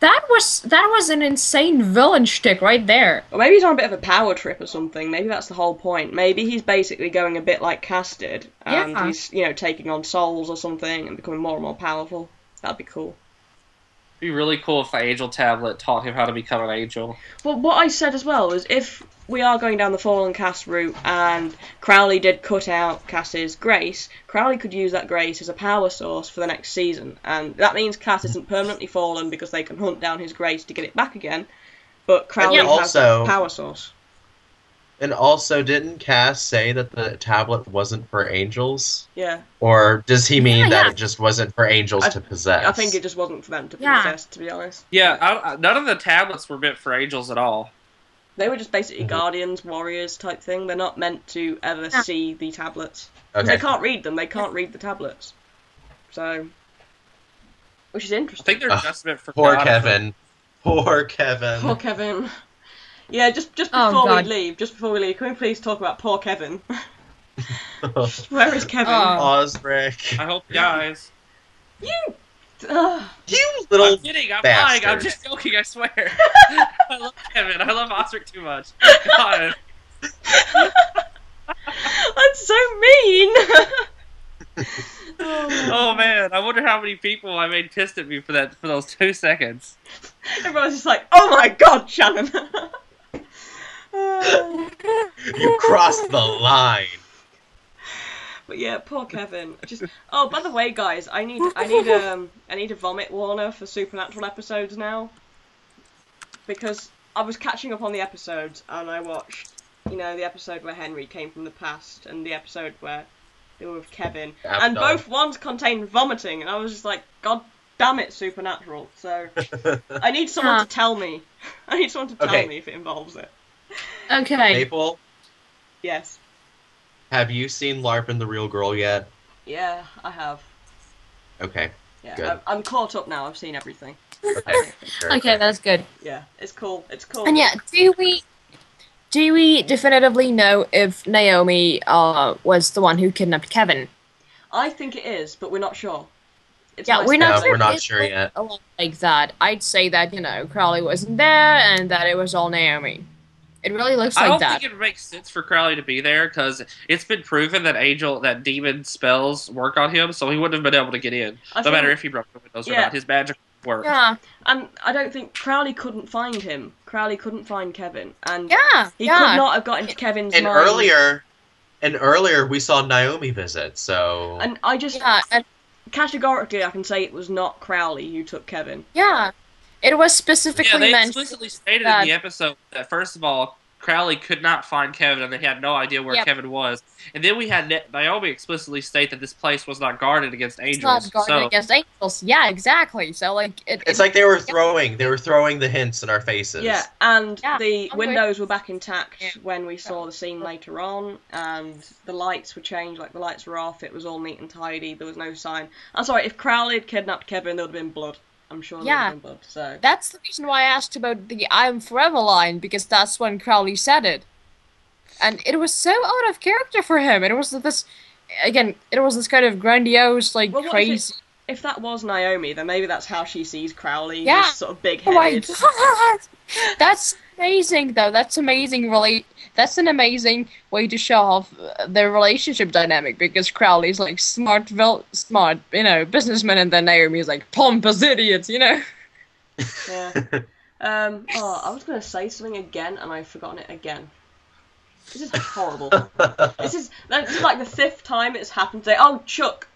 that was an insane villain shtick right there. Or maybe he's on a bit of a power trip or something. Maybe that's the whole point. Maybe he's basically going a bit like Cass did, and he's, taking on souls or something and becoming more and more powerful. That'd be cool. It'd be really cool if the angel tablet taught him how to become an angel. Well, what I said as well was if we are going down the Fallen Cass route and Crowley did cut out Cass's grace, Crowley could use that grace as a power source for the next season. And that means Cass isn't permanently fallen because they can hunt down his grace to get it back again. But Crowley has a power source. And also, didn't Cass say that the tablet wasn't for angels? Yeah. Or does he mean that it just wasn't for angels to possess? I think it just wasn't for them to possess, to be honest. Yeah, none of the tablets were meant for angels at all. They were just basically guardians, warriors type thing. They're not meant to ever see the tablets. Okay. They can't read them. They can't read the tablets. So, which is interesting. I think they're just meant for poor Kevin. Poor Kevin. Poor Kevin. Yeah, just before we leave, can we please talk about poor Kevin? Where is Kevin? Osric. I hope guys. You little I'm kidding, I'm bastard. lying, I'm just joking, I swear. I love Kevin, I love Osric too much. God. That's so mean! Oh man, I wonder how many people I made pissed at me for those 2 seconds. Everyone's just like, oh my god, Shannon! You crossed the line. But yeah, poor Kevin. Oh, by the way, guys, I need a vomit warner for Supernatural episodes now, because I was catching up on the episodes and I watched, the episode where Henry came from the past and the episode where they were with Kevin, and both ones contained vomiting, and I was just like, God damn it, Supernatural. So I need someone to tell me. I need someone to tell me if it involves it. Okay. Maple? Yes. Have you seen Larpin' the Real Girl yet? Yeah, I have. Okay. Yeah, good. I'm caught up now. I've seen everything. Okay, that's good. Yeah, it's cool. It's cool. And yeah, do we definitively know if Naomi was the one who kidnapped Kevin? I think it is, but we're not sure. We're not sure yet. Like that, I'd say that Crowley wasn't there and that it was all Naomi. It really looks like that. I don't think it makes sense for Crowley to be there because it's been proven that demon spells work on him, so he wouldn't have been able to get in, no matter if he broke the windows or not. His magic worked. Yeah, and I don't think Crowley couldn't find him. Crowley couldn't find Kevin, and he could not have got into Kevin's mind. Earlier we saw Naomi visit, so. And I just categorically I can say it was not Crowley who took Kevin. Yeah. It was specifically they mentioned explicitly stated in the episode that, first of all, Crowley could not find Kevin and they had no idea where Kevin was. And then we had Naomi explicitly state that this place was not guarded against angels. It's not guarded against angels. Yeah, exactly. So, it's like they were throwing the hints in our faces. Yeah, and the windows were back intact when we saw the scene later on, and the lights were changed, the lights were off, it was all neat and tidy, there was no sign. I'm sorry, if Crowley had kidnapped Kevin, there would have been blood. I'm sure there would have been blood, so. That's the reason why I asked about the I am forever line, because that's when Crowley said it. And it was so out of character for him. It was this kind of grandiose, crazy. If that was Naomi, then maybe that's how she sees Crowley. Yeah. This sort of big-headed. Oh my God. That's amazing, though. That's amazing. That's an amazing way to show off their relationship dynamic, because Crowley's smart, businessman, and then Naomi's pompous idiot, Yeah. I was going to say something again, and I've forgotten it again. This is horrible. This is the 5th time it's happened today. Oh, Chuck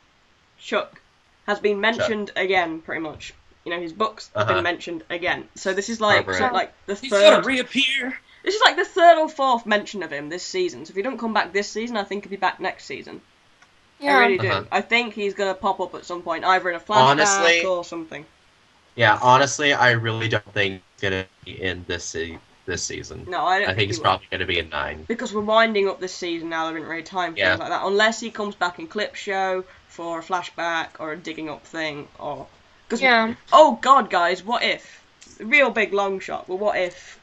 has been mentioned again, pretty much. His books have been mentioned again. So this is the third. He's gonna reappear. This is the 3rd or 4th mention of him this season. So if he don't come back this season, I think he'll be back next season. Yeah. I really do. I think he's gonna pop up at some point, either in a flashback or something. Yeah, honestly, I really don't think he's gonna be in this season. No, I don't. I think he's probably gonna be in 9. Because we're winding up this season now. There isn't really time for things like that, unless he comes back in Clip Show for a flashback or a digging up thing or Yeah. Oh God, guys, what if? Real big long shot. Well, what if?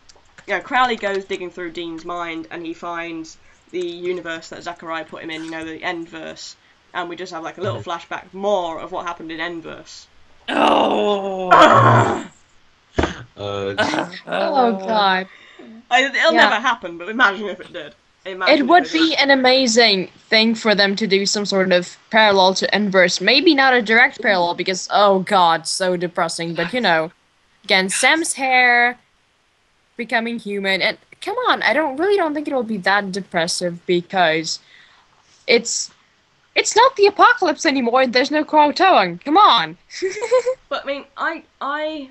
Crowley goes digging through Dean's mind and he finds the universe that Zachariah put him in. The end verse, and we just have like a little flashback more of what happened in end verse. Oh. Oh God. It'll never happen, but imagine if it did. It would be an amazing thing for them to do some sort of parallel to inverse. Maybe not a direct parallel because, oh God, so depressing. But, again, Sam's hair becoming human. And come on, I really don't think it'll be that depressive because it's not the apocalypse anymore. There's no Croatoan. Come on. But, I mean, I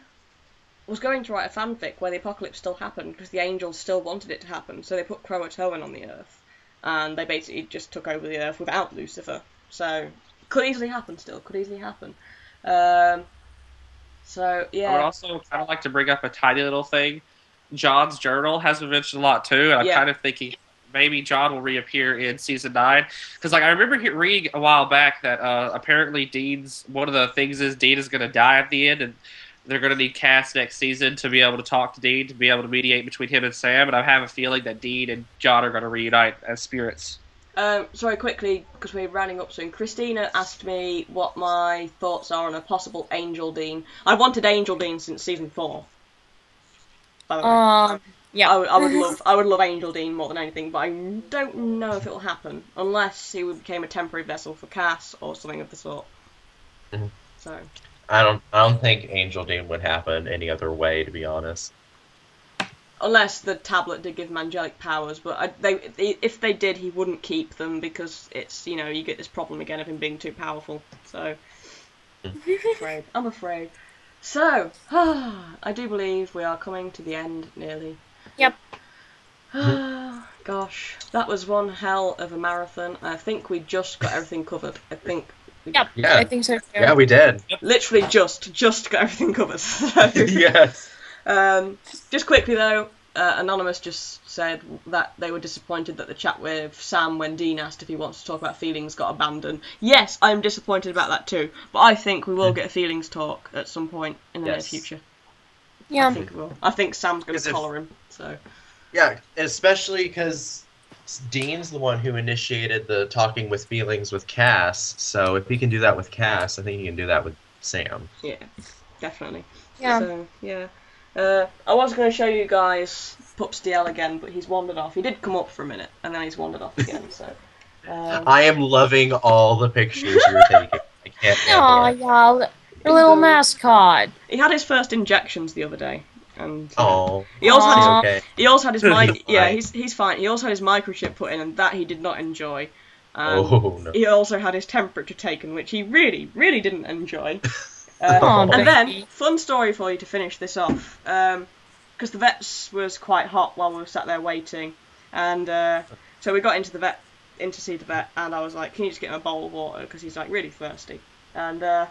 was going to write a fanfic where the apocalypse still happened because the angels still wanted it to happen, so they put Croatoan on the Earth, and they basically just took over the Earth without Lucifer. So could easily happen. So yeah. I would also kind of like to bring up a tiny little thing. John's journal has been mentioned a lot too, and I'm kind of thinking maybe John will reappear in season 9 because I remember reading a while back that apparently one of the things is Dean is going to die at the end, and they're going to need Cass next season to be able to talk to Dean, to be able to mediate between him and Sam, and I have a feeling that Dean and John are going to reunite as spirits. Sorry, quickly, because we're rounding up soon. Christina asked me what my thoughts are on a possible Angel Dean. I've wanted Angel Dean since season 4. By the way. Yeah. I would love Angel Dean more than anything, but I don't know if it will happen unless he became a temporary vessel for Cass or something of the sort. Mm-hmm. So. I don't think Angel Dean would happen any other way, to be honest. Unless the tablet did give him angelic powers, but if they did, he wouldn't keep them because it's you get this problem again of him being too powerful. So I'm afraid. So I do believe we are coming to the end nearly. Yep. Gosh, that was one hell of a marathon. I think we just got everything covered. I think. Yep, yeah. I think so too. Yeah, we did. Literally just got everything covered. Yes. Just quickly though, Anonymous just said that they were disappointed that the chat with Sam when Dean asked if he wants to talk about feelings got abandoned. Yes, I'm disappointed about that too, but I think we will get a feelings talk at some point in the near future. Yeah. I think we will. I think Sam's going to collar him, so... Yeah, especially because Dean's the one who initiated the talking with feelings with Cass, so if he can do that with Cass, I think he can do that with Sam. Yeah, definitely. Yeah. So, yeah. I was going to show you guys Pups DL again, but he's wandered off. He did come up for a minute, and then he's wandered off again, so... I am loving all the pictures you're taking. I can't Aw, yeah, your little mascot. He had his first injections the other day. And oh, he also had his, okay. He also had his he's fine. He also had his microchip put in, and that he did not enjoy. No. He also had his temperature taken, which he really, really didn't enjoy. Oh, and then, fun story for you to finish this off, because the vets was quite hot while we were sat there waiting, and so we got in to see the vet, and I was like, "Can you just get him a bowl of water?" Because he's like really thirsty, and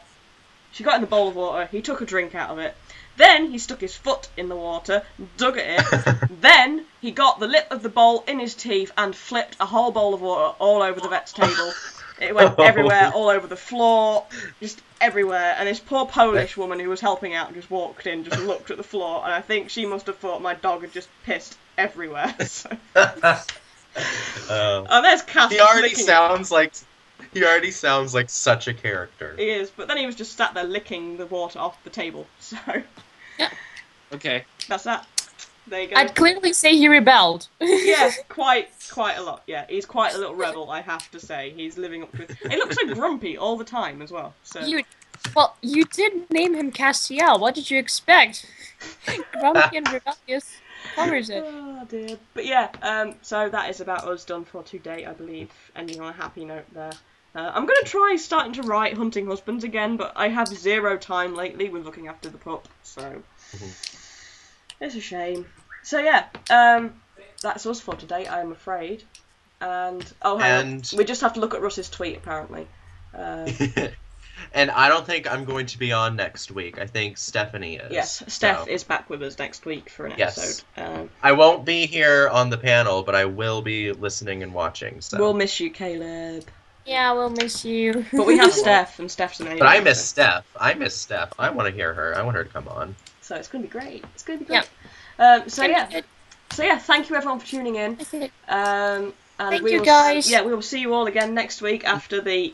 she got in the bowl of water. He took a drink out of it. Then he stuck his foot in the water, dug at it. Then he got the lip of the bowl in his teeth and flipped a whole bowl of water all over the vet's table. It went everywhere, all over the floor, just everywhere. And this poor Polish woman who was helping out just walked in, just looked at the floor, and I think she must have thought my dog had just pissed everywhere. So. And there's Cass. He already sounds like such a character. He is, but then he was just sat there licking the water off the table. So. Yeah. Okay. That's that. There you go. I'd clearly say he rebelled. Yeah, quite a lot. Yeah, he's quite a little rebel, I have to say. He's living up to it. He looks so grumpy all the time as well. So. You did name him Castiel. What did you expect? Grumpy and rebellious covers it. Oh dear. But yeah, so that is about us done for today, I believe. Ending on a happy note there. I'm going to try starting to write Hunting Husbands again, but I have zero time lately with looking after the pup, so it's a shame. So yeah, that's us for today, I'm afraid. And we just have to look at Russ's tweet, apparently. And I don't think I'm going to be on next week. I think Stephanie is. Yes, Steph is back with us next week for an episode. I won't be here on the panel, but I will be listening and watching. So. We'll miss you, Caleb. Yeah, we'll miss you. But we have Steph, and Steph's amazing. But I miss Steph. I miss Steph. I want to hear her. I want her to come on. So it's going to be great. It's going to be great. So yeah, thank you everyone for tuning in. And thank you guys. Yeah, we will see you all again next week after the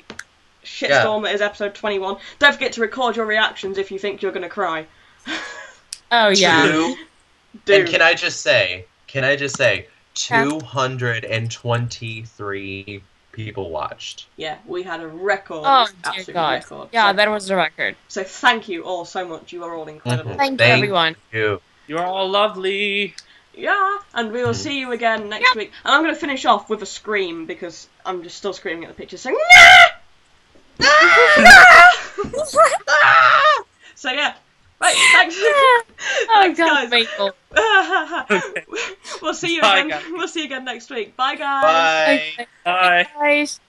shitstorm that is episode 21. Don't forget to record your reactions if you think you're going to cry. Oh yeah. And can I just say, 223 people watched. Yeah, we had a record. Oh dear absolute God. record. Yeah, so, that was the record. So thank you all so much. You are all incredible. Thank you, everyone. You. You are all lovely. Yeah, and we will see you again next week. And I'm going to finish off with a scream because I'm just still screaming at the picture saying nah! So yeah, right, thanks. Thanks, God, guys. Mapal. We'll see you Bye, again. guys. We'll see you again next week. Bye, guys. Bye. Bye. Guys.